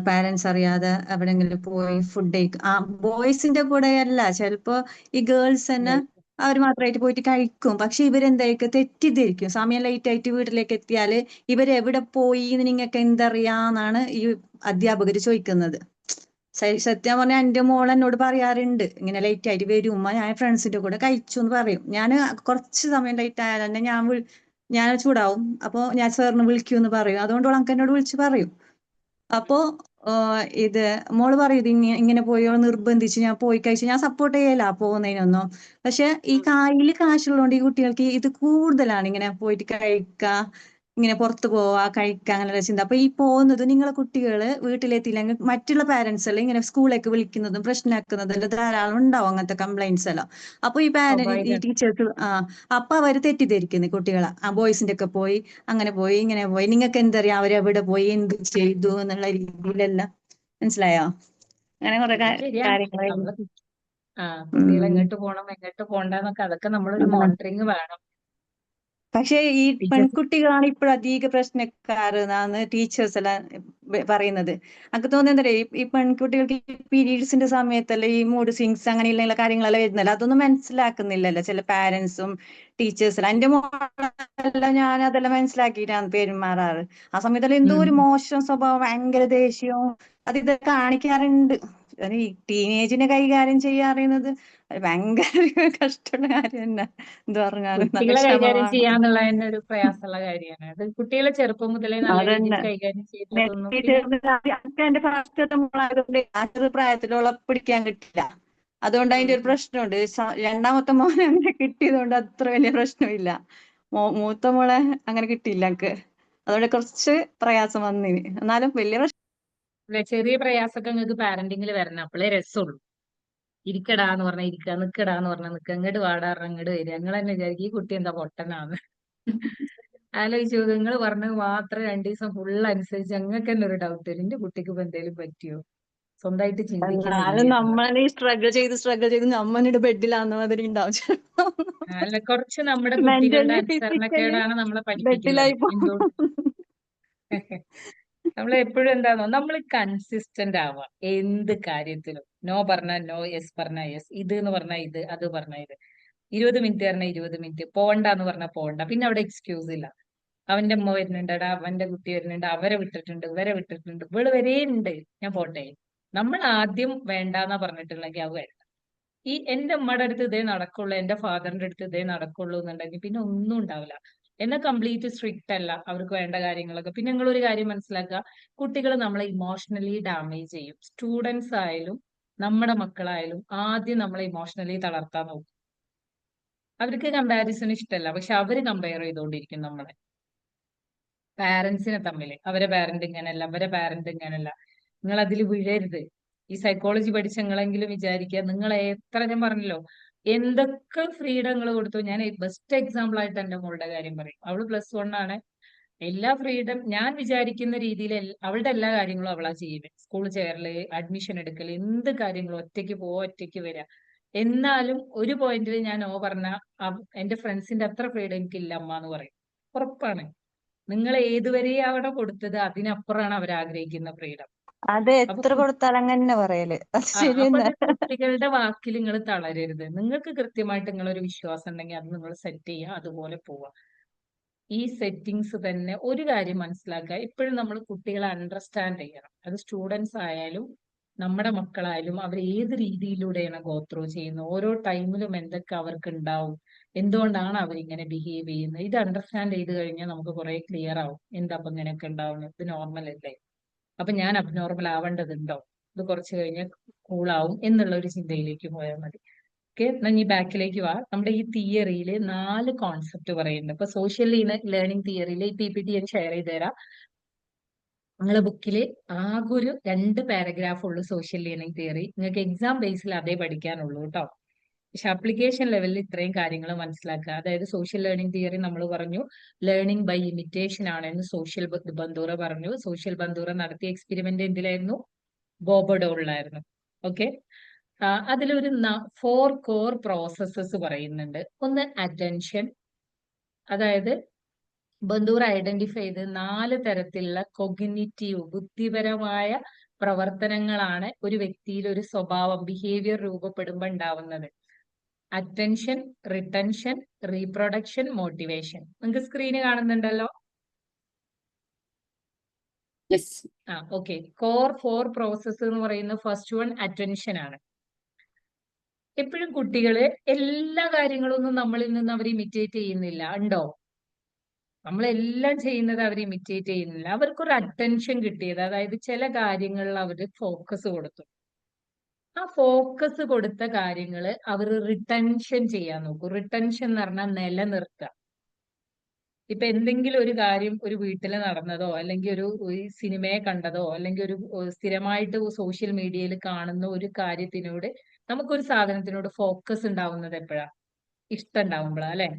പാരന്റ്സ് അറിയാതെ എവിടെയെങ്കിലും പോയി ഫുഡ് കഴിക്കും. ആ ബോയ്സിന്റെ കൂടെ അല്ല, ചിലപ്പോ ഈ ഗേൾസ് തന്നെ അവർ മാത്രമായിട്ട് പോയിട്ട് കഴിക്കും. പക്ഷെ ഇവരെന്തായിരിക്കും തെറ്റിദ്ധരിക്കും. സമയം ലേറ്റ് ആയിട്ട് വീട്ടിലേക്ക് എത്തിയാല് ഇവരെവിടെ പോയി എന്ന് നിങ്ങൾക്ക് എന്തറിയാന്നാണ് ഈ അധ്യാപകര് ചോദിക്കുന്നത്. സത്യം പറഞ്ഞാൽ എന്റെ മോൾ എന്നോട് പറയാറുണ്ട്, ഇങ്ങനെ ലേറ്റ് ആയിട്ട് വരും ഉമ്മ, ഞാൻ ഫ്രണ്ട്സിന്റെ കൂടെ കഴിച്ചു എന്ന് പറയും. ഞാൻ കുറച്ച് സമയം ലേറ്റ് ആയാൽ തന്നെ ഞാൻ ചൂടാവും. അപ്പൊ ഞാൻ സാറിന് വിളിക്കൂന്ന് പറയും. അതുകൊണ്ട് അവൾക്ക് എന്നോട് വിളിച്ച് പറയും. അപ്പോ ഇത് മോള് പറയും, ഇത് ഇങ്ങനെ പോയോ നിർബന്ധിച്ച് ഞാൻ പോയി കഴിച്ചു. ഞാൻ സപ്പോർട്ട് ചെയ്യല പോകുന്നതിനൊന്നും. പക്ഷെ ഈ കയ്യില് കാശുള്ളതുകൊണ്ട് ഈ കുട്ടികൾക്ക് ഇത് കൂടുതലാണ്, ഇങ്ങനെ പോയിട്ട് കഴിക്കുക, ഇങ്ങനെ പുറത്ത് പോവാ കഴിക്കുക, അങ്ങനെയുള്ള ചിന്ത. അപ്പൊ ഈ പോകുന്നത് നിങ്ങളെ കുട്ടികള് വീട്ടിലെത്തിയില്ലെങ്കിൽ മറ്റുള്ള പാരന്റ്സ് എല്ലാം ഇങ്ങനെ സ്കൂളിലേക്ക് വിളിക്കുന്നതും പ്രശ്നമാക്കുന്നതെല്ലാം ധാരാളം ഉണ്ടാവും, അങ്ങനത്തെ കംപ്ലൈന്റ്സ് എല്ലാം. അപ്പൊ ഈ ഈ ടീച്ചർക്ക് അപ്പൊ അവര് തെറ്റിദ്ധരിക്കുന്നു കുട്ടികളെ. ആ ബോയ്സിന്റെ ഒക്കെ പോയി അങ്ങനെ പോയി ഇങ്ങനെ പോയി, നിങ്ങൾക്ക് എന്തറിയാം അവരെവിടെ പോയി എന്ത് ചെയ്തു എന്നുള്ള രീതിയിലെല്ലാം. മനസ്സിലായോ? അങ്ങനെ കുറെ കാര്യങ്ങൾ. കുട്ടികൾ എങ്ങോട്ട് പോകണം എങ്ങോട്ട് പോണ്ടെന്നൊക്കെ അതൊക്കെ നമ്മളൊരു മോണിറ്ററിങ് വേണം. പക്ഷെ ഈ പെൺകുട്ടികളാണ് ഇപ്പോഴധിക പ്രശ്നക്കാരെന്നാണ് ടീച്ചേഴ്സ് എല്ലാം പറയുന്നത്. എനിക്ക് തോന്നുന്നത് ഈ പെൺകുട്ടികൾക്ക് പീരീഡ്സിന്റെ സമയത്തല്ല ഈ മൂഡ് സ്വിങ്സ് അങ്ങനെയുള്ള കാര്യങ്ങളെല്ലാം വരുന്നല്ലോ, അതൊന്നും മനസ്സിലാക്കുന്നില്ലല്ലോ ചില പാരന്റ്സും ടീച്ചേഴ്സെല്ലാം. എന്റെ മോളെല്ലാം ഞാൻ അതെല്ലാം മനസ്സിലാക്കിയിട്ടാണ് പെരുമാറാറ്. ആ സമയത്തെല്ലാം എന്തോ ഒരു മോശം സ്വഭാവം, ഭയങ്കര ദേഷ്യവും ഇത് കാണിക്കാറുണ്ട്. ഈ ടീനേജിനെ കൈകാര്യം ചെയ്യാറിയുന്നത് ഭയങ്കര കഷ്ടമുള്ള കാര്യം തന്നെ. എന്താ പറഞ്ഞാലും കുട്ടികളെ കൈകാര്യം ചെയ്യാന്നുള്ള തന്നെ ഒരു പ്രയാസമുള്ള കാര്യമാണ്. അത് കുട്ടികളെ ചെറുപ്പം മുതലേ നല്ല രീതിയിൽ കൈകാര്യം ചെയ്യുന്നതൊന്നും എന്റെ ഫസ്റ്റത്തെ മോളായതുകൊണ്ട് ആ പ്രായത്തിലുള്ള പിടിക്കാൻ കിട്ടില്ല. അതുകൊണ്ട് അതിന്റെ ഒരു പ്രശ്നമുണ്ട്. രണ്ടാമത്തെ മോനെ കിട്ടിയതുകൊണ്ട് അത്ര വലിയ പ്രശ്നമില്ല. മൂത്ത മോളെ അങ്ങനെ കിട്ടിയില്ല എനിക്ക്. അതുകൊണ്ട് കുറച്ച് പ്രയാസം വന്നിന്. എന്നാലും വലിയ അല്ലെ, ചെറിയ പ്രയാസമൊക്കെ നിങ്ങൾക്ക് പാരന്റിങ്ങിൽ വരണം, അപ്പോഴേ രസമുള്ളൂ. ഇരിക്കടാന്ന് പറഞ്ഞാൽ ഇരിക്കുക, നിക്കടാന്ന് പറഞ്ഞാൽ നിക്കുക, ഇങ്ങോട്ട് വാടാറ് ഇങ്ങോട്ട് വരിക. നിങ്ങൾ തന്നെ വിചാരിക്കും ഈ കുട്ടി എന്താ പൊട്ടനാന്ന്. ആലോചിച്ചു, നിങ്ങൾ പറഞ്ഞത് മാത്രം 2 ദിവസം ഫുൾ അനുസരിച്ച് ഞങ്ങൾക്ക് തന്നെ ഒരു ഡൗട്ട് വരും, എന്റെ കുട്ടിക്ക് ഇപ്പൊ എന്തെങ്കിലും പറ്റിയോ, സ്വന്തമായിട്ട് ചിന്തിക്കുന്നില്ലേ എന്നാലും എന്ന്. നമ്മളെ സ്ട്രഗിൾ ചെയ്ത് നമ്മന്നിട്ട് ബെഡിലാന്ന മാതിരി ഉണ്ടാവും. അല്ല, കുറച്ച് നമ്മുടെ കുട്ടികളുടെ മെന്റലി ഫിസിക്കലി അനുസരണക്കേടാണ് നമ്മളെ പഠിപ്പിക്കുന്നത്. ബെഡിലായി പോകും. നമ്മൾ എപ്പോഴും എന്താണോ, നമ്മൾ കൺസിസ്റ്റന്റ് ആവുക എന്ത് കാര്യത്തിലും. നോ പറഞ്ഞാൽ നോ, യെസ് പറഞ്ഞാൽ യെസ്, ഇത് എന്ന് പറഞ്ഞാൽ ഇത്, അത് പറഞ്ഞാൽ ഇത്. 20 മിനിറ്റ് പറഞ്ഞാൽ 20 മിനിറ്റ്, പോകണ്ടെന്ന് പറഞ്ഞാൽ പോകണ്ട. പിന്നെ അവിടെ എക്സ്ക്യൂസ് ഇല്ല. അവന്റെ അമ്മ വരുന്നുണ്ടടാ, അവന്റെ കുട്ടി വരുന്നുണ്ട്, അവരെ വിട്ടിട്ടുണ്ട്, ഇവരെ വിട്ടിട്ടുണ്ട്, ഇവള് വരെ ഉണ്ട്, ഞാൻ പോട്ടെ. നമ്മൾ ആദ്യം വേണ്ടാന്നാ പറഞ്ഞിട്ടുണ്ടെങ്കിൽ അത് വേണ്ട. ഈ എന്റെ അമ്മയുടെ അടുത്ത് ഇതേ നടക്കുള്ളൂ, എന്റെ ഫാദറിന്റെ അടുത്ത് ഇതേ നടക്കുള്ളൂ എന്നുണ്ടെങ്കിൽ പിന്നെ ഒന്നും ഉണ്ടാവില്ല. എന്നാൽ കംപ്ലീറ്റ് സ്ട്രിക്റ്റ് അല്ല, അവർക്ക് വേണ്ട കാര്യങ്ങളൊക്കെ. പിന്നെ നിങ്ങൾ ഒരു കാര്യം മനസ്സിലാക്കുക, കുട്ടികൾ നമ്മളെ ഇമോഷണലി ഡാമേജ് ചെയ്യും. സ്റ്റുഡൻസ് ആയാലും നമ്മുടെ മക്കളായാലും ആദ്യം നമ്മളെ ഇമോഷണലി തളർത്താൻ നോക്കും. അവർക്ക് കമ്പാരിസൺ ഇഷ്ടമല്ല, പക്ഷെ അവര് കമ്പയർ ചെയ്തുകൊണ്ടിരിക്കും നമ്മളെ. പാരന്റ്സിനെ തമ്മിൽ, അവരെ പാരന്റ് ഇങ്ങനല്ല, അവരെ പാരന്റ് ഇങ്ങനല്ല. നിങ്ങൾ അതിൽ വീഴരുത്. ഈ സൈക്കോളജി പഠിച്ച നിങ്ങളെങ്കിലും വിചാരിക്കുക, നിങ്ങൾ എത്ര, ഞാൻ പറഞ്ഞല്ലോ, എന്തൊക്കെ ഫ്രീഡം നിങ്ങൾ കൊടുത്തു. ഞാൻ ബെസ്റ്റ് എക്സാമ്പിൾ ആയിട്ട് എന്റെ മോളുടെ കാര്യം പറയും. അവള് +1 ആണ്. എല്ലാ ഫ്രീഡം ഞാൻ വിചാരിക്കുന്ന രീതിയിൽ അവളുടെ എല്ലാ കാര്യങ്ങളും അവളാ ചെയ്യുന്നത്. സ്കൂൾ ചേരല്, അഡ്മിഷൻ എടുക്കല്, എന്ത് കാര്യങ്ങളും ഒറ്റയ്ക്ക് പോവാ, ഒറ്റയ്ക്ക് വരാ. എന്നാലും ഒരു പോയിന്റിൽ ഞാൻ പറഞ്ഞ എന്റെ ഫ്രണ്ട്സിന്റെ അത്ര ഫ്രീഡം എനിക്കില്ല അമ്മ എന്ന് പറയും. ഉറപ്പാണ്. നിങ്ങൾ ഏതുവരെ അവിടെ കൊടുത്തത് അതിനപ്പുറമാണ് അവർ ആഗ്രഹിക്കുന്ന ഫ്രീഡം. അതെ, അപ്പൊ എത്ര കൊടുത്താലും അങ്ങനെ പറയല്. അത് ശരി അപ്പൊ തന്നെ. അത് കുട്ടികളുടെ വാക്കിൽ നിങ്ങൾ തളരരുത്. നിങ്ങൾക്ക് കൃത്യമായിട്ട് നിങ്ങളൊരു വിശ്വാസം ഉണ്ടെങ്കിൽ അത് നിങ്ങൾ സെറ്റ് ചെയ്യുക, അതുപോലെ പോവുക. ഈ സെറ്റിങ്സ് തന്നെ ഒരു കാര്യം മനസ്സിലാക്കുക, ഇപ്പോഴും നമ്മൾ കുട്ടികളെ അണ്ടർസ്റ്റാൻഡ് ചെയ്യണം. അത് സ്റ്റുഡൻസ് ആയാലും നമ്മുടെ മക്കളായാലും അവർ ഏത് രീതിയിലൂടെയാണ് ഗോ ത്രൂ ചെയ്യുന്നത്, ഓരോ ടൈമിലും എന്തൊക്കെ അവർക്ക് ഉണ്ടാവും, എന്തുകൊണ്ടാണ് അവരിങ്ങനെ ബിഹേവ് ചെയ്യുന്നത്, ഇത് അണ്ടർസ്റ്റാൻഡ് ചെയ്ത് കഴിഞ്ഞാൽ നമുക്ക് കുറെ ക്ലിയർ ആവും. എന്താ അപ്പൊ ഇങ്ങനെയൊക്കെ ഉണ്ടാവുന്നത്, ഇത് നോർമൽ അല്ലേ, അപ്പൊ ഞാൻ അബ്നോർമൽ ആവേണ്ടതുണ്ടോ, ഇത് കുറച്ച് കഴിഞ്ഞാൽ കൂളാവും എന്നുള്ള ഒരു ചിന്തയിലേക്ക് പോയാൽ മതി. ഓക്കെ, എന്നാൽ ഈ ബാക്കിലേക്ക് വാ. നമ്മുടെ ഈ തിയറിയിൽ 4 കോൺസെപ്റ്റ് പറയുന്നുണ്ട്. ഇപ്പൊ സോഷ്യൽ ലേണിംഗ് തിയറിയിൽ ഈ PPT ഞാൻ ഷെയർ ചെയ്ത് തരാം. നിങ്ങളെ ബുക്കിൽ ആകെ ഒരു 2 പാരഗ്രാഫ് ഉള്ളൂ സോഷ്യൽ ലേണിംഗ് തിയറി. നിങ്ങൾക്ക് എക്സാം ബേസിൽ അതേ പഠിക്കാനുള്ളൂ കേട്ടോ. പക്ഷെ ആപ്ലിക്കേഷൻ ലെവലിൽ ഇത്രയും കാര്യങ്ങൾ മനസ്സിലാക്കുക. അതായത് സോഷ്യൽ ലേണിംഗ് തിയറി നമ്മൾ പറഞ്ഞു ലേണിംഗ് ബൈ ഇമിറ്റേഷൻ ആണെന്ന് സോഷ്യൽ ബന്ദൂറ പറഞ്ഞു. സോഷ്യൽ ബന്ദൂറ നടത്തിയ എക്സ്പെരിമെന്റ് എന്തിലായിരുന്നു? ബോബഡോളിലായിരുന്നു. ഓക്കെ, അതിലൊരു 4 കോർ പ്രോസസ്സസ് പറയുന്നുണ്ട്. ഒന്ന് അറ്റൻഷൻ, അതായത് ബന്ദൂർ ഐഡന്റിഫൈ ചെയ്ത് 4 തരത്തിലുള്ള കൊഗ്നിറ്റീവ്, ബുദ്ധിപരമായ പ്രവർത്തനങ്ങളാണ് ഒരു വ്യക്തിയിൽ ഒരു സ്വഭാവം, ബിഹേവിയർ രൂപപ്പെടുമ്പോൾ ഉണ്ടാവുന്നത്. Attention, retention, reproduction, motivation. നിങ്ങൾക്ക് സ്ക്രീന് കാണുന്നുണ്ടല്ലോ? ഓക്കെ. കോർ 4 പ്രോസസ് എന്ന് പറയുന്ന ഫസ്റ്റ് വൺ അറ്റൻഷൻ ആണ്. എപ്പോഴും കുട്ടികള് എല്ലാ കാര്യങ്ങളും ഒന്നും നമ്മളിൽ നിന്ന് അവർ ഇമിറ്റേറ്റ് ചെയ്യുന്നില്ല, ഉണ്ടോ? നമ്മളെല്ലാം ചെയ്യുന്നത് അവർ ഇമിറ്റേറ്റ് ചെയ്യുന്നില്ല. അവർക്കൊരു അറ്റൻഷൻ കിട്ടിയത്, അതായത് ചില കാര്യങ്ങളിൽ അവർ ഫോക്കസ് കൊടുത്തു. ആ ഫോക്കസ് കൊടുത്ത കാര്യങ്ങള് അവർ റിട്ടൻഷൻ ചെയ്യാൻ നോക്കും. റിട്ടൻഷൻ എന്ന് പറഞ്ഞാൽ നിലനിർത്തുക. ഇപ്പൊ എന്തെങ്കിലും ഒരു കാര്യം ഒരു വീട്ടിൽ നടന്നതോ, അല്ലെങ്കിൽ ഒരു സിനിമയെ കണ്ടതോ, അല്ലെങ്കിൽ ഒരു സ്ഥിരമായിട്ട് സോഷ്യൽ മീഡിയയിൽ കാണുന്ന ഒരു കാര്യത്തിനോട്, നമുക്കൊരു സാധനത്തിനോട് ഫോക്കസ് ഉണ്ടാവുന്നത് എപ്പോഴാ? ഇഷ്ടം ഉണ്ടാവുമ്പോഴാ, അല്ലെ?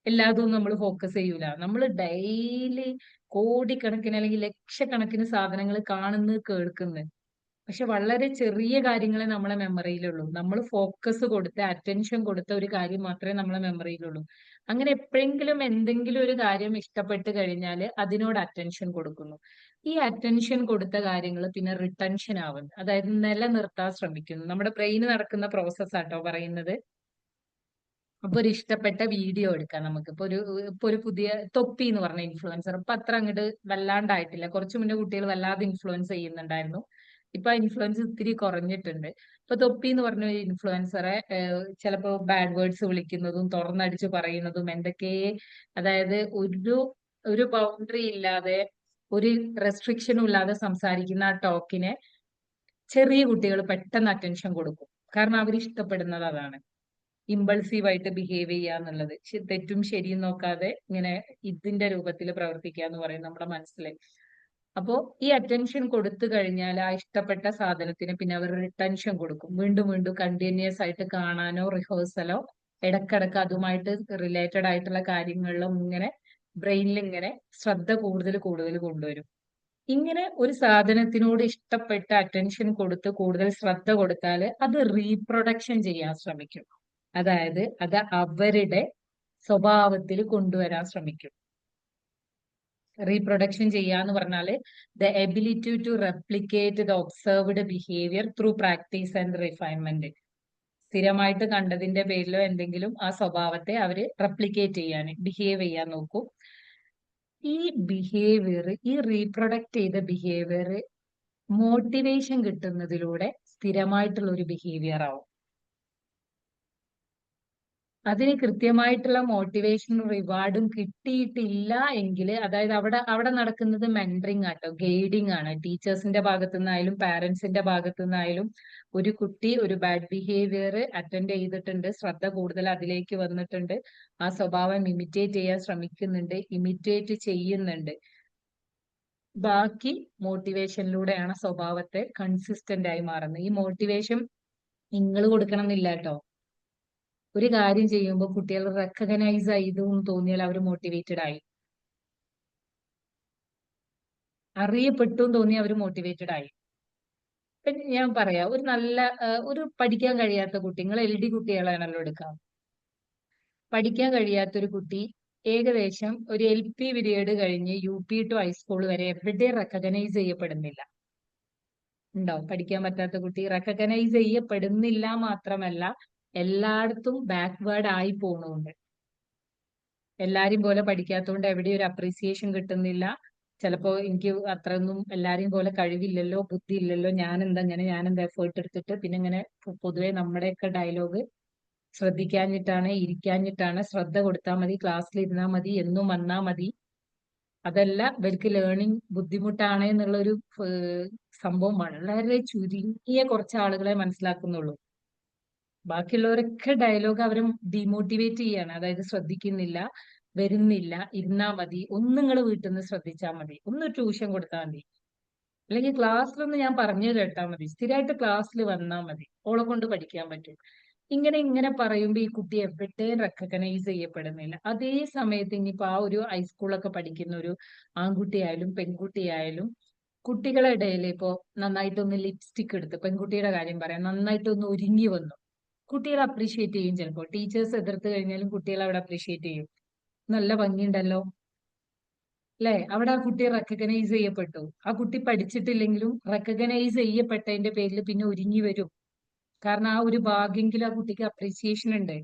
എല്ലാതും നമ്മൾ ഫോക്കസ് ചെയ്യൂല. നമ്മൾ ഡെയിലി കോടിക്കണക്കിന് അല്ലെങ്കിൽ ലക്ഷക്കണക്കിന് സാധനങ്ങൾ കാണുന്നു, കേൾക്കുന്നു. പക്ഷെ വളരെ ചെറിയ കാര്യങ്ങളെ നമ്മളെ മെമ്മറിയിലുള്ളൂ. നമ്മൾ ഫോക്കസ് കൊടുത്ത, അറ്റൻഷൻ കൊടുത്ത ഒരു കാര്യം മാത്രമേ നമ്മളെ മെമ്മറിയിലുള്ളൂ. അങ്ങനെ എപ്പോഴെങ്കിലും എന്തെങ്കിലും ഒരു കാര്യം ഇഷ്ടപ്പെട്ട് കഴിഞ്ഞാൽ അതിനോട് അറ്റൻഷൻ കൊടുക്കുന്നു. ഈ അറ്റൻഷൻ കൊടുത്ത കാര്യങ്ങൾ പിന്നെ റിട്ടൻഷൻ ആവുന്നു, അതായത് നിലനിർത്താൻ ശ്രമിക്കുന്നു. നമ്മുടെ ബ്രെയിന് നടക്കുന്ന പ്രോസസ് ആട്ടോ പറയുന്നത്. അപ്പൊ ഒരു ഇഷ്ടപ്പെട്ട വീഡിയോ എടുക്കാം നമുക്ക്. ഇപ്പൊ ഒരു പുതിയ തൊപ്പി എന്ന് പറഞ്ഞ ഇൻഫ്ലുവൻസർ ഇപ്പൊ അത്ര അങ്ങോട്ട് വല്ലാണ്ടായിട്ടില്ല. കുറച്ചു മുന്നേ കുട്ടികൾ വല്ലാതെ ഇൻഫ്ലുവൻസ് ചെയ്യുന്നുണ്ടായിരുന്നു. ഇപ്പൊ ഇൻഫ്ലുവൻസ് ഇത്തിരി കുറഞ്ഞിട്ടുണ്ട്. ഇപ്പൊ തൊപ്പി എന്ന് പറഞ്ഞ ഒരു ഇൻഫ്ലുവൻസറെ ചിലപ്പോ ബാഡ് വേർഡ്സ് വിളിക്കുന്നതും തുറന്നടിച്ച് പറയുന്നതും എന്തൊക്കെ, അതായത് ഒരു ബൗണ്ടറി ഇല്ലാതെ, ഒരു റെസ്ട്രിക്ഷനും ഇല്ലാതെ സംസാരിക്കുന്ന ആ ടോക്കിനെ ചെറിയ കുട്ടികൾ പെട്ടെന്ന് അറ്റൻഷൻ കൊടുക്കും. കാരണം അവർ ഇഷ്ടപ്പെടുന്നത് അതാണ്. ഇമ്പൾസീവ് ആയിട്ട് ബിഹേവ് ചെയ്യുക എന്നുള്ളത്. തെറ്റും ശരിയും നോക്കാതെ ഇങ്ങനെ ഇതിന്റെ രൂപത്തിൽ പ്രവർത്തിക്കുക എന്ന് പറയും നമ്മുടെ മനസ്സിൽ. അപ്പോ ഈ അറ്റൻഷൻ കൊടുത്തു കഴിഞ്ഞാൽ ആ ഇഷ്ടപ്പെട്ട സാധനത്തിന് പിന്നെ അവർ റിട്ടൻഷൻ കൊടുക്കും. വീണ്ടും വീണ്ടും കണ്ടിന്യൂസ് ആയിട്ട് കാണാനോ റിഹേഴ്സലോ ഇടക്കിടക്ക് അതുമായിട്ട് റിലേറ്റഡ് ആയിട്ടുള്ള കാര്യങ്ങളിലും ഇങ്ങനെ ബ്രെയിനിൽ ഇങ്ങനെ ശ്രദ്ധ കൂടുതൽ കൂടുതൽ കൊണ്ടുവരും. ഇങ്ങനെ ഒരു സാധനത്തിനോട് ഇഷ്ടപ്പെട്ട അറ്റൻഷൻ കൊടുത്ത് കൂടുതൽ ശ്രദ്ധ കൊടുത്താൽ അത് റീപ്രൊഡക്ഷൻ ചെയ്യാൻ ശ്രമിക്കും. അതായത് അത് അവരുടെ സ്വഭാവത്തിൽ കൊണ്ടുവരാൻ ശ്രമിക്കും. റീപ്രൊഡക്ഷൻ ചെയ്യാന്ന് പറഞ്ഞാല് the ability to replicate the observed behaviour through practice and refinement. സ്ഥിരമായിട്ട് കണ്ടതിന്റെ പേരിലോ എന്തെങ്കിലും ആ സ്വഭാവത്തെ അവര് റെപ്ലിക്കേറ്റ് ചെയ്യാൻ, ബിഹേവ് ചെയ്യാൻ നോക്കും. ഈ ബിഹേവിയർ, ഈ റീപ്രൊഡക്റ്റ് ചെയ്ത ബിഹേവിയർ മോട്ടിവേഷൻ കിട്ടുന്നതിലൂടെ സ്ഥിരമായിട്ടുള്ള ഒരു ബിഹേവിയർ ആവും. അതിന് കൃത്യമായിട്ടുള്ള മോട്ടിവേഷനും റിവാർഡും കിട്ടിയിട്ടില്ല എങ്കിൽ, അതായത് അവിടെ നടക്കുന്നത് മെന്ററിങ് ആട്ടോ, ഗൈഡിങ് ആണ്. ടീച്ചേഴ്സിന്റെ ഭാഗത്തു നിന്നായാലും പാരന്റ്സിന്റെ ഭാഗത്തു നിന്നായാലും ഒരു കുട്ടി ഒരു ബാഡ് ബിഹേവിയർ അറ്റൻഡ് ചെയ്തിട്ടുണ്ട്, ശ്രദ്ധ കൂടുതൽ അതിലേക്ക് വന്നിട്ടുണ്ട്, ആ സ്വഭാവം ഇമിറ്റേറ്റ് ചെയ്യാൻ ശ്രമിക്കുന്നുണ്ട്, ഇമിറ്റേറ്റ് ചെയ്യുന്നുണ്ട്. ബാക്കി മോട്ടിവേഷനിലൂടെയാണ് സ്വഭാവത്തെ കൺസിസ്റ്റന്റ് ആയി മാറുന്നത്. ഈ മോട്ടിവേഷൻ നിങ്ങൾ കൊടുക്കണം എന്നില്ല കേട്ടോ. ഒരു കാര്യം ചെയ്യുമ്പോൾ കുട്ടികൾ റെക്കഗ്നൈസ് ചെയ്തു എന്ന് തോന്നിയാൽ അവർ മോട്ടിവേറ്റഡ് ആയി. അറിയപ്പെട്ടു എന്ന് തോന്നിയാൽ അവർ മോട്ടിവേറ്റഡ് ആയി. ഞാൻ പറയാം, ഒരു നല്ല ഒരു പഠിക്കാൻ കഴിയാത്ത കുട്ടി, നിങ്ങൾ LD കുട്ടികളാണല്ലോ എടുക്കാം. പഠിക്കാൻ കഴിയാത്തൊരു കുട്ടി ഏകദേശം ഒരു LP പീരീഡ് കഴിഞ്ഞ് UP ടു ഹൈസ്കൂൾ വരെ എവിടെ റെക്കഗ്നൈസ് ചെയ്യപ്പെടുന്നില്ല. ഉണ്ടാവും പഠിക്കാൻ പറ്റാത്ത കുട്ടി, റെക്കഗ്നൈസ് ചെയ്യപ്പെടുന്നില്ല മാത്രമല്ല എല്ലായിടത്തും ബാക്ക്വേർഡ് ആയി പോണുണ്ട്. എല്ലാരും പോലെ പഠിക്കാത്തതുകൊണ്ട് എവിടെ ഒരു അപ്രീസിയേഷൻ കിട്ടുന്നില്ല. ചിലപ്പോ എനിക്ക് അത്രയൊന്നും എല്ലാരെയും പോലെ കഴിവില്ലല്ലോ, ബുദ്ധി ഇല്ലല്ലോ, ഞാനെന്താ എഫേർട്ട് എടുത്തിട്ട്. പിന്നെ ഇങ്ങനെ പൊതുവെ നമ്മുടെയൊക്കെ ഡയലോഗ് ശ്രദ്ധിക്കാഞ്ഞിട്ടാണ്, ഇരിക്കാഞ്ഞിട്ടാണ്, ശ്രദ്ധ കൊടുത്താൽ മതി, ക്ലാസ്സിൽ ഇരുന്നാൽ മതി, എന്നും വന്നാൽ മതി. അതല്ല, ഇവർക്ക് ലേണിംഗ് ബുദ്ധിമുട്ടാണ് എന്നുള്ളൊരു സംഭവം വളരെ ചുരുങ്ങിയ കുറച്ച് ആളുകളെ മനസ്സിലാക്കുന്നുള്ളൂ. ബാക്കിയുള്ളവരൊക്കെ ഡയലോഗ് അവരും ഡിമോട്ടിവേറ്റ് ചെയ്യാണ്. അതായത് ശ്രദ്ധിക്കുന്നില്ല, വരുന്നില്ല, ഇരുന്നാ മതി, ഒന്ന് നിങ്ങൾ വീട്ടിൽ നിന്ന് ശ്രദ്ധിച്ചാൽ മതി, ഒന്ന് ട്യൂഷൻ കൊടുത്താൽ മതി, അല്ലെങ്കിൽ ക്ലാസ്സിലൊന്ന് ഞാൻ പറഞ്ഞു കേട്ടാൽ മതി, സ്ഥിരമായിട്ട് ക്ലാസ്സിൽ വന്നാൽ മതി, ഓളെ കൊണ്ട് പഠിക്കാൻ പറ്റും. ഇങ്ങനെ പറയുമ്പോൾ ഈ കുട്ടി എവിടെയും റെക്കഗ്നൈസ് ചെയ്യപ്പെടുന്നില്ല. അതേ സമയത്ത് ഇനിയിപ്പോ ആ ഒരു ഹൈസ്കൂളൊക്കെ പഠിക്കുന്ന ഒരു ആൺകുട്ടിയായാലും പെൺകുട്ടിയായാലും കുട്ടികളുടെ ഇടയിൽ ഇപ്പോ നന്നായിട്ടൊന്ന് ലിപ്സ്റ്റിക് എടുത്ത്, പെൺകുട്ടിയുടെ കാര്യം പറയാം, നന്നായിട്ടൊന്ന് ഒരുങ്ങി വന്നു, കുട്ടികൾ അപ്രീഷിയേറ്റ് ചെയ്യും. ചിലപ്പോൾ ടീച്ചേഴ്സ് എതിർത്ത് കഴിഞ്ഞാലും കുട്ടികൾ അവിടെ അപ്രീഷിയേറ്റ് ചെയ്യും. നല്ല ഭംഗിയുണ്ടല്ലോ അല്ലെ, അവിടെ ആ കുട്ടി റെക്കഗ്നൈസ് ചെയ്യപ്പെട്ടു. ആ കുട്ടി പഠിച്ചിട്ടില്ലെങ്കിലും റെക്കഗ്നൈസ് ചെയ്യപ്പെട്ടതിന്റെ പേരിൽ പിന്നെ ഒരുങ്ങി വരും. കാരണം ആ ഒരു ഭാഗ്യെങ്കിലും ആ കുട്ടിക്ക് അപ്രീസിയേഷൻ ഉണ്ട്.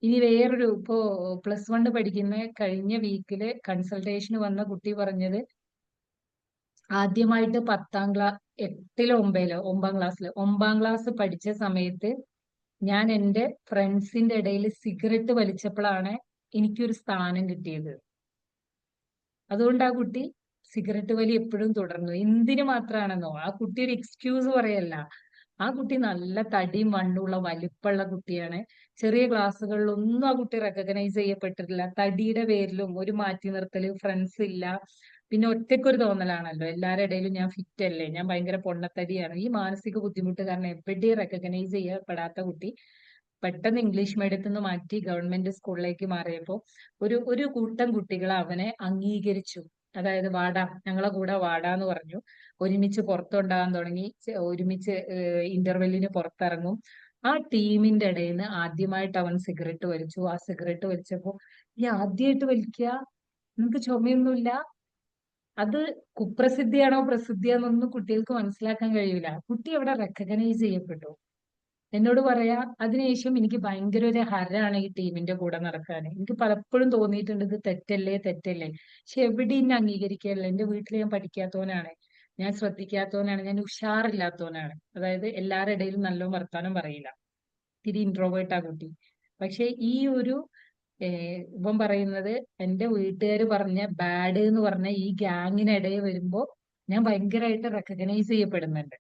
ഇനി വേറൊരു ഇപ്പോ +1 പഠിക്കുന്ന കഴിഞ്ഞ വീക്കില് കൺസൾട്ടേഷന് വന്ന കുട്ടി പറഞ്ഞത്, ആദ്യമായിട്ട് 8ലോ 9ാം ക്ലാസ് പഠിച്ച സമയത്ത് ഞാൻ എൻ്റെ ഫ്രണ്ട്സിന്റെ ഇടയിൽ സിഗരറ്റ് വലിച്ചപ്പോഴാണ് എനിക്കൊരു സ്ഥാനം കിട്ടിയത്. അതുകൊണ്ട് ആ കുട്ടി സിഗരറ്റ് വലി എപ്പോഴും തുടർന്നു. എന്തിനു മാത്രമാണെന്നോ, ആ കുട്ടി ഒരു എക്സ്ക്യൂസ് പറയല്ല. ആ കുട്ടി നല്ല തടിയും വണ്ണുള്ള വലിപ്പമുള്ള കുട്ടിയാണ്. ചെറിയ ക്ലാസ്സുകളിലൊന്നും ആ കുട്ടി റെക്കഗ്നൈസ് ചെയ്യപ്പെട്ടിട്ടില്ല. തടിയുടെ പേരിലും ഒരു മാറ്റി നിർത്തല്, ഫ്രണ്ട്സ് ഇല്ല. പിന്നെ ഒറ്റയ്ക്കൊരു തോന്നലാണല്ലോ, എല്ലാവരുടെ ഇടയിലും ഞാൻ ഫിറ്റ് അല്ലേ, ഞാൻ ഭയങ്കര പൊണ്ണത്തടിയാണ്. ഈ മാനസിക ബുദ്ധിമുട്ട് കാരണം എവിടെയും റെക്കഗ്നൈസ് ചെയ്യപ്പെടാത്ത കുട്ടി പെട്ടെന്ന് ഇംഗ്ലീഷ് മീഡിയത്തിൽ നിന്ന് മാറ്റി ഗവൺമെന്റ് സ്കൂളിലേക്ക് മാറിയപ്പോൾ ഒരു കൂട്ടം കുട്ടികൾ അവനെ അംഗീകരിച്ചു. അതായത് വാടാ, ഞങ്ങളെ കൂടെ വാടാന്ന് പറഞ്ഞു. ഒരുമിച്ച് പുറത്തുണ്ടാകാൻ തുടങ്ങി, ഒരുമിച്ച് ഇന്റർവെല്ലിന് പുറത്തിറങ്ങും. ആ ടീമിന്റെ ഇടയിൽ നിന്ന് ആദ്യമായിട്ട് അവൻ സിഗരറ്റ് വലിച്ചു. ആ സിഗരറ്റ് വലിച്ചപ്പോ, ഈ ആദ്യമായിട്ട് വലിക്കുക, നിങ്ങക്ക് ചുമയൊന്നുമില്ല, അത് കുപ്രസിദ്ധിയാണോ പ്രസിദ്ധിയാണെന്നൊന്നും കുട്ടികൾക്ക് മനസ്സിലാക്കാൻ കഴിയൂല. കുട്ടി അവിടെ റെക്കഗ്നൈസ് ചെയ്യപ്പെട്ടു. എന്നോട് പറയാ, അതിനുശേഷം എനിക്ക് ഭയങ്കര ഒരു ഹരാണ് ഈ ടീമിന്റെ കൂടെ നടക്കാൻ. എനിക്ക് പലപ്പോഴും തോന്നിയിട്ടുണ്ട് ഇത് തെറ്റല്ലേ. പക്ഷെ എവിടെയും എന്നെ അംഗീകരിക്കാറില്ല. എന്റെ വീട്ടിൽ ഞാൻ പഠിക്കാത്തവനാണ്, ഞാൻ ശ്രദ്ധിക്കാത്തവനാണ്, ഞാൻ ഉഷാറില്ലാത്തവനാണ്. അതായത് എല്ലാവരുടെ ഇടയിലും നല്ലോണം വർത്താനം പറയില്ല, തിരി ഇൻട്രോവേർട്ടാ കുട്ടി. പക്ഷെ ഈ ഒരു ഇവൻ പറയുന്നത്, എന്റെ വീട്ടുകാർ പറഞ്ഞ ബാഡ് എന്ന് പറഞ്ഞ ഈ ഗ്യാങ്ങിനിടയിൽ വരുമ്പോ ഞാൻ ഭയങ്കരമായിട്ട് റെക്കഗ്നൈസ് ചെയ്യപ്പെടുന്നുണ്ട്.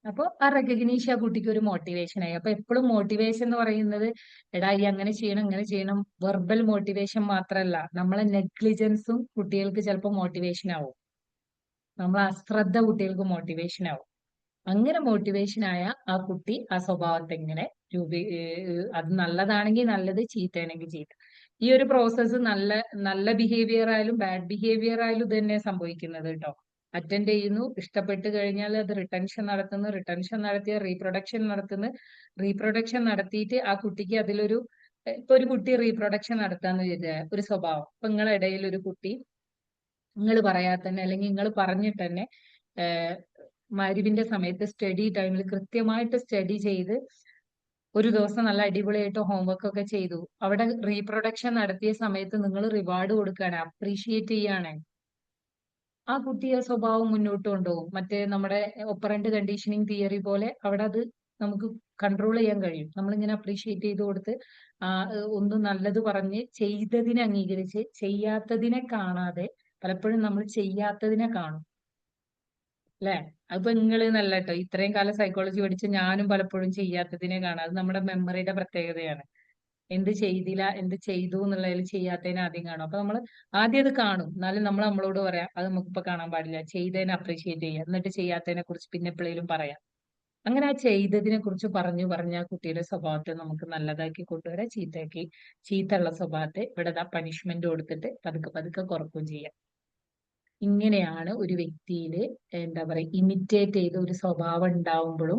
അപ്പൊ ആ റെക്കഗ്നീഷൻ ആ കുട്ടിക്ക് ഒരു മോട്ടിവേഷൻ ആയി. അപ്പൊ എപ്പോഴും മോട്ടിവേഷൻ എന്ന് പറയുന്നത് എടാ ഈ അങ്ങനെ ചെയ്യണം ഇങ്ങനെ ചെയ്യണം വെർബൽ മോട്ടിവേഷൻ മാത്രമല്ല, നമ്മളെ നെഗ്ലിജൻസും കുട്ടികൾക്ക് ചിലപ്പോൾ മോട്ടിവേഷൻ ആവും, നമ്മളെ അശ്രദ്ധ കുട്ടികൾക്ക് മോട്ടിവേഷൻ ആവും. അങ്ങനെ മോട്ടിവേഷൻ ആയ ആ കുട്ടി ആ സ്വഭാവത്തെ ഇങ്ങനെ അത് നല്ലതാണെങ്കിൽ നല്ലത്, ചീത്തയാണെങ്കിൽ ചീത്ത. ഈ ഒരു പ്രോസസ്സ് നല്ല ബിഹേവിയർ ആയാലും ബാഡ് ബിഹേവിയർ ആയാലും ഇത് തന്നെ സംഭവിക്കുന്നത് കേട്ടോ. അറ്റൻഡ് ചെയ്യുന്നു, ഇഷ്ടപ്പെട്ട് കഴിഞ്ഞാൽ അത് റിട്ടൻഷൻ നടത്തുന്നു, റിട്ടൻഷൻ നടത്തിയ റീപ്രൊഡക്ഷൻ നടത്തുന്നു, റീപ്രൊഡക്ഷൻ നടത്തിയിട്ട് ആ കുട്ടിക്ക് അതിലൊരു ഇപ്പൊ ഒരു കുട്ടി റീപ്രൊഡക്ഷൻ നടത്താന്ന് വിചാരിച്ച ഒരു സ്വഭാവം, ഇപ്പൊ നിങ്ങളുടെ ഇടയിൽ ഒരു കുട്ടി നിങ്ങൾ പറയാതെ തന്നെ അല്ലെങ്കിൽ നിങ്ങൾ പറഞ്ഞിട്ട് തന്നെ മഗ്‌രിബിന്റെ സമയത്ത് സ്റ്റഡി ടൈമിൽ കൃത്യമായിട്ട് സ്റ്റഡി ചെയ്ത് ഒരു ദിവസം നല്ല അടിപൊളിയായിട്ട് ഹോംവർക്ക് ഒക്കെ ചെയ്തു, അവിടെ റീപ്രൊഡക്ഷൻ നടത്തിയ സമയത്ത് നിങ്ങൾ റിവാർഡ് കൊടുക്കുകയാണ്, അപ്രീഷിയേറ്റ് ചെയ്യാണ്, ആ കുട്ടിയെ സ്വഭാവം മുന്നോട്ട് കൊണ്ടുപോകും. മറ്റേ നമ്മുടെ ഒപ്പറന്റ് കണ്ടീഷനിങ് തിയറി പോലെ അവിടെ അത് നമുക്ക് കൺട്രോൾ ചെയ്യാൻ കഴിയും. നമ്മളിങ്ങനെ അപ്രീഷിയേറ്റ് ചെയ്ത് കൊടുത്ത് ഒന്ന് നല്ലത് പറഞ്ഞ് ചെയ്തതിനെ അംഗീകരിച്ച് ചെയ്യാത്തതിനെ കാണാതെ പലപ്പോഴും നമ്മൾ ചെയ്യാത്തതിനെ കാണും അല്ലെ. അതിപ്പോ നിങ്ങൾ നല്ല കേട്ടോ, ഇത്രയും കാലം സൈക്കോളജി പഠിച്ച് ഞാനും പലപ്പോഴും ചെയ്യാത്തതിനെ കാണാം. അത് നമ്മുടെ മെമ്മറിയുടെ പ്രത്യേകതയാണ്. എന്ത് ചെയ്തില്ല എന്ത് ചെയ്തു എന്നുള്ളതിൽ ചെയ്യാത്തതിനെ ആദ്യം കാണും. അപ്പൊ നമ്മൾ ആദ്യം അത് കാണും, എന്നാലും നമ്മൾ നമ്മളോട് പറയാം അത് നമുക്കിപ്പോ കാണാൻ പാടില്ല, ചെയ്തതിനെ അപ്രീഷിയേറ്റ് ചെയ്യുക, എന്നിട്ട് ചെയ്യാത്തതിനെ കുറിച്ച് പിന്നെ എപ്പോഴേലും പറയാം. അങ്ങനെ ആ ചെയ്തതിനെ കുറിച്ച് പറഞ്ഞു പറഞ്ഞ ആ കുട്ടിയുടെ സ്വഭാവത്തെ നമുക്ക് നല്ലതാക്കി കൊണ്ടുവരാം, ചീത്തയുള്ള സ്വഭാവത്തെ ഇവിടെ പനിഷ്മെന്റ് കൊടുത്തിട്ട് പതുക്കെ പതുക്കെ കുറക്കുകയും ചെയ്യാം. ഇങ്ങനെയാണ് ഒരു വ്യക്തിയിൽ എന്താ പറയുക ഇമിറ്റേറ്റ് ചെയ്ത ഒരു സ്വഭാവം ഉണ്ടാവുമ്പോഴും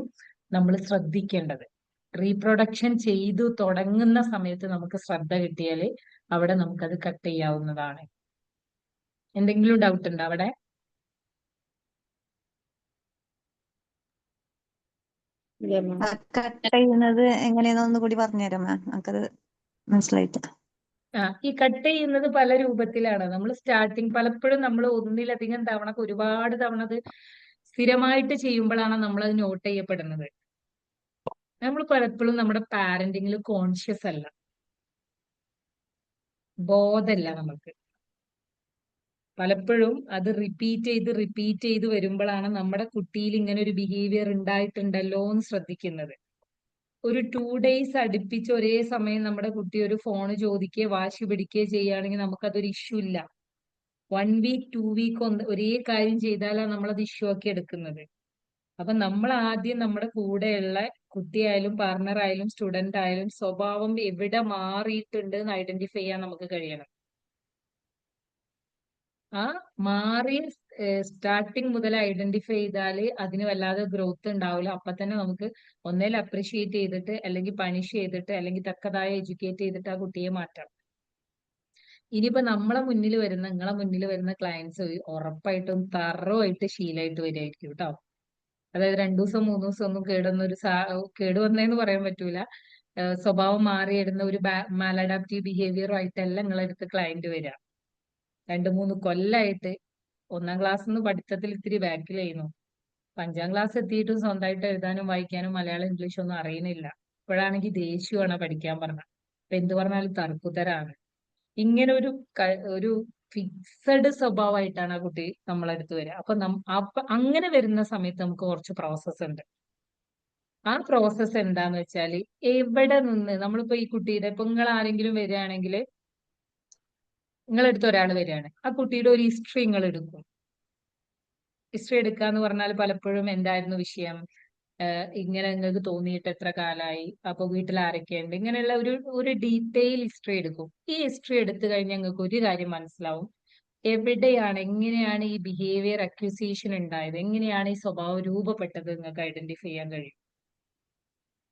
നമ്മൾ ശ്രദ്ധിക്കേണ്ടത്. റീപ്രൊഡക്ഷൻ ചെയ്തു തുടങ്ങുന്ന സമയത്ത് നമുക്ക് ശ്രദ്ധ കിട്ടിയാൽ അവിടെ നമുക്കത് കട്ട് ചെയ്യാവുന്നതാണ്. എന്തെങ്കിലും ഡൗട്ട് ഉണ്ടോ അവിടെ? കട്ട് ചെയ്യുന്നത് എങ്ങനെയാണെന്ന് ഒന്നുകൂടി പറഞ്ഞുതരാം മാം, നമുക്കത് മനസ്സിലായിട്ട്. ഈ കട്ട് ചെയ്യുന്നത് പല രൂപത്തിലാണ്. നമ്മൾ സ്റ്റാർട്ടിങ് പലപ്പോഴും നമ്മൾ ഒന്നിലധികം തവണ ഒരുപാട് തവണ അത് സ്ഥിരമായിട്ട് ചെയ്യുമ്പോഴാണ് നമ്മൾ അത് നോട്ട് ചെയ്യപ്പെടുന്നത്. നമ്മൾ പലപ്പോഴും നമ്മുടെ പാരന്റിങ്ങിൽ കോൺഷ്യസ് അല്ല, ബോധമല്ല നമുക്ക്. പലപ്പോഴും അത് റിപ്പീറ്റ് ചെയ്ത് വരുമ്പോഴാണ് നമ്മുടെ കുട്ടിയിൽ ഇങ്ങനെ ഒരു ബിഹേവിയർ ഉണ്ടായിട്ടുണ്ടല്ലോ എന്ന് ശ്രദ്ധിക്കുന്നത്. ഒരു 2 days അടുപ്പിച്ച് ഒരേ സമയം നമ്മുടെ കുട്ടി ഒരു ഫോൺ ചോദിക്കുകയോ വാശി പിടിക്കുകയോ ചെയ്യുകയാണെങ്കിൽ നമുക്കതൊരു ഇഷ്യൂ ഇല്ല. 1 week 2 week ഒരേ കാര്യം ചെയ്താലാണ് നമ്മളത് ഇഷ്യൂ ആക്കി എടുക്കുന്നത്. അപ്പൊ നമ്മൾ ആദ്യം നമ്മുടെ കൂടെയുള്ള കുട്ടിയായാലും പാർട്ണർ ആയാലും സ്റ്റുഡന്റ് ആയാലും സ്വഭാവം എവിടെ മാറിയിട്ടുണ്ട് എന്ന് ഐഡന്റിഫൈ ചെയ്യാൻ നമുക്ക് കഴിയണം. ആ മാറി സ്റ്റാർട്ടിങ് മുതൽ ഐഡന്റിഫൈ ചെയ്താല് അതിന് വല്ലാതെ ഗ്രോത്ത് ഉണ്ടാവില്ല. അപ്പൊ തന്നെ നമുക്ക് ഒന്നേൽ അപ്രിഷിയേറ്റ് ചെയ്തിട്ട് അല്ലെങ്കിൽ പണിഷ് ചെയ്തിട്ട് അല്ലെങ്കിൽ തക്കതായ എഡ്യൂക്കേറ്റ് ചെയ്തിട്ട് ആ കുട്ടിയെ മാറ്റാം. ഇനിയിപ്പോ നിങ്ങളെ മുന്നിൽ വരുന്ന ക്ലയൻസ് ഉറപ്പായിട്ടും തറവായിട്ട് ശീലമായിട്ട് വരികയായിരിക്കും കേട്ടോ. അതായത് 2 ദിവസം 3 ദിവസം ഒന്നും കേടുവന്നേന്ന് പറയാൻ പറ്റൂല, സ്വഭാവം മാറിയിടുന്ന ഒരു മാലഡാപ്റ്റീവ് ബിഹേവിയറും ആയിട്ടല്ല നിങ്ങളടുത്ത് ക്ലയന്റ് വരിക. 2-3 കൊല്ലായിട്ട് 1ാം ക്ലാസ്സിൽ പഠിത്തത്തിൽ ഇത്തിരി ബാക്കിലായിരുന്നു, 5ാം ക്ലാസ് എത്തിയിട്ടും സ്വന്തമായിട്ട് എഴുതാനും വായിക്കാനും മലയാളം ഇംഗ്ലീഷ് ഒന്നും അറിയുന്നില്ല. ഇപ്പോഴാണെങ്കിൽ ദേഷ്യമാണ് പഠിക്കാൻ പറഞ്ഞ, അപ്പൊ എന്ത് പറഞ്ഞാലും തർക്കുത്തരാണ്. ഇങ്ങനെ ഒരു ഫിക്സഡ് സ്വഭാവമായിട്ടാണ് ആ കുട്ടി നമ്മളടുത്ത് വരിക. അപ്പൊ അങ്ങനെ വരുന്ന സമയത്ത് നമുക്ക് കുറച്ച് പ്രോസസ്സ് ഉണ്ട്. ആ പ്രോസസ്സ് എന്താന്ന് വെച്ചാൽ എവിടെ നിന്ന് നമ്മളിപ്പോ ഈ കുട്ടിയുടെ ഇപ്പൊ നിങ്ങൾ ആരെങ്കിലും വരികയാണെങ്കിൽ നിങ്ങളടുത്ത് ഒരാൾ വരികയാണ്, ആ കുട്ടിയുടെ ഒരു ഹിസ്റ്ററി നിങ്ങൾ എടുക്കും. ഹിസ്റ്ററി എടുക്കുക എന്ന് പറഞ്ഞാൽ പലപ്പോഴും എന്തായിരുന്നു വിഷയം, ഇങ്ങനെ നിങ്ങൾക്ക് തോന്നിയിട്ട് എത്ര കാലമായി, അപ്പൊ വീട്ടിൽ ആരൊക്കെയുണ്ട്, ഇങ്ങനെയുള്ള ഒരു ഡീറ്റെയിൽ ഹിസ്റ്ററി എടുക്കും. ഈ ഹിസ്റ്ററി എടുത്തു കഴിഞ്ഞാൽ നിങ്ങൾക്ക് ഒരു കാര്യം മനസ്സിലാവും, എവിടെയാണ് എങ്ങനെയാണ് ഈ ബിഹേവിയർ അക്യൂസിയേഷൻ ഉണ്ടായത്, എങ്ങനെയാണ് ഈ സ്വഭാവം രൂപപ്പെട്ടത് നിങ്ങൾക്ക് ഐഡന്റിഫൈ ചെയ്യാൻ കഴിയും.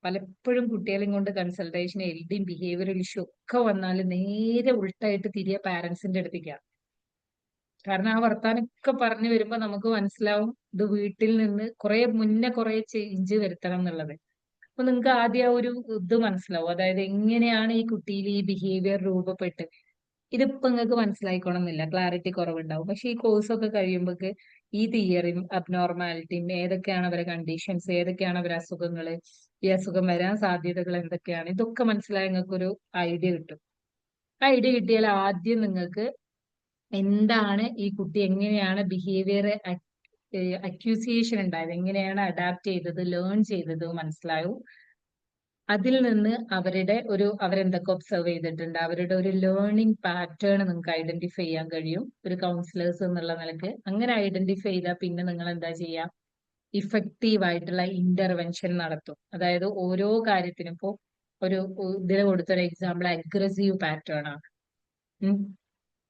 പലപ്പോഴും കുട്ടികളെയും കൊണ്ട് കൺസൾട്ടേഷൻ എൽഡിയും ബിഹേവിയറൽ ഇഷ്യൂ ഒക്കെ വന്നാൽ നേരെ ഉൾട്ടായിട്ട് തിരിയ പാരന്റ്സിന്റെ അടുത്തേക്കാണ്. കാരണം ആ വർത്താനൊക്കെ പറഞ്ഞു വരുമ്പോ നമുക്ക് മനസ്സിലാവും ഇത് വീട്ടിൽ നിന്ന് മുന്നേ കുറെ ചേഞ്ച് വരുത്തണം എന്നുള്ളത്. അപ്പൊ നിങ്ങൾക്ക് ആദ്യം ആ ഒരു ഇത് മനസ്സിലാവും, അതായത് എങ്ങനെയാണ് ഈ കുട്ടിയിൽ ഈ ബിഹേവിയർ രൂപപ്പെട്ട്. ഇതിപ്പോ നിങ്ങൾക്ക് മനസ്സിലായിക്കോണമെന്നില്ല, ക്ലാരിറ്റി കുറവുണ്ടാവും. പക്ഷെ ഈ കോഴ്സ് ഒക്കെ കഴിയുമ്പോഴേക്ക് ഈ തിയറിയും അബ്നോർമാലിറ്റിയും ഏതൊക്കെയാണ് അവരെ കണ്ടീഷൻസ്, ഏതൊക്കെയാണ് അവരെ അസുഖങ്ങള്, ഈ അസുഖം വരാൻ സാധ്യതകൾ എന്തൊക്കെയാണ്, ഇതൊക്കെ മനസ്സിലായി നിങ്ങൾക്ക് ഒരു ഐഡിയ കിട്ടും. ഐഡിയ കിട്ടിയാൽ ആദ്യം നിങ്ങൾക്ക് എന്താണ് ഈ കുട്ടി എങ്ങനെയാണ് ബിഹേവിയർ അക്യൂസിയേഷൻ ഉണ്ടായത്, എങ്ങനെയാണ് അഡാപ്റ്റ് ചെയ്തത്, ലേൺ ചെയ്തത് മനസ്സിലാവും. അതിൽ നിന്ന് അവരെന്തൊക്കെ ഒബ്സർവ് ചെയ്തിട്ടുണ്ട്, അവരുടെ ഒരു ലേണിംഗ് പാറ്റേൺ നിങ്ങൾക്ക് ഐഡന്റിഫൈ ചെയ്യാൻ കഴിയും ഒരു കൗൺസിലേഴ്സ് എന്നുള്ള നിലക്ക്. അങ്ങനെ ഐഡന്റിഫൈ ചെയ്താൽ പിന്നെ നിങ്ങൾ എന്താ ചെയ്യുക, ഇഫക്റ്റീവ് ആയിട്ടുള്ള ഇന്റർവെൻഷൻ നടത്തും. അതായത് ഓരോ കാര്യത്തിനും ഇപ്പോൾ ഇതിന് കൊടുത്തൊരു എക്സാമ്പിൾ അഗ്രസീവ് പാറ്റേൺ ആണ്.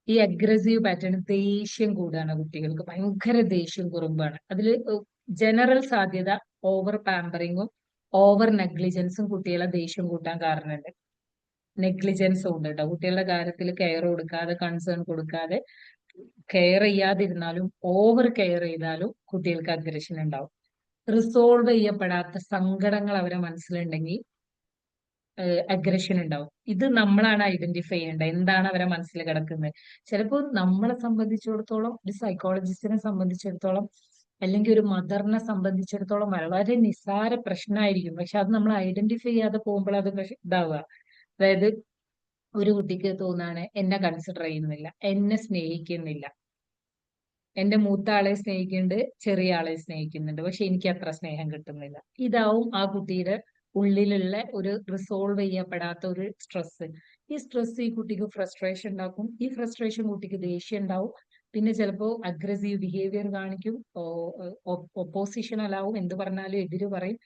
ഈ അഗ്രസീവ് പാറ്റേൺ ദേഷ്യം കൂടുകയാണ് കുട്ടികൾക്ക്, ഭയങ്കര ദേഷ്യം കുറുമ്പാണ്. അതിൽ ജനറൽ സാധ്യത ഓവർ പാമ്പറിങ്ങും ഓവർ നെഗ്ലിജൻസും കുട്ടികളെ ദേഷ്യം കൂട്ടാൻ കാരണമുണ്ട്. നെഗ്ലിജൻസും ഉണ്ട് കേട്ടോ, കുട്ടികളുടെ കാര്യത്തിൽ കെയർ കൊടുക്കാതെ, കൺസേൺ കൊടുക്കാതെ, കെയർ ചെയ്യാതിരുന്നാലും ഓവർ കെയർ ചെയ്താലും കുട്ടികൾക്ക് അഗ്രഷൻ ഉണ്ടാവും. റിസോൾവ് ചെയ്യപ്പെടാത്ത സങ്കടങ്ങൾ അവരെ മനസ്സിലുണ്ടെങ്കിൽ അഗ്രഷൻ ഉണ്ടാവും. ഇത് നമ്മളാണ് ഐഡന്റിഫൈ ചെയ്യേണ്ടത്, എന്താണ് അവരെ മനസ്സിൽ കിടക്കുന്നത്. ചിലപ്പോൾ നമ്മളെ സംബന്ധിച്ചിടത്തോളം, ഒരു സൈക്കോളജിസ്റ്റിനെ സംബന്ധിച്ചിടത്തോളം, അല്ലെങ്കിൽ ഒരു മദറിനെ സംബന്ധിച്ചിടത്തോളം വളരെ നിസ്സാര പ്രശ്നമായിരിക്കും. പക്ഷെ അത് നമ്മൾ ഐഡന്റിഫൈ ചെയ്യാതെ പോകുമ്പോൾ അത് ഇതാവുക. അതായത് ഒരു കുട്ടിക്ക് തോന്നാണ് എന്നെ കൺസിഡർ ചെയ്യുന്നില്ല, എന്നെ സ്നേഹിക്കുന്നില്ല, എന്റെ മൂത്ത ആളെ സ്നേഹിക്കുന്നുണ്ട്, ചെറിയ ആളെ സ്നേഹിക്കുന്നുണ്ട്, പക്ഷെ എനിക്ക് അത്ര സ്നേഹം കിട്ടുന്നില്ല. ഇതാവും ആ കുട്ടിയുടെ ഉള്ളിലുള്ള ഒരു റിസോൾവ് ചെയ്യപ്പെടാത്ത ഒരു സ്ട്രെസ്. ഈ സ്ട്രെസ് ഈ കുട്ടിക്ക് ഫ്രസ്ട്രേഷൻ ഉണ്ടാക്കും. ഈ ഫ്രസ്ട്രേഷൻ കുട്ടിക്ക് ദേഷ്യം ഉണ്ടാവും. പിന്നെ ചിലപ്പോൾ അഗ്രസീവ് ബിഹേവിയർ കാണിക്കും, ഒപ്പോസിഷണൽ ആവും, എന്ത് പറഞ്ഞാലും എതിര് പറയും.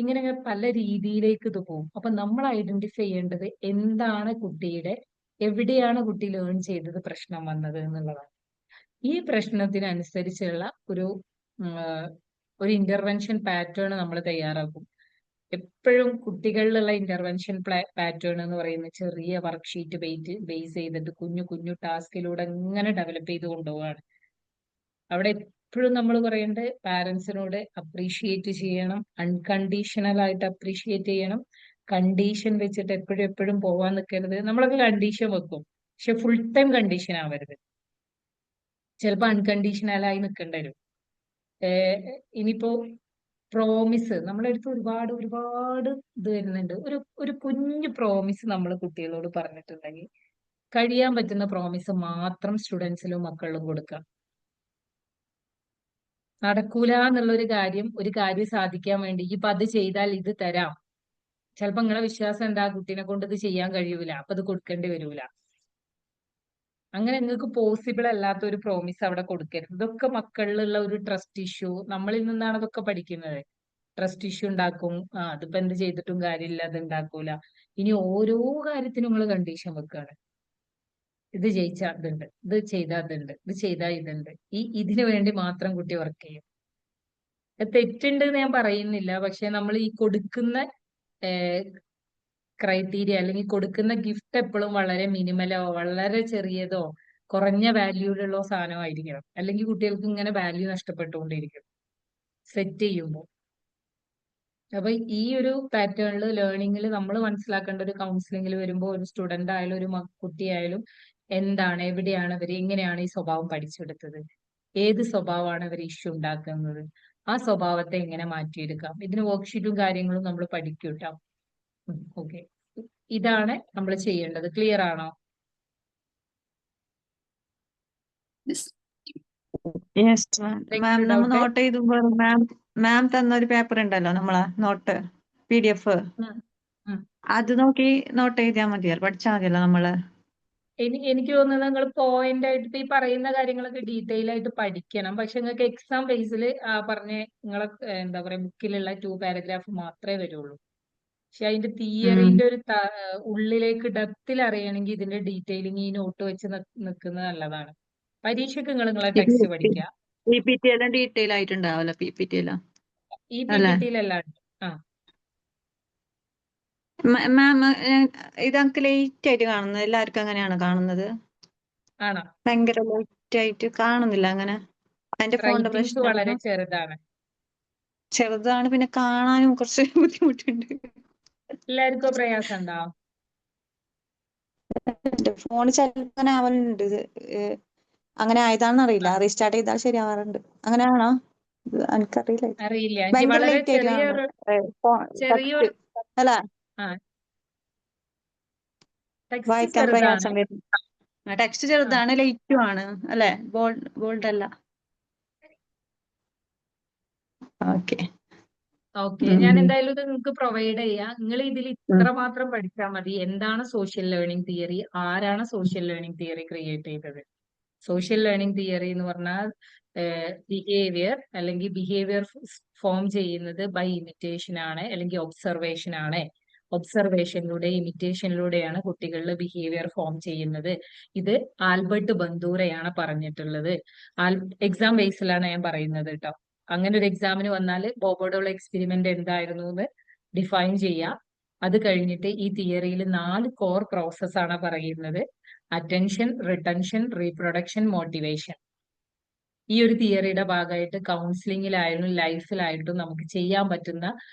ഇങ്ങനെ പല രീതിയിലേക്ക് ഇത് പോകും. അപ്പൊ നമ്മൾ ഐഡന്റിഫൈ ചെയ്യേണ്ടത് എന്താണ് കുട്ടിയുടെ, എവിടെയാണ് കുട്ടി ലേൺ ചെയ്തത് പ്രശ്നം വന്നത് എന്നുള്ളതാണ്. ഈ പ്രശ്നത്തിനനുസരിച്ചുള്ള ഒരു ഇന്റർവെൻഷൻ പാറ്റേൺ നമ്മൾ തയ്യാറാക്കും. എപ്പോഴും കുട്ടികളിലുള്ള ഇന്റർവെൻഷൻ പാറ്റേൺ എന്ന് പറയുന്നത് ചെറിയ വർക്ക്ഷീറ്റ് ബേസ് ചെയ്തിട്ട് കുഞ്ഞു കുഞ്ഞു ടാസ്കിലൂടെ ഇങ്ങനെ ഡെവലപ്പ് ചെയ്ത് കൊണ്ടുപോവാണ്. അവിടെ എപ്പോഴും നമ്മൾ പറയേണ്ടത് പാരന്റ്സിനോട് അപ്രീഷിയേറ്റ് ചെയ്യണം, അൺകണ്ടീഷണൽ ആയിട്ട് അപ്രീഷിയേറ്റ് ചെയ്യണം. കണ്ടീഷൻ വെച്ചിട്ട് എപ്പോഴും പോവാൻ നിൽക്കരുത്. നമ്മളൊക്കെ കണ്ടീഷൻ വെക്കും, പക്ഷെ ഫുൾ ടൈം കണ്ടീഷൻ ആവരുത്. ചിലപ്പോൾ അൺകണ്ടീഷണലായി നിൽക്കേണ്ടി വരും. ഇനിയിപ്പോ പ്രോമിസ് നമ്മളെടുത്ത് ഒരുപാട് ഇത് വരുന്നുണ്ട്. ഒരു കുഞ്ഞു പ്രോമിസ് നമ്മൾ കുട്ടികളോട് പറഞ്ഞിട്ടുണ്ടെങ്കിൽ കഴിയാൻ പറ്റുന്ന പ്രോമിസ് മാത്രം സ്റ്റുഡൻസിലും മക്കളിലും കൊടുക്കാം. നടക്കൂല എന്നുള്ളൊരു കാര്യം സാധിക്കാൻ വേണ്ടി ഇപ്പൊ അത് ചെയ്താൽ ഇത് തരാം. ചിലപ്പോ നിങ്ങളെ വിശ്വാസം എന്താ, കുട്ടീനെ കൊണ്ട് ഇത് ചെയ്യാൻ കഴിയൂല, അപ്പൊ അത് കൊടുക്കേണ്ടി വരൂല. അങ്ങനെ നിങ്ങൾക്ക് പോസിബിൾ അല്ലാത്ത ഒരു പ്രോമിസ് അവിടെ കൊടുക്കരുത്. ഇതൊക്കെ മക്കളിലുള്ള ഒരു ട്രസ്റ്റ് ഇഷ്യൂ. നമ്മളിൽ നിന്നാണ് അതൊക്കെ പഠിക്കുന്നത്. ട്രസ്റ്റ് ഇഷ്യൂ ഉണ്ടാക്കും. അതിപ്പോ എന്ത് ചെയ്തിട്ടും കാര്യമില്ല, അത് ഉണ്ടാക്കൂല. ഇനി ഓരോ കാര്യത്തിനും നിങ്ങൾ കണ്ടീഷൻ വെക്കുകയാണ്. ഇത് ജയിച്ചാൽ അതുണ്ട്, ഇത് ചെയ്താൽ അതുണ്ട്, ഇത് ചെയ്താൽ ഇതുണ്ട്. ഇതിനു വേണ്ടി മാത്രം കുട്ടി വർക്ക് ചെയ്യും. തെറ്റുണ്ട് എന്ന് ഞാൻ പറയുന്നില്ല, പക്ഷെ നമ്മൾ ഈ കൊടുക്കുന്ന ക്രൈറ്റീരിയ അല്ലെങ്കിൽ കൊടുക്കുന്ന ഗിഫ്റ്റ് എപ്പോഴും വളരെ മിനിമലോ വളരെ ചെറിയതോ കുറഞ്ഞ വാല്യൂലുള്ള സാധനമായിരിക്കണം. അല്ലെങ്കിൽ കുട്ടികൾക്ക് ഇങ്ങനെ വാല്യൂ നഷ്ടപ്പെട്ടുകൊണ്ടിരിക്കും സെറ്റ് ചെയ്യുമ്പോൾ. അപ്പൊ ഈ ഒരു പാറ്റേണിൽ ലേണിംഗിൽ നമ്മൾ മനസ്സിലാക്കേണ്ട, ഒരു കൗൺസിലിംഗിൽ വരുമ്പോൾ ഒരു സ്റ്റുഡന്റ് ആയാലും ഒരു കുട്ടിയായാലും എന്താണ്, എവിടെയാണ് അവർ, എങ്ങനെയാണ് ഈ സ്വഭാവം പഠിച്ചെടുത്തത്, ഏത് സ്വഭാവമാണ് അവർ ഇഷ്യൂ ഉണ്ടാക്കുന്നത്, ആ സ്വഭാവത്തെ എങ്ങനെ മാറ്റിയെടുക്കാം. ഇതിന് വർക്ക്ഷീറ്റും കാര്യങ്ങളും നമ്മൾ പഠിക്കും കേട്ടോ. ഓക്കെ, ഇതാണ് നമ്മൾ ചെയ്യേണ്ടത്. ക്ലിയർ ആണോ? മാം നമ്മൾ നോട്ട് ചെയ്തുമ്പോൾ മാം തന്നൊരു പേപ്പർ ഉണ്ടല്ലോ, നമ്മളെ നോട്ട് PDF, അത് നോക്കി നോട്ട് ചെയ്താൽ മതിയല്ലോ, പഠിച്ചാൽ മതിയല്ലോ നമ്മള്. എനിക്ക് തോന്നുന്നത് നിങ്ങൾ പോയിന്റ് ആയിട്ട് ഇപ്പൊ ഈ പറയുന്ന കാര്യങ്ങളൊക്കെ ഡീറ്റെയിൽ ആയിട്ട് പഠിക്കണം. പക്ഷെ നിങ്ങൾക്ക് എക്സാം ബേസിൽ പറഞ്ഞ നിങ്ങളെ എന്താ പറയാ ബുക്കിലുള്ള 2 പാരഗ്രാഫ് മാത്രമേ വരുള്ളൂ. പക്ഷെ അതിന്റെ തിയറിന്റെ ഒരു ഉള്ളിലേക്ക് ഡെപ്തിൽ അറിയണമെങ്കിൽ ഇതിന്റെ ഡീറ്റെയിലിംഗ് ഈ നോട്ട് വെച്ച് നിൽക്കുന്നത് നല്ലതാണ്. പരീക്ഷയ്ക്ക് നിങ്ങളെ ടെക്സ്റ്റ് പഠിക്കുക. PPT എല്ലാം ഡീറ്റെയിൽ ആയിട്ടുണ്ടാവല്ലോ, PPT എല്ലാം. ഈ PPT-യിലെല്ലാം മാം ഇത് നമുക്ക് ലേറ്റ് ആയിട്ട് കാണുന്നത്, എല്ലാവർക്കും അങ്ങനെയാണ് കാണുന്നത്? ആണോ? ഭയങ്കര ലേറ്റ് ആയിട്ട് കാണുന്നില്ല അങ്ങനെ. അതിന്റെ ഫോണിന്റെ പ്രശ്നം വളരെ ചെറുതാണ്, പിന്നെ കാണാനും കുറച്ച് ബുദ്ധിമുട്ടുണ്ട്. എല്ലാവർക്കും പ്രയാസം ഉണ്ടോ? എന്റെ ഫോൺ ചിലപ്പോൾ ആവലുണ്ട്, അങ്ങനെ ആയതാണെന്ന് അറിയില്ല. റീസ്റ്റാർട്ട് ചെയ്താൽ ശരിയാവാറുണ്ട്. അങ്ങനെയാണോ? എനിക്കറിയില്ല. ഭയങ്കര ലേറ്റ് ആയിട്ട് അല്ല, വായിക്കാൻ പ്രയാസം വരും. ടെക്സ്റ്റ് ചെറുതാണ്, ലേറ്റും ആണ് അല്ലെ? ബോൾഡ് അല്ല. ഓക്കെ. ഓക്കെ, ഞാൻ എന്തായാലും ഇത് നിങ്ങൾക്ക് പ്രൊവൈഡ് ചെയ്യാം. നിങ്ങൾ ഇതിൽ ഇത്ര മാത്രം പഠിച്ചാൽ മതി. എന്താണ് സോഷ്യൽ ലേണിംഗ് തിയറി, ആരാണ് സോഷ്യൽ ലേണിംഗ് തിയറി ക്രിയേറ്റ് ചെയ്തത്. സോഷ്യൽ ലേണിംഗ് തിയറി എന്ന് പറഞ്ഞാൽ ബിഹേവിയർ അല്ലെങ്കിൽ ബിഹേവിയർ ഫോം ചെയ്യുന്നത് ബൈ ഇമിറ്റേഷൻ ആണ് അല്ലെങ്കിൽ ഒബ്സർവേഷൻ ആണ്. ഒബ്സർവേഷനിലൂടെ ഇമിറ്റേഷനിലൂടെയാണ് കുട്ടികളിൽ ബിഹേവിയർ ഫോം ചെയ്യുന്നത്. ഇത് ആൽബർട്ട് ബന്ദൂരയാണ് പറഞ്ഞിട്ടുള്ളത്. എക്സാം ബേസിലാണ് ഞാൻ പറയുന്നത് കേട്ടോ. അങ്ങനെ ഒരു എക്സാമിന് വന്നാൽ ബോബോഡുള്ള എക്സ്പെരിമെന്റ് എന്തായിരുന്നു എന്ന് ഡിഫൈൻ ചെയ്യാം. അത് കഴിഞ്ഞിട്ട് ഈ തിയറിയിൽ 4 കോർ പ്രോസസ് ആണ് പറയുന്നത്. Attention, retention, reproduction, motivation. ഈ ഒരു തിയറിയുടെ ഭാഗമായിട്ട് കൗൺസിലിംഗിലായാലും ലൈഫിലായിട്ടും നമുക്ക് ചെയ്യാൻ പറ്റുന്ന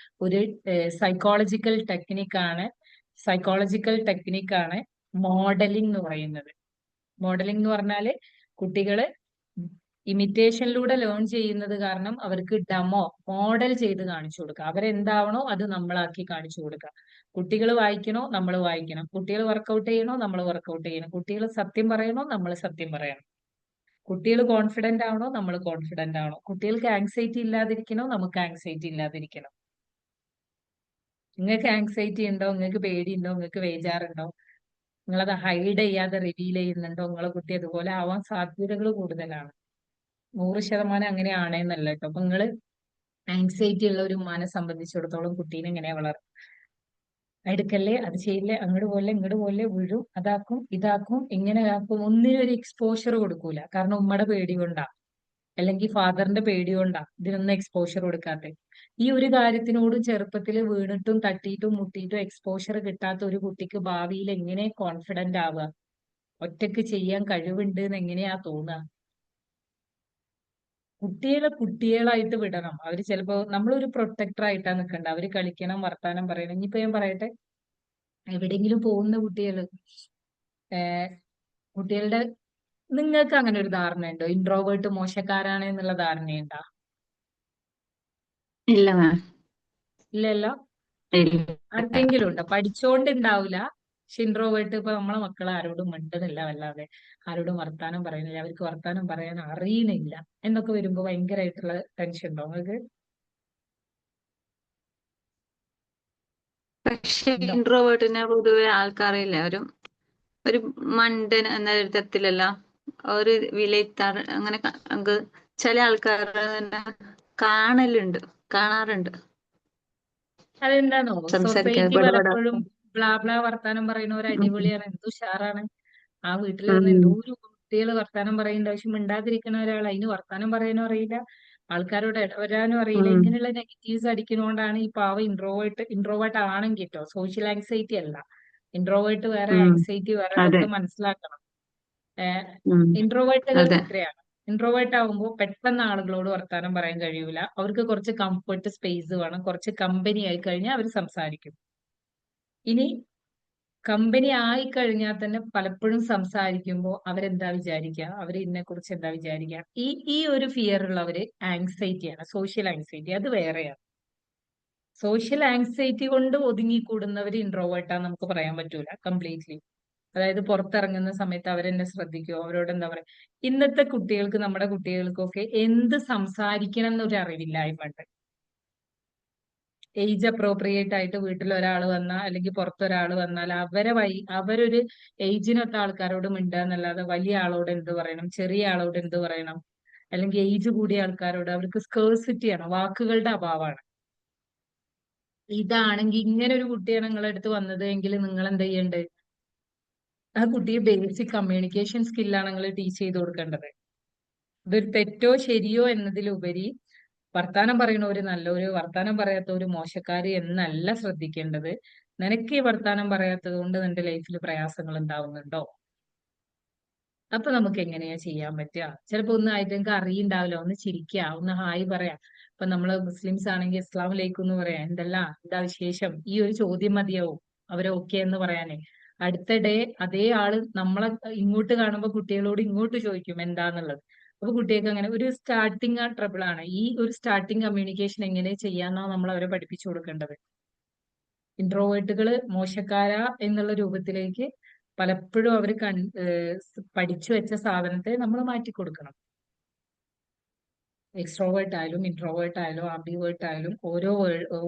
ഒരു സൈക്കോളജിക്കൽ ടെക്നിക്കാണ് മോഡലിംഗ് എന്ന് പറയുന്നത്. മോഡലിംഗ് എന്ന് പറഞ്ഞാല് കുട്ടികള് ഇമിറ്റേഷനിലൂടെ ലേൺ ചെയ്യുന്നത് കാരണം അവർക്ക് മോഡൽ ചെയ്ത് കാണിച്ചു കൊടുക്കുക. അവരെന്താവണോ അത് നമ്മളാക്കി കാണിച്ചു കൊടുക്കുക. കുട്ടികൾ വായിക്കണോ നമ്മൾ വായിക്കണം, കുട്ടികൾ വർക്കൗട്ട് ചെയ്യണോ നമ്മൾ വർക്കൗട്ട് ചെയ്യണം, കുട്ടികൾ സത്യം പറയണോ നമ്മൾ സത്യം പറയണം, കുട്ടികൾ കോൺഫിഡന്റ് ആവണോ നമ്മൾ കോൺഫിഡന്റ് ആവണോ, കുട്ടികൾക്ക് ആങ്സൈറ്റി ഇല്ലാതിരിക്കണോ നമുക്ക് ആങ്സൈറ്റി ഇല്ലാതിരിക്കണം. നിങ്ങൾക്ക് ആങ്സൈറ്റി ഉണ്ടോ, നിങ്ങൾക്ക് പേടിയുണ്ടോ, നിങ്ങൾക്ക് വേജാറുണ്ടോ, നിങ്ങളത് ഹൈഡ് ചെയ്യാതെ റിവീൽ ചെയ്യുന്നുണ്ടോ, നിങ്ങളെ കുട്ടി അതുപോലെ ആവാൻ സാധ്യതകൾ കൂടുതലാണ്. 100% അങ്ങനെ ആണേന്നല്ല കേട്ടോ. അപ്പൊ നിങ്ങള് ആങ്സൈറ്റി ഉള്ള ഒരു ഉമ്മാനെ സംബന്ധിച്ചിടത്തോളം കുട്ടീനെ എങ്ങനെയാ വളർത്തും? എടുക്കല്ലേ, അത് ചെയ്യില്ലേ, അങ്ങോട്ട് പോലെ ഇങ്ങോട്ട് പോലെ വീഴും, അതാക്കും ഇതാക്കും ഇങ്ങനെ ആക്കും. ഒന്നിനും ഒരു എക്സ്പോഷർ കൊടുക്കൂല. കാരണം ഉമ്മയുടെ പേടി കൊണ്ടാ അല്ലെങ്കിൽ ഫാദറിന്റെ പേടി കൊണ്ടാ ഇതിനൊന്നും എക്സ്പോഷർ കൊടുക്കാത്ത. ഈ ഒരു കാര്യത്തിനോടും ചെറുപ്പത്തിൽ വീണിട്ടും തട്ടിയിട്ടും മുട്ടിയിട്ടും എക്സ്പോഷർ കിട്ടാത്ത ഒരു കുട്ടിക്ക് ഭാവിയിൽ എങ്ങനെ കോൺഫിഡന്റ് ആവുക? ഒറ്റക്ക് ചെയ്യാൻ കഴിവുണ്ട് എന്ന് എങ്ങനെയാ തോന്നുക? കുട്ടികളായിട്ട് വിടണം. അവര് ചിലപ്പോ നമ്മളൊരു പ്രൊട്ടക്ടർ ആയിട്ടാ നിൽക്കണ്ട. അവര് കളിക്കണം, വർത്താനം പറയണം. ഇനിയിപ്പോ ഞാൻ പറയട്ടെ, എവിടെയെങ്കിലും പോകുന്ന കുട്ടികളുടെ നിങ്ങൾക്ക് അങ്ങനെ ഒരു ധാരണയുണ്ടോ? ഇൻട്രോവേർട്ട് മോശക്കാരാണ് എന്നുള്ള ധാരണയുണ്ടോ? ഇല്ല മാം. ഇല്ലല്ലോ. ഇല്ല. ആർക്കെങ്കിലും ഉണ്ടോ? പഠിച്ചോണ്ടുണ്ടാവില്ല. പക്ഷെ ഇൻട്രോവേർട്ട് ഇപ്പൊ നമ്മളെ മക്കൾ ആരോടും മിണ്ടുന്നില്ല, വല്ലാതെ ആരോടും വർത്താനം പറയുന്നില്ല, അവർക്ക് വർത്താനം പറയാൻ അറിയണില്ല എന്നൊക്കെ വരുമ്പോ ഭയങ്കരമായിട്ടുള്ള ടെൻഷൻ ഉണ്ടോ നിങ്ങൾക്ക്? പക്ഷെ ഉണ്ടോ? ഇൻട്രോവേർട്ടിനെ പൊതുവെ ആൾക്കാരില്ല, ഒരു മണ്ടൻ എന്ന തരത്തിലല്ല ഒരു വിലയിരുത്താറ്. അങ്ങനെ നമുക്ക് ചില ആൾക്കാരെ തന്നെ കാണാറുണ്ട്. അതെന്താണോ, സംസാരിക്കാൻ സൊസൈറ്റി പലപ്പോഴും ബ്ലാ വർത്താനം പറയുന്നവർ അടിപൊളിയാണ്, എന്ത് ഉഷാറാണ്, ആ വീട്ടിൽ നിന്ന് എന്തോ ഒരു കുട്ടികൾ വർത്താനം പറയേണ്ട ആവശ്യം മിണ്ടാതിരിക്കുന്ന ഒരാൾ, അതിന് വർത്താനം പറയാനും അറിയില്ല, ആൾക്കാരോട് ഇടവരാനും അറിയില്ല. ഇങ്ങനെയുള്ള നെഗറ്റീവ്സ് അടിക്കുന്നതുകൊണ്ടാണ് ഈ പാവ ഇൻട്രോവേർട്ട് ആണെങ്കിൽ കേട്ടോ, സോഷ്യൽ ആങ്സൈറ്റി അല്ല, ഇൻട്രോവേർട്ട് വേറെ ആങ്സൈറ്റി വേറെ, അതൊക്കെ മനസ്സിലാക്കണം. ഇൻട്രോവേർട്ടുകൾ ഇത്രയാണ്. ഇൻട്രോവേർട്ട് ആവുമ്പോൾ പെട്ടെന്ന് ആളുകളോട് വർത്താനം പറയാൻ കഴിയൂല. അവർക്ക് കുറച്ച് കംഫർട്ട് സ്പേസ് വേണം, കുറച്ച് കമ്പനി ആയി കഴിഞ്ഞാൽ അവർ സംസാരിക്കും. ഇനി കമ്പനി ആയി കഴിഞ്ഞാൽ തന്നെ പലപ്പോഴും സംസാരിക്കുമ്പോൾ അവരെന്താ വിചാരിക്കുക, അവർ ഇതിനെ കുറിച്ച് എന്താ വിചാരിക്കുക, ഈ ഒരു ഫിയർ ഉള്ളവര് ആങ്സൈറ്റിയാണ്, സോഷ്യൽ ആങ്സൈറ്റി, അത് വേറെയാണ്. സോഷ്യൽ ആങ്സൈറ്റി കൊണ്ട് ഒതുങ്ങിക്കൂടുന്നവർ ഇൻട്രോവേർട്ടാന്ന് നമുക്ക് പറയാൻ പറ്റൂല കംപ്ലീറ്റ്ലി. അതായത് പുറത്തിറങ്ങുന്ന സമയത്ത് അവരെന്നെ ശ്രദ്ധിക്കുമോ, അവരോട് എന്താ പറയാ. ഇന്നത്തെ കുട്ടികൾക്ക്, നമ്മുടെ കുട്ടികൾക്കൊക്കെ എന്ത് സംസാരിക്കണം എന്നൊരു അറിവില്ലായ്മയുണ്ട്. ഏജ് അപ്രോപ്രിയേറ്റ് ആയിട്ട് വീട്ടിൽ ഒരാൾ വന്നാൽ അല്ലെങ്കിൽ പുറത്തൊരാൾ വന്നാൽ അവരൊരു ഏജിനൊത്ത ആൾക്കാരോട് മിണ്ടുക എന്നല്ലാതെ വലിയ ആളോട് എന്ത് പറയണം, ചെറിയ ആളോട് എന്ത് പറയണം, അല്ലെങ്കിൽ ഏജ് കൂടിയ ആൾക്കാരോട് അവർക്ക് സ്കേഴ്സിറ്റിയാണ്, വാക്കുകളുടെ അഭാവമാണ്. ഇതാണെങ്കിൽ ഇങ്ങനെ ഒരു കുട്ടിയാണ് നിങ്ങളുടെ അടുത്ത് വന്നത് എങ്കിൽ നിങ്ങൾ എന്ത് ചെയ്യേണ്ടത്? ആ കുട്ടിയെ ബേസിക് കമ്മ്യൂണിക്കേഷൻ സ്കില്ലാണ് നിങ്ങൾ ടീച്ച് ചെയ്ത് കൊടുക്കേണ്ടത്. ഇതൊരു തെറ്റോ ശരിയോ എന്നതിലുപരി വർത്താനം പറയുന്നവര് നല്ലൊരു, വർത്താനം പറയാത്തവര് മോശക്കാര് എന്നല്ല ശ്രദ്ധിക്കേണ്ടത്. നിനക്ക് ഈ വർത്താനം പറയാത്തത് കൊണ്ട് നിന്റെ ലൈഫിൽ പ്രയാസങ്ങൾ ഉണ്ടാവുന്നുണ്ടോ? അപ്പൊ നമുക്ക് എങ്ങനെയാ ചെയ്യാൻ പറ്റുക? ചിലപ്പോ ഒന്നും ആയിട്ട് നിങ്ങൾക്ക് അറിയുണ്ടാവില്ല, ഒന്ന് ചിരിക്കുക, ഒന്ന് ഹായ് പറയാം. ഇപ്പൊ നമ്മള് മുസ്ലിംസ് ആണെങ്കിൽ അസ്സലാമു അലൈക്കും എന്ന് പറയാം, എന്താ വിശേഷം, ഈ ഒരു ചോദ്യം മതിയാവും അവരെ ഓക്കെ എന്ന് പറയാനേ. അടുത്ത ഡേ അതേ ആള് നമ്മളെ ഇങ്ങോട്ട് കാണുമ്പോ കുട്ടികളോട് ഇങ്ങോട്ട് ചോദിക്കും എന്താന്നുള്ളത്. അപ്പൊ കുട്ടികൾക്ക് അങ്ങനെ ഒരു സ്റ്റാർട്ടിങ് ട്രബിൾ ആണ്. ഈ ഒരു സ്റ്റാർട്ടിങ് കമ്മ്യൂണിക്കേഷൻ എങ്ങനെ ചെയ്യാന്നാ നമ്മൾ അവരെ പഠിപ്പിച്ചു കൊടുക്കേണ്ടത്. ഇൻട്രോവേർട്ടുകള് മോശക്കാരാ എന്നുള്ള രൂപത്തിലേക്ക് പലപ്പോഴും അവർ പഠിച്ചു വെച്ച സാധനത്തെ നമ്മൾ മാറ്റി കൊടുക്കണം. എക്സ്ട്രോവേർട്ട് ആയാലും ഇൻട്രോവേർട്ട് ആയാലും ആംബിവേർട്ട് ആയാലും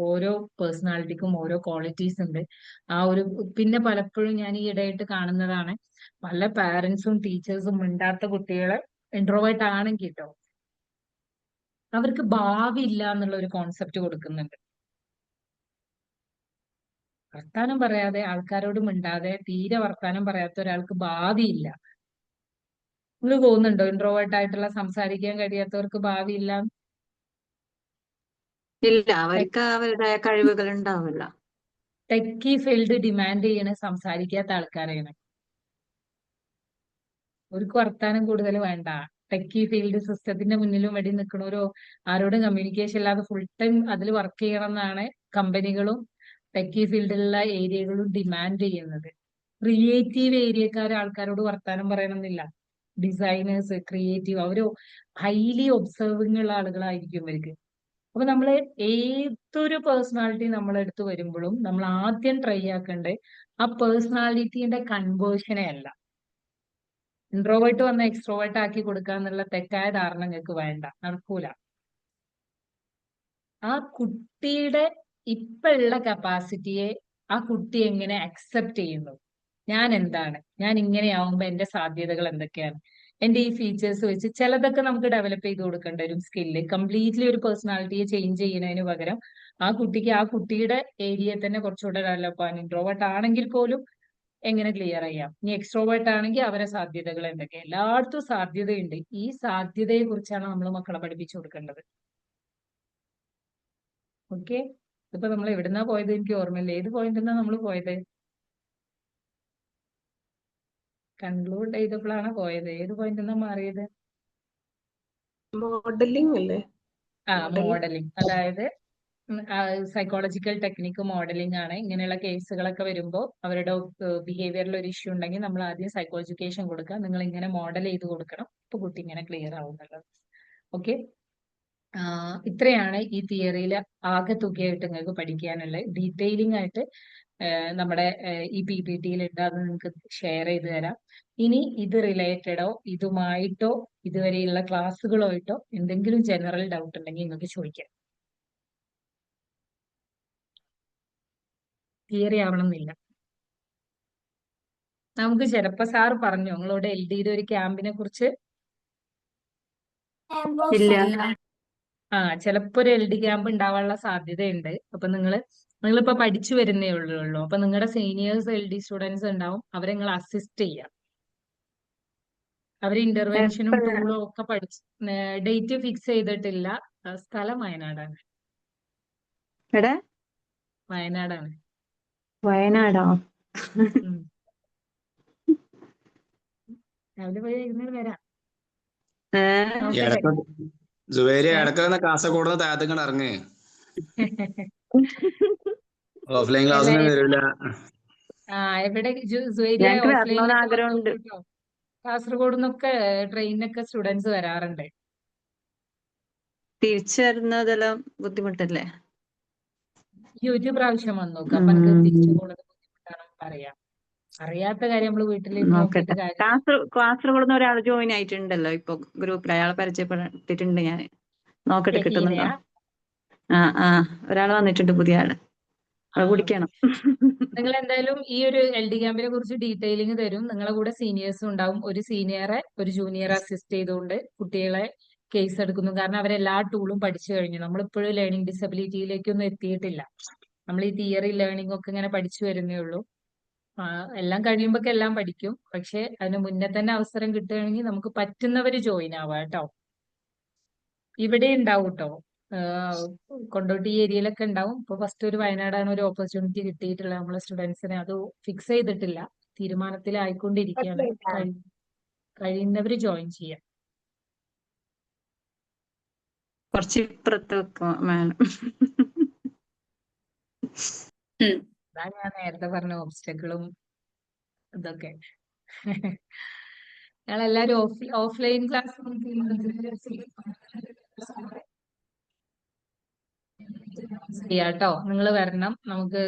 ഓരോ പേഴ്സണാലിറ്റിക്കും ഓരോ ക്വാളിറ്റീസ് ഉണ്ട്. ആ ഒരു പിന്നെ പലപ്പോഴും ഞാൻ ഈ ഇടയായിട്ട് കാണുന്നതാണ്, പല പാരന്റ്സും ടീച്ചേഴ്സും മിണ്ടാത്ത കുട്ടികളെ ഇൻട്രോവേർട്ട് ആണെങ്കിൽ കേട്ടോ അവർക്ക് ഭാവി ഇല്ല എന്നുള്ള ഒരു കോൺസെപ്റ്റ് കൊടുക്കുന്നുണ്ട്. വർത്താനം പറയാതെ ആൾക്കാരോട് മിണ്ടാതെ തീരെ വർത്താനം പറയാത്ത ഒരാൾക്ക് ഭാവിയില്ല. നിങ്ങൾ പോകുന്നുണ്ടോ ഇൻട്രോവേർട്ട് ആയിട്ടുള്ള സംസാരിക്കാൻ കഴിയാത്തവർക്ക് ഭാവിയില്ല? ഇല്ല, അവർക്ക് അവരുടെ കഴിവുകൾ ഉണ്ടാവില്ല. ടെക്കി ഫീൽഡ് ഡിമാൻഡ് ചെയ്യണ സംസാരിക്കാത്ത ആൾക്കാരാണ്. അവർക്ക് വർത്താനം കൂടുതൽ വേണ്ട. ടെക്കി ഫീൽഡ് സിസ്റ്റത്തിന്റെ മുന്നിലും വെടി നിൽക്കണവരോ ആരോടും കമ്മ്യൂണിക്കേഷൻ ഇല്ലാതെ ഫുൾ ടൈം അതിൽ വർക്ക് ചെയ്യണം എന്നാണ് കമ്പനികളും ടെക്കി ഫീൽഡിലുള്ള ഏരിയകളും ഡിമാൻഡ് ചെയ്യുന്നത്. ക്രിയേറ്റീവ് ഏരിയക്കാർ ആൾക്കാരോട് വർത്താനം പറയണമെന്നില്ല. ഡിസൈനേഴ്സ്, ക്രിയേറ്റീവ്, അവര് ഹൈലി ഒബ്സർവിംഗ് ഉള്ള ആളുകളായിരിക്കും ഇവർക്ക്. അപ്പൊ നമ്മൾ ഏതൊരു പേഴ്സണാലിറ്റി നമ്മളെടുത്ത് വരുമ്പോഴും നമ്മൾ ആദ്യം ട്രൈ ആക്കേണ്ടത് ആ പേഴ്സണാലിറ്റിയുടെ കൺവേർഷനെ അല്ല. ഇൻട്രോവേർട്ട് വന്ന എക്സ്ട്രോവേർട്ട് ആക്കി കൊടുക്കുക എന്നുള്ള തെറ്റായ ധാരണ നിങ്ങൾക്ക് വേണ്ട, നടക്കൂല. ആ കുട്ടിയുടെ ഇപ്പോഴുള്ള കപ്പാസിറ്റിയെ ആ കുട്ടി എങ്ങനെ അക്സെപ്റ്റ് ചെയ്യുന്നു, ഞാൻ എന്താണ്, ഞാൻ ഇങ്ങനെയാവുമ്പോ എന്റെ സാധ്യതകൾ എന്തൊക്കെയാണ്, എന്റെ ഈ ഫീച്ചേഴ്സ് വെച്ച് ചിലതൊക്കെ നമുക്ക് ഡെവലപ്പ് ചെയ്ത് കൊടുക്കേണ്ട ഒരു സ്കില്ല്. കംപ്ലീറ്റ്ലി ഒരു പേഴ്സണാലിറ്റിയെ ചേഞ്ച് ചെയ്യുന്നതിന് പകരം ആ കുട്ടിക്ക് ആ കുട്ടിയുടെ ഏരിയയെ തന്നെ കുറച്ചുകൂടെ ഡെവലപ്പ് ആവാൻ, ഇൻട്രോവേർട്ട് ആണെങ്കിൽ പോലും എങ്ങനെ ക്ലിയർ ചെയ്യാം, ഇനി എക്സ്ട്രോവേർട്ട് ആണെങ്കിൽ അവരെ സാധ്യതകൾ എന്തൊക്കെ. എല്ലായിടത്തും സാധ്യതയുണ്ട്. ഈ സാധ്യതയെ കുറിച്ചാണ് നമ്മൾ മക്കളെ പഠിപ്പിച്ചു കൊടുക്കേണ്ടത്. ഓക്കെ, ഇപ്പൊ നമ്മൾ എവിടുന്നാ പോയത് എനിക്ക് ഓർമ്മയില്ല. ഏത് പോയിന്റിന്നാ നമ്മൾ പോയത്? കൺക്ലൂഡ് ചെയ്തപ്പോഴാണ് പോയത്. ഏത് പോയിന്റിന്നാ മാറിയത്? മോഡലിംഗ് അല്ലേ? മോഡലിംഗ്. അതായത് സൈക്കോളജിക്കൽ ടെക്നിക്ക് മോഡലിംഗ് ആണ്. ഇങ്ങനെയുള്ള കേസുകളൊക്കെ വരുമ്പോൾ അവരുടെ ബിഹേവിയറിൽ ഒരു ഇഷ്യൂ ഉണ്ടെങ്കിൽ നമ്മൾ ആദ്യം സൈക്കോ എഡ്യൂക്കേഷൻ കൊടുക്കുക. നിങ്ങൾ ഇങ്ങനെ മോഡൽ ചെയ്ത് കൊടുക്കണം, ഇപ്പൊ കുട്ടി ഇങ്ങനെ ക്ലിയർ ആവുന്നുള്ളത്. ഓക്കെ, ഇത്രയാണ് ഈ തിയറിയിൽ ആകെ തുകയായിട്ട് നിങ്ങൾക്ക് പഠിക്കാനുള്ളത്. ഡീറ്റെയിലിംഗ് ആയിട്ട് നമ്മുടെ ഈ PPT-യിൽ ഉണ്ട്, അത് നിങ്ങൾക്ക് ഷെയർ ചെയ്ത് തരാം. ഇനി ഇത് റിലേറ്റഡോ ഇതുമായിട്ടോ ഇതുവരെയുള്ള ക്ലാസ്സുകളായിട്ടോ എന്തെങ്കിലും ജനറൽ ഡൗട്ട് ഉണ്ടെങ്കിൽ നിങ്ങൾക്ക് ചോദിക്കാം. തിയറി ആവണമെന്നില്ല. നമുക്ക് ചിലപ്പോ സാർ പറഞ്ഞു നിങ്ങളോട് LD-യുടെ ഒരു ക്യാമ്പിനെ കുറിച്ച്. ഇല്ല. ചിലപ്പോ ഒരു LD ക്യാമ്പ് ഉണ്ടാവാനുള്ള സാധ്യതയുണ്ട്. അപ്പൊ നിങ്ങളിപ്പോ പഠിച്ചു വരുന്നേ ഉള്ളൂ. അപ്പൊ നിങ്ങളുടെ സീനിയേഴ്സ് LD സ്റ്റുഡൻസ് ഉണ്ടാവും, അവരെ നിങ്ങൾ അസിസ്റ്റ് ചെയ്യാം. അവര് ഇന്റർവെൻഷനും ടൂളും ഒക്കെ പഠിച്ച് ഡേറ്റ് ഫിക്സ് ചെയ്തിട്ടില്ല. സ്ഥലം വയനാടാണ്. എവിടെ? വയനാടാണ്. വയനാടോ? രാവിലെ പോയി വൈകുന്നേരം വരാം. ഇടക്കൊന്ന് കാസർഗോഡ് താഴത്തേക്ക് ഇറങ്ങ്. ഓഫ്ലൈൻ ക്ലാസ്സിന് വരില്ല. എവിടെ കാസർഗോഡ് നിന്നൊക്കെ ട്രെയിനിനൊക്കെ സ്റ്റുഡൻസ് വരാറുണ്ട്. തിരിച്ചു വരുന്നതെല്ലാം ബുദ്ധിമുട്ടല്ലേ? ഈ ഒരു പ്രാവശ്യം വന്നു നോക്കാം, അപ്പൊ എനിക്ക് തിരിച്ചു പോകുന്നത് ബുദ്ധിമുട്ടാണെന്ന് പറയാം. അറിയാത്ത കാര്യം നമ്മള് വീട്ടിൽ നോക്കിയിട്ട് കാര്യം. കാസർഗോഡ് നിന്ന് ഒരാൾ ജോയിൻ ആയിട്ടുണ്ടല്ലോ ഇപ്പൊ ഗ്രൂപ്പിൽ, അയാളെ പരിചയപ്പെട്ടിട്ടുണ്ട് ഞാൻ. നോക്കട്ടെ കിട്ടുന്നുണ്ടോ? ഒരാൾ വന്നിട്ടുണ്ട്, പുതിയ ആള്. അത് കുടിക്കണം. നിങ്ങൾ എന്തായാലും ഈ ഒരു LD ക്യാമ്പിനെ കുറിച്ച് ഡീറ്റെയിലിംഗ് തരും. നിങ്ങളെ കൂടെ സീനിയേഴ്സും ഉണ്ടാവും. ഒരു സീനിയറെ ഒരു ജൂനിയറെ അസിസ്റ്റ് ചെയ്തുകൊണ്ട് കുട്ടികളെ കേസ് എടുക്കുന്നു. കാരണം അവരെല്ലാ ടൂളും പഠിച്ചു കഴിഞ്ഞു. നമ്മളിപ്പോഴും ലേണിംഗ് ഡിസബിലിറ്റിയിലേക്കൊന്നും എത്തിയിട്ടില്ല. നമ്മൾ ഈ തിയറി ലേണിംഗ് ഒക്കെ ഇങ്ങനെ പഠിച്ചു വരുന്നേ ഉള്ളൂ. എല്ലാം കഴിയുമ്പോ എല്ലാം പഠിക്കും. പക്ഷെ അതിന് മുന്നേ തന്നെ അവസരം കിട്ടുകയാണെങ്കിൽ നമുക്ക് പറ്റുന്നവര് ജോയിൻ ആവാം കേട്ടോ. ഇവിടെ ഉണ്ടാവും കേട്ടോ, കൊണ്ടോട്ടി ഏരിയയിലൊക്കെ ഉണ്ടാവും. ഇപ്പൊ ഫസ്റ്റ് ഒരു വയനാടാണ് ഒരു ഓപ്പർച്യൂണിറ്റി കിട്ടിയിട്ടുള്ളത് നമ്മളെ സ്റ്റുഡൻസിന്. അത് ഫിക്സ് ചെയ്തിട്ടില്ല, തീരുമാനത്തിലായിക്കൊണ്ടിരിക്കുകയാണ്. കഴിയുന്നവര് ജോയിൻ ചെയ്യാം. കുറച്ച് ഇപ്പുറത്ത് വേണം. അതാ ഞാൻ നേരത്തെ പറഞ്ഞ ഓബ്സ്റ്റക്കിളും ഇതൊക്കെ. ഞങ്ങളെല്ലാരും ഓഫ്ലൈൻ ക്ലാസ് ചെയ്യാട്ടോ. നിങ്ങൾ വരണം, നമുക്ക്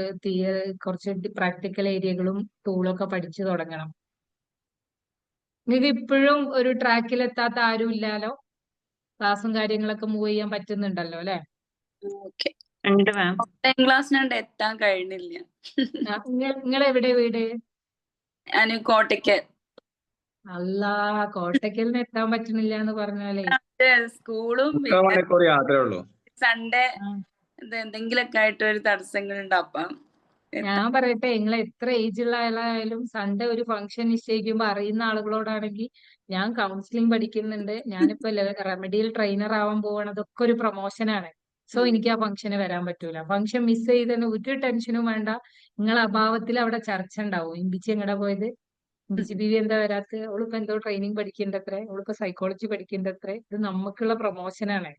കുറച്ച് പ്രാക്ടിക്കൽ ഏരിയകളും ടൂളൊക്കെ പഠിച്ചു തുടങ്ങണം. നിങ്ങൾക്ക് ഇപ്പോഴും ഒരു ട്രാക്കിൽ എത്താത്ത ആരും ഇല്ലാലോ? ക്ലാസ്സും കാര്യങ്ങളൊക്കെ മൂവ് ചെയ്യാൻ പറ്റുന്നുണ്ടല്ലോ അല്ലെ? ഓക്കെ. ഉണ്ട് മാം. ഓൺലൈൻ ക്ലാസ്സിനുണ്ട് എത്താൻ കഴിഞ്ഞില്ല. നിങ്ങൾ എവിടെ വീട്? ഞാൻ കോട്ടയ്ക്ക്. അല്ലാ, കോട്ടയ്ക്കലിന് എത്താൻ പറ്റുന്നില്ല എന്ന് പറഞ്ഞാലേ സ്കൂളും 3 മണിക്കൂർ യാത്രേ ഉള്ളൂ. സൺഡേ ആ, എന്തെങ്കിലൊക്കെ ആയിട്ട് ഒരു തടസ്സങ്ങളുണ്ട്. അപ്പം ഞാൻ പറയട്ടെ, നിങ്ങൾ എത്ര ഏജുള്ള ആളായാലും സൺഡേ ഒരു ഫംഗ്ഷൻ നിശ്ചയിക്കുമ്പോ അറിയുന്ന ആളുകളോടാണെങ്കിൽ ഞാൻ കൗൺസിലിംഗ് പഠിക്കുന്നുണ്ട്, ഞാനിപ്പോ റെമഡിയൽ ട്രെയിനർ ആവാൻ പോവാണ്, അതൊക്കെ ഒരു പ്രൊമോഷനാണ്. സോ എനിക്ക് ആ ഫംഗ്ഷന് വരാൻ പറ്റൂല. ഫംഗ്ഷൻ മിസ് ചെയ്തതിന് ഒരു ടെൻഷനും വേണ്ട. നിങ്ങളെ അഭാവത്തിൽ അവിടെ ചർച്ച ഉണ്ടാവും. ഇമ്പിച്ചി എങ്ങടെ പോയത്, ഇമ്പിച്ചി ബീവി എന്താ വരാത്ത, അവളിപ്പോ എന്തോ ട്രെയിനിങ് പഠിക്കേണ്ടത്രേ, അവളിപ്പോ സൈക്കോളജി പഠിക്കേണ്ടത്രേ. ഇത് നമുക്കുള്ള പ്രൊമോഷനാണ്.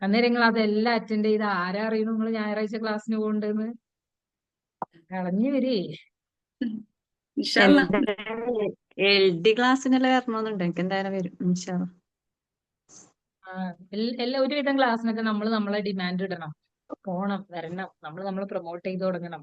അന്നേരം നിങ്ങൾ അതെല്ലാം അറ്റൻഡ് ചെയ്ത് ആരാ അറിയുന്നു നിങ്ങൾ ഞായറാഴ്ച ക്ലാസ്സിന് പോകണ്ടെന്ന്? കളഞ്ഞു വരേ. LD ക്ലാസ്സിനെല്ലാം വരണമെന്നുണ്ട്. എനിക്ക് എന്തായാലും വരും ഇൻഷാ അല്ലാ. എല്ലാ ഒരുവിധം ക്ലാസ്സിനൊക്കെ നമ്മളെ ഡിമാൻഡ് ഇടണം, പോണം, വരണം, നമ്മൾ പ്രൊമോട്ട് ചെയ്ത് തുടങ്ങണം.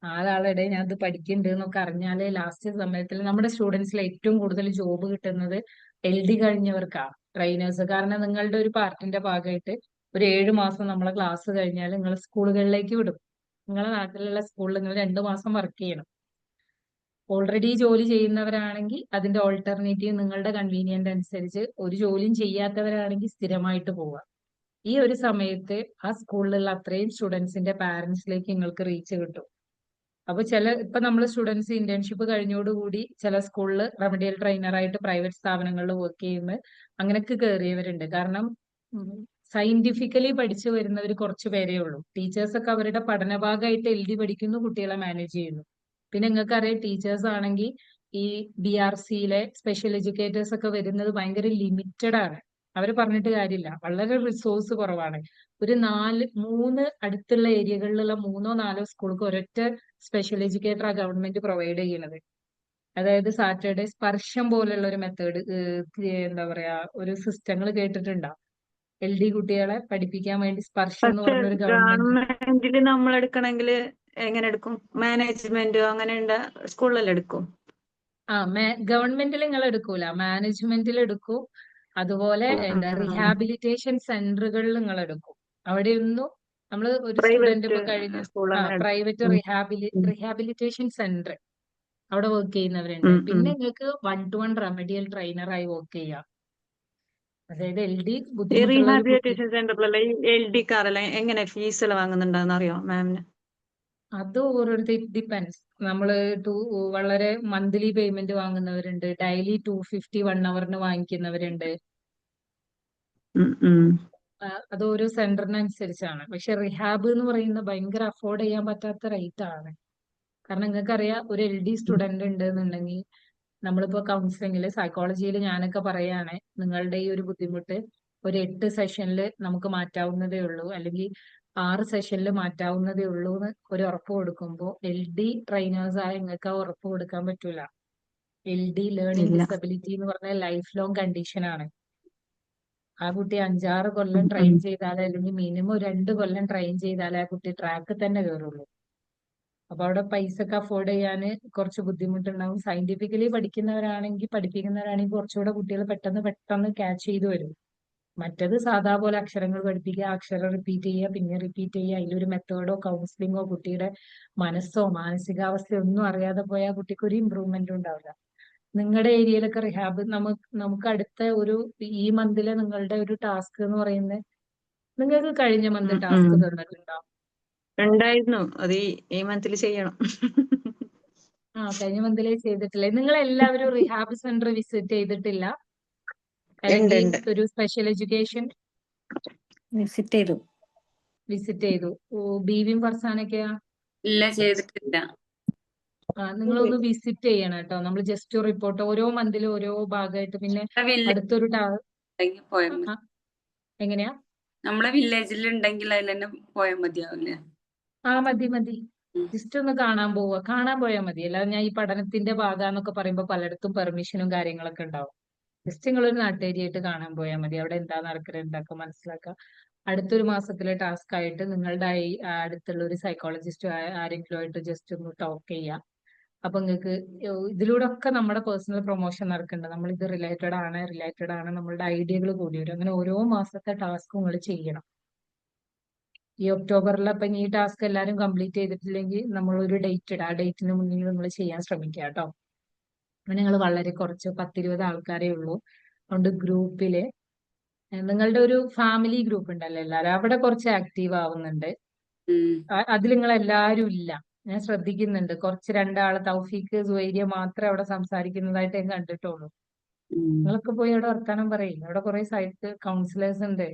ആളാളുടെ ഞാൻ ഇത് പഠിക്കുന്നുണ്ട് എന്നൊക്കെ അറിഞ്ഞാല് ലാസ്റ്റ് സമയത്തിൽ നമ്മുടെ സ്റ്റുഡൻസിൽ ഏറ്റവും കൂടുതൽ ജോബ് കിട്ടുന്നത് LD കഴിഞ്ഞവർക്കാ, ട്രെയിനേഴ്സ്. കാരണം നിങ്ങളുടെ ഒരു പാർട്ടിന്റെ ഭാഗമായിട്ട് ഒരു 7 മാസം നമ്മളെ ക്ലാസ് കഴിഞ്ഞാൽ നിങ്ങൾ സ്കൂളുകളിലേക്ക് വിടും. നിങ്ങളുടെ നാട്ടിലുള്ള സ്കൂളിൽ നിങ്ങൾ 2 മാസം വർക്ക് ചെയ്യണം. ഓൾറെഡി ജോലി ചെയ്യുന്നവരാണെങ്കിൽ അതിന്റെ ഓൾട്ടർനേറ്റീവ് നിങ്ങളുടെ കൺവീനിയന്റ് അനുസരിച്ച്, ഒരു ജോലിയും ചെയ്യാത്തവരാണെങ്കിൽ സ്ഥിരമായിട്ട് പോവുക. ഈ ഒരു സമയത്ത് ആ സ്കൂളിലുള്ള അത്രയും സ്റ്റുഡൻസിന്റെ പാരന്റ്സിലേക്ക് നിങ്ങൾക്ക് റീച്ച് കിട്ടും. അപ്പൊ ഇപ്പൊ നമ്മൾ സ്റ്റുഡൻസ് ഇന്റേൺഷിപ്പ് കഴിഞ്ഞോടുകൂടി ചില സ്കൂളിൽ റെമഡിയൽ ട്രെയിനറായിട്ട് പ്രൈവറ്റ് സ്ഥാപനങ്ങളിൽ വർക്ക് ചെയ്യുന്ന അങ്ങനെയൊക്കെ കയറിയവരുണ്ട്. കാരണം സയന്റിഫിക്കലി പഠിച്ചു വരുന്നവർ കുറച്ച് പേരേ ഉള്ളൂ. ടീച്ചേഴ്സ് ഒക്കെ അവരുടെ പഠനഭാഗമായിട്ട് LD പഠിക്കുന്നു, കുട്ടികളെ മാനേജ് ചെയ്യുന്നു. പിന്നെ നിങ്ങൾക്കറിയാം, ടീച്ചേഴ്സ് ആണെങ്കിൽ ഈ BRCയിലെ സ്പെഷ്യൽ എഡ്യൂക്കേറ്റേഴ്സ് ഒക്കെ വരുന്നത് ഭയങ്കര ലിമിറ്റഡ് ആണ്. അവര് പറഞ്ഞിട്ട് കാര്യമില്ല, വളരെ റിസോഴ്സ് കുറവാണ്. ഒരു 3 അടുത്തുള്ള ഏരിയകളിലുള്ള 3-4 സ്കൂൾക്ക് ഒരൊറ്റ സ്പെഷ്യൽ എഡ്യൂക്കേറ്റർ ആ ഗവൺമെന്റ് പ്രൊവൈഡ് ചെയ്യുന്നത്. അതായത് സാറ്റർഡേ സ്പർശം പോലുള്ള ഒരു മെത്തേഡ്, എന്താ പറയാ, ഒരു സിസ്റ്റങ്ങൾ കേട്ടിട്ടുണ്ടോ? LD കുട്ടികളെ പഠിപ്പിക്കാൻ വേണ്ടി സ്പർശം എന്ന് പക്ഷെ പറഞ്ഞൊരു ഗവൺമെന്റ്. ഗവൺമെന്റിൽ നമ്മൾ എടുക്കണമെങ്കിൽ എങ്ങനെ എടുക്കും? മാനേജ്മെന്റോ അങ്ങനെയുള്ള സ്കൂളിലെല്ലാം എടുക്കും. ഗവൺമെന്റിൽ നിങ്ങൾ എടുക്കൂല, മാനേജ്മെന്റിൽ എടുക്കും. അതുപോലെ എന്താ റീഹാബിലിറ്റേഷൻ സെന്ററുകളിൽ നിങ്ങൾ എടുക്കും. അവിടെയൊന്നും നമ്മൾ ഒരു സ്റ്റുഡന്റ് ഇപ്പൊ കഴിഞ്ഞ സ്കൂൾ അങ്ങനെ പ്രൈവറ്റ് റീഹാബിലിറ്റേഷൻ സെന്റർ അവിടെ വർക്ക് ചെയ്യുന്നവരുണ്ട്. പിന്നെ നിങ്ങൾക്ക് 1-to-1 റെമഡിയൽ ട്രെയിനറായി വർക്ക് ചെയ്യാം. അതായത് LD ബുദ്ധിമുട്ടുള്ള ഒരു കുട്ടി. റീഹാബിലിറ്റേഷൻ സെന്ററിലെല്ലാം ഈ LD കാരെല്ലാം എങ്ങനെ ഫീസ് എല്ലാം വാങ്ങുന്നുണ്ടെന്ന് അറിയോ മാമിന്? അത് ഓരോരുത്തർ ഡിപ്പെൻസ്. നമ്മള് വളരെ മന്ത്ലി പേയ്മെന്റ് വാങ്ങുന്നവരുണ്ട്, ഡെയിലി 250 1 അവറിന് വാങ്ങിക്കുന്നവരുണ്ട്. അത് ഓരോ സെന്ററിനനുസരിച്ചാണ്. പക്ഷെ റിഹാബ് എന്ന് പറയുന്നത് ഭയങ്കര അഫോർഡ് ചെയ്യാൻ പറ്റാത്ത റേറ്റ് ആണ്. കാരണം നിങ്ങൾക്കറിയാം, ഒരു LD സ്റ്റുഡന്റ് ഉണ്ട് എന്നുണ്ടെങ്കിൽ നമ്മളിപ്പോ കൗൺസിലിംഗില് സൈക്കോളജിയിൽ ഞാനൊക്കെ പറയാണ്, നിങ്ങളുടെ ഈ ഒരു ബുദ്ധിമുട്ട് ഒരു 8 സെഷനിൽ നമുക്ക് മാറ്റാവുന്നതേ ഉള്ളൂ, അല്ലെങ്കിൽ 6 സെഷനിൽ മാറ്റാവുന്നതേ ഉള്ളൂ എന്ന് ഒരു ഉറപ്പ് കൊടുക്കുമ്പോൾ LD ട്രെയിനേഴ്സ് ആയ നിങ്ങൾക്ക് ആ ഉറപ്പ് കൊടുക്കാൻ പറ്റൂല. LD ലേണിംഗ് ഡിസബിലിറ്റി എന്ന് പറഞ്ഞാൽ ലൈഫ് ലോങ് കണ്ടീഷൻ ആണ്. ആ കുട്ടി 5-6 കൊല്ലം ട്രെയിൻ ചെയ്താലേ, അല്ലെങ്കിൽ മിനിമം 2 കൊല്ലം ട്രെയിൻ ചെയ്താലേ ആ കുട്ടി ട്രാക്ക് തന്നെ കയറുള്ളൂ. അപ്പൊ അവിടെ പൈസ ഒക്കെ അഫോർഡ് ചെയ്യാൻ കുറച്ച് ബുദ്ധിമുട്ടുണ്ടാവും. സയന്റിഫിക്കലി പഠിപ്പിക്കുന്നവരാണെങ്കിൽ കുറച്ചുകൂടെ കുട്ടികൾ പെട്ടെന്ന് ക്യാച്ച് ചെയ്ത് വരും. മറ്റത് സാധാ പോലെ അക്ഷരങ്ങൾ പഠിപ്പിക്കുക, അക്ഷരം റിപ്പീറ്റ് ചെയ്യുക, പിന്നെ റിപ്പീറ്റ് ചെയ്യുക. അതിലൊരു മെത്തേഡോ കൗൺസിലിങ്ങോ കുട്ടിയുടെ മനസ്സോ മാനസികാവസ്ഥയോ ഒന്നും അറിയാതെ പോയാൽ കുട്ടിക്ക് ഒരു ഇമ്പ്രൂവ്മെന്റും ഉണ്ടാവില്ല. നിങ്ങളുടെ ഏരിയയിലൊക്കെ റിഹാബ് നമുക്ക് അടുത്ത ഈ മന്തിലെ നിങ്ങളുടെ ഒരു ടാസ്ക് എന്ന് പറയുന്നത്, നിങ്ങൾക്ക് കഴിഞ്ഞ മന്ത് ടാസ്ക് തന്നിട്ടുണ്ടോ? ഉണ്ടായിരുന്നു, അത് ഈ മന്തിൽ ചെയ്യണം. കഴിഞ്ഞ മന്തിലേ ചെയ്തിട്ടില്ലേ? നിങ്ങൾ എല്ലാവരും റിഹാബ് സെന്റർ വിസിറ്റ് ചെയ്തിട്ടില്ല? അല്ലെങ്കിൽ ഒരു സ്പെഷ്യൽ എഡ്യൂക്കേഷൻ വിസിറ്റ് ചെയ്തു? ബീവിയും ഫർസാനൊക്കെയാ? ഇല്ല, ചെയ്തിട്ടില്ല. നിങ്ങളൊന്ന് വിസിറ്റ് ചെയ്യണം കേട്ടോ. നമ്മൾ ജസ്റ്റ് റിപ്പോർട്ട് ഓരോ മന്തിലും ഓരോ ഭാഗമായിട്ട്. പിന്നെ അടുത്തൊരു എങ്ങനെയാ, നമ്മളെ വില്ലേജിൽ ഉണ്ടെങ്കിൽ അതിൽ തന്നെ പോയാൽ മതിയാവില്ലേ? മതി. ജസ്റ്റ് ഒന്ന് കാണാൻ പോയാൽ മതി. അല്ലാതെ ഞാൻ ഈ പഠനത്തിന്റെ ഭാഗമാന്നൊക്കെ പറയുമ്പോൾ പലയിടത്തും പെർമിഷനും കാര്യങ്ങളൊക്കെ ഉണ്ടാവും. ജസ്റ്റ് നിങ്ങളൊരു നാട്ടേരിയായിട്ട് കാണാൻ പോയാൽ മതി. അവിടെ എന്താ നടക്കുന്നത് എന്താക്കുക മനസ്സിലാക്കുക. അടുത്തൊരു മാസത്തിലെ ടാസ്ക് ആയിട്ട് നിങ്ങളുടെ അടുത്തുള്ള ഒരു സൈക്കോളജിസ്റ്റ് ആരെങ്കിലും ആയിട്ട് ജസ്റ്റ് ഒന്ന് ടോക്ക് ചെയ്യുക. അപ്പൊ നിങ്ങൾക്ക് ഇതിലൂടെ ഒക്കെ നമ്മുടെ പേഴ്സണൽ പ്രൊമോഷൻ നടക്കുന്നുണ്ട്. നമ്മൾ ഇത് റിലേറ്റഡ് ആണ് നമ്മളുടെ ഐഡിയകൾ കൂടി വരും. അങ്ങനെ ഓരോ മാസത്തെ ടാസ്ക് നിങ്ങൾ ചെയ്യണം. ഈ ഒക്ടോബറിൽ അപ്പൊ ഈ ടാസ്ക് എല്ലാവരും കംപ്ലീറ്റ് ചെയ്തിട്ടില്ലെങ്കിൽ നമ്മൾ ഒരു ഡേറ്റ് ഇടാം. ആ ഡേറ്റിന് മുന്നിൽ നിങ്ങൾ ചെയ്യാൻ ശ്രമിക്കുക കേട്ടോ. അപ്പൊ നിങ്ങൾ വളരെ കുറച്ച് 10-20 ആൾക്കാരേ ഉള്ളൂ. അതുകൊണ്ട് ഗ്രൂപ്പില് നിങ്ങളുടെ ഒരു ഫാമിലി ഗ്രൂപ്പ് ഉണ്ടല്ലോ എല്ലാവരും, അവിടെ കുറച്ച് ആക്റ്റീവ് ആവുന്നുണ്ട്. അതിൽ നിങ്ങൾ എല്ലാവരും ഇല്ല, ഞാൻ ശ്രദ്ധിക്കുന്നുണ്ട്. കുറച്ച് 2 ആള് തൗഫീഖ് സുവൈരിയ മാത്രമേ അവിടെ സംസാരിക്കുന്നതായിട്ട് ഞാൻ കണ്ടിട്ടുള്ളൂ. നിങ്ങളൊക്കെ പോയി അവിടെ വർത്താനം പറയും. അവിടെ കുറെ സൈറ്റ് കൗൺസിലേഴ്സ് ഉണ്ട്,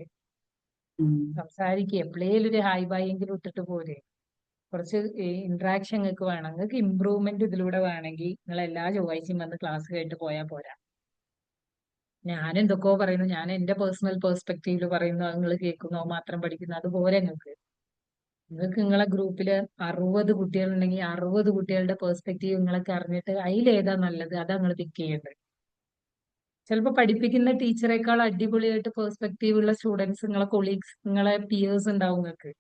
സംസാരിക്കുക. എപ്പോഴേലും ഒരു ഹായ് ബായ് എങ്കിലും ഇട്ടിട്ട് പോരെ. കുറച്ച് ഇന്ററാക്ഷൻ നിങ്ങൾക്ക് വേണം. നിങ്ങൾക്ക് ഇമ്പ്രൂവ്മെന്റ് ഇതിലൂടെ വേണമെങ്കിൽ നിങ്ങൾ എല്ലാ ചൊവ്വാഴ്ചയും വന്ന് ക്ലാസ് കേട്ട് പോയാൽ പോരാ. ഞാൻ എന്തൊക്കെയോ പറയുന്നു, ഞാൻ എന്റെ പേഴ്സണൽ പെർസ്പെക്റ്റീവിൽ പറയുന്നു, അത് നിങ്ങൾ കേൾക്കുന്നോ മാത്രം പഠിക്കുന്നു, അതുപോലെ നിങ്ങൾക്ക് നിങ്ങളെ ഗ്രൂപ്പില് 60 കുട്ടികളുണ്ടെങ്കിൽ 60 കുട്ടികളുടെ പെർസ്പെക്റ്റീവ് നിങ്ങളൊക്കെ അറിഞ്ഞിട്ട് അതിലേതാ നല്ലത് അതാ നിങ്ങൾ പിക്ക് ചെയ്യേണ്ടത്. ചിലപ്പോൾ പഠിപ്പിക്കുന്ന ടീച്ചറേക്കാൾ അടിപൊളിയായിട്ട് പെർസ്പെക്റ്റീവ് ഉള്ള സ്റ്റുഡൻസ്, നിങ്ങളെ കൊളീഗ്സ്, നിങ്ങളെ പിയേഴ്സ് ഉണ്ടാവും നിങ്ങൾക്ക്.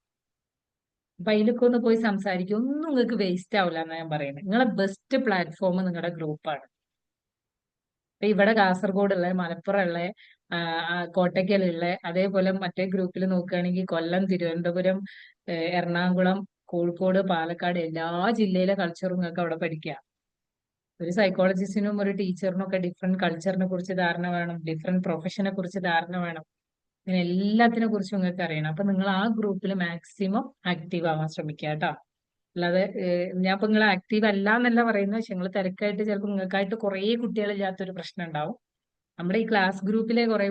അപ്പൊ അതിലൊക്കെ ഒന്ന് പോയി സംസാരിക്കും. ഒന്നും നിങ്ങൾക്ക് വേസ്റ്റ് ആവില്ല എന്നാ ഞാൻ പറയുന്നത്. നിങ്ങളെ ബെസ്റ്റ് പ്ലാറ്റ്ഫോം നിങ്ങളുടെ ഗ്രൂപ്പാണ്. ഇപ്പൊ ഇവിടെ കാസർഗോഡുള്ള, മലപ്പുറമുള്ള, കോട്ടയ്ക്കലുള്ള, അതേപോലെ മറ്റേ ഗ്രൂപ്പിൽ നോക്കുകയാണെങ്കിൽ കൊല്ലം, തിരുവനന്തപുരം, എറണാകുളം, കോഴിക്കോട്, പാലക്കാട്, എല്ലാ ജില്ലയിലെ കൾച്ചറും നിങ്ങൾക്ക് അവിടെ പഠിക്കാം. ഒരു സൈക്കോളജിസ്റ്റിനും ഒരു ടീച്ചറിനും ഒക്കെ ഡിഫറെന്റ് കൾച്ചറിനെ കുറിച്ച് ധാരണ വേണം, ഡിഫറെന്റ് പ്രൊഫഷനെ കുറിച്ച് ധാരണ വേണം. ഇങ്ങനെ എല്ലാത്തിനെ കുറിച്ചും നിങ്ങൾക്ക് അറിയണം. അപ്പൊ നിങ്ങൾ ആ ഗ്രൂപ്പിൽ മാക്സിമം ആക്റ്റീവ് ആവാൻ ശ്രമിക്കുക കേട്ടോ. അല്ലാതെ ഞാൻ ഇപ്പൊ നിങ്ങൾ ആക്റ്റീവ് അല്ല എന്നല്ല പറയുന്നത്, പക്ഷെ നിങ്ങൾ തിരക്കായിട്ട് ചിലപ്പോൾ നിങ്ങൾക്കായിട്ട് കുറേ കുട്ടികളില്ലാത്തൊരു പ്രശ്നം ഉണ്ടാവും. നമ്മുടെ ഈ ക്ലാസ് ഗ്രൂപ്പിലെ കുറെ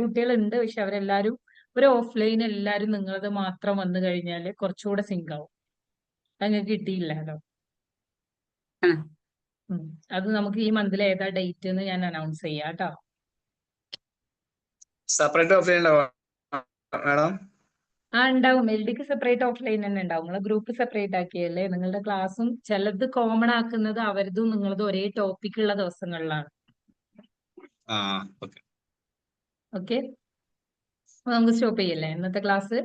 കുട്ടികളുണ്ട്, പക്ഷെ അവരെല്ലാരും ഒരു ഓഫ്ലൈൻ എല്ലാരും നിങ്ങളത് മാത്രം വന്നു കഴിഞ്ഞാൽ കുറച്ചുകൂടെ സിങ്ക് ആവും. അത് നിങ്ങൾക്ക് കിട്ടിയില്ലല്ലോ. അത് നമുക്ക് ഈ മന്തിൽ ഏതാ ഡേറ്റ് എന്ന് ഞാൻ അനൗൺസ് ചെയ്യാം കേട്ടോ. സെപ്പറേറ്റ് ഓഫ്ലൈൻ ഉണ്ടാവും മാഡം? ഉണ്ടാവും. എൽഡിക്ക് സെപ്പറേറ്റ് ഓഫ്ലൈൻ തന്നെ ഉണ്ടാവും. നിങ്ങൾ ഗ്രൂപ്പ് സെപ്പറേറ്റ് ആക്കിയല്ലേ. നിങ്ങളുടെ ക്ലാസ്സും ചിലത് കോമൺ ആക്കുന്നത് അവരതും നിങ്ങളതും ഒരേ ടോപ്പിക് ഉള്ള ദിവസങ്ങളിലാണ്. ഓക്കെ, നമുക്ക് സ്റ്റോപ്പ് ചെയ്യല്ലേ ഇന്നത്തെ ക്ലാസ്?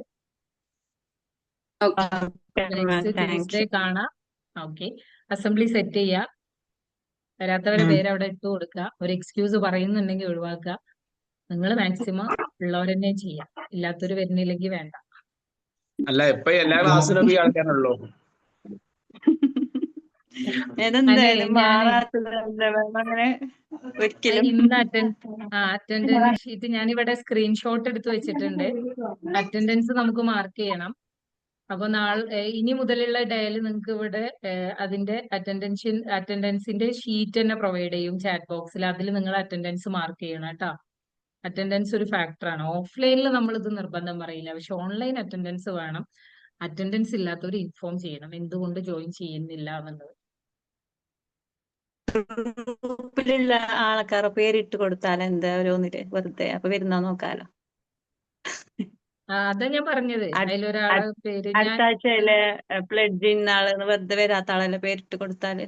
നെക്സ്റ്റ് ട്യൂസ്ഡേ കാണാം. ഓക്കെ, അസംബ്ലി സെറ്റ് ചെയ്യുക. വരാത്തവരെ പേര് അവിടെ ഇട്ട് കൊടുക്കുക. ഒരു എക്സ്ക്യൂസ് പറയുന്നുണ്ടെങ്കിൽ ഒഴിവാക്കുക. നിങ്ങൾ മാക്സിമം ഉള്ളവരെന്നെ ചെയ്യാം, ഇല്ലാത്തവര് വരുന്നില്ലെങ്കിൽ വേണ്ട. അല്ല, ഇപ്പൊ എല്ലാ ക്ലാസ്സിലും ഈ ആൾക്കാരുള്ളൂ. ഇന്ന് അറ്റൻഡൻസ് ഷീറ്റ് ഞാനിവിടെ സ്ക്രീൻഷോട്ട് എടുത്ത് വെച്ചിട്ടുണ്ട്. അറ്റൻഡൻസ് നമുക്ക് മാർക്ക് ചെയ്യണം. അപ്പൊ ഇനി മുതലുള്ള ഡേയിൽ നിങ്ങൾക്ക് ഇവിടെ അതിന്റെ അറ്റൻഡൻസിന്റെ ഷീറ്റ് തന്നെ പ്രൊവൈഡ് ചെയ്യും ചാറ്റ് ബോക്സിൽ. അതിൽ നിങ്ങൾ അറ്റൻഡൻസ് മാർക്ക് ചെയ്യണം കേട്ടോ. അറ്റൻഡൻസ് ഒരു ഫാക്ടറാണ്. ഓഫ്ലൈനിൽ നമ്മൾ ഇത് നിർബന്ധം പറയില്ല, പക്ഷെ ഓൺലൈൻ അറ്റൻഡൻസ് വേണം. അറ്റൻഡൻസ് ഇല്ലാത്തവർ ഇൻഫോം ചെയ്യണം എന്തുകൊണ്ട് ജോയിൻ ചെയ്യുന്നില്ല എന്നുള്ളത്. ഗ്രൂപ്പിലുള്ള ആൾക്കാരെ പേരിട്ട് കൊടുത്താൽ എന്താ ഓരോന്നില് വെറുതെ അപ്പൊ വരുന്ന നോക്കാലോ. അതാ ഞാൻ പറഞ്ഞത്. അതിലൊരാളെ പേര് അടുത്ത ആഴ്ചയിലെ പ്ലഡ്ജ് ചെയ്യുന്ന ആള് വെറുതെ വരാത്ത ആളെല്ലാം പേരിട്ട് കൊടുത്താല്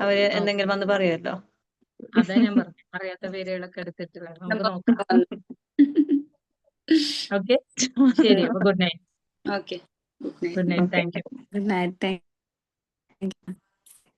അവര് എന്തെങ്കിലും വന്ന് പറയുമല്ലോ. അതാ ഞാൻ പറഞ്ഞു, അറിയാത്ത പേരുകളൊക്കെ എടുത്തിട്ട് നമുക്ക് നോക്കാം. ഓക്കെ, ശരി. അപ്പൊ good night. Okay, good night. Thank you. Good night. Thank you.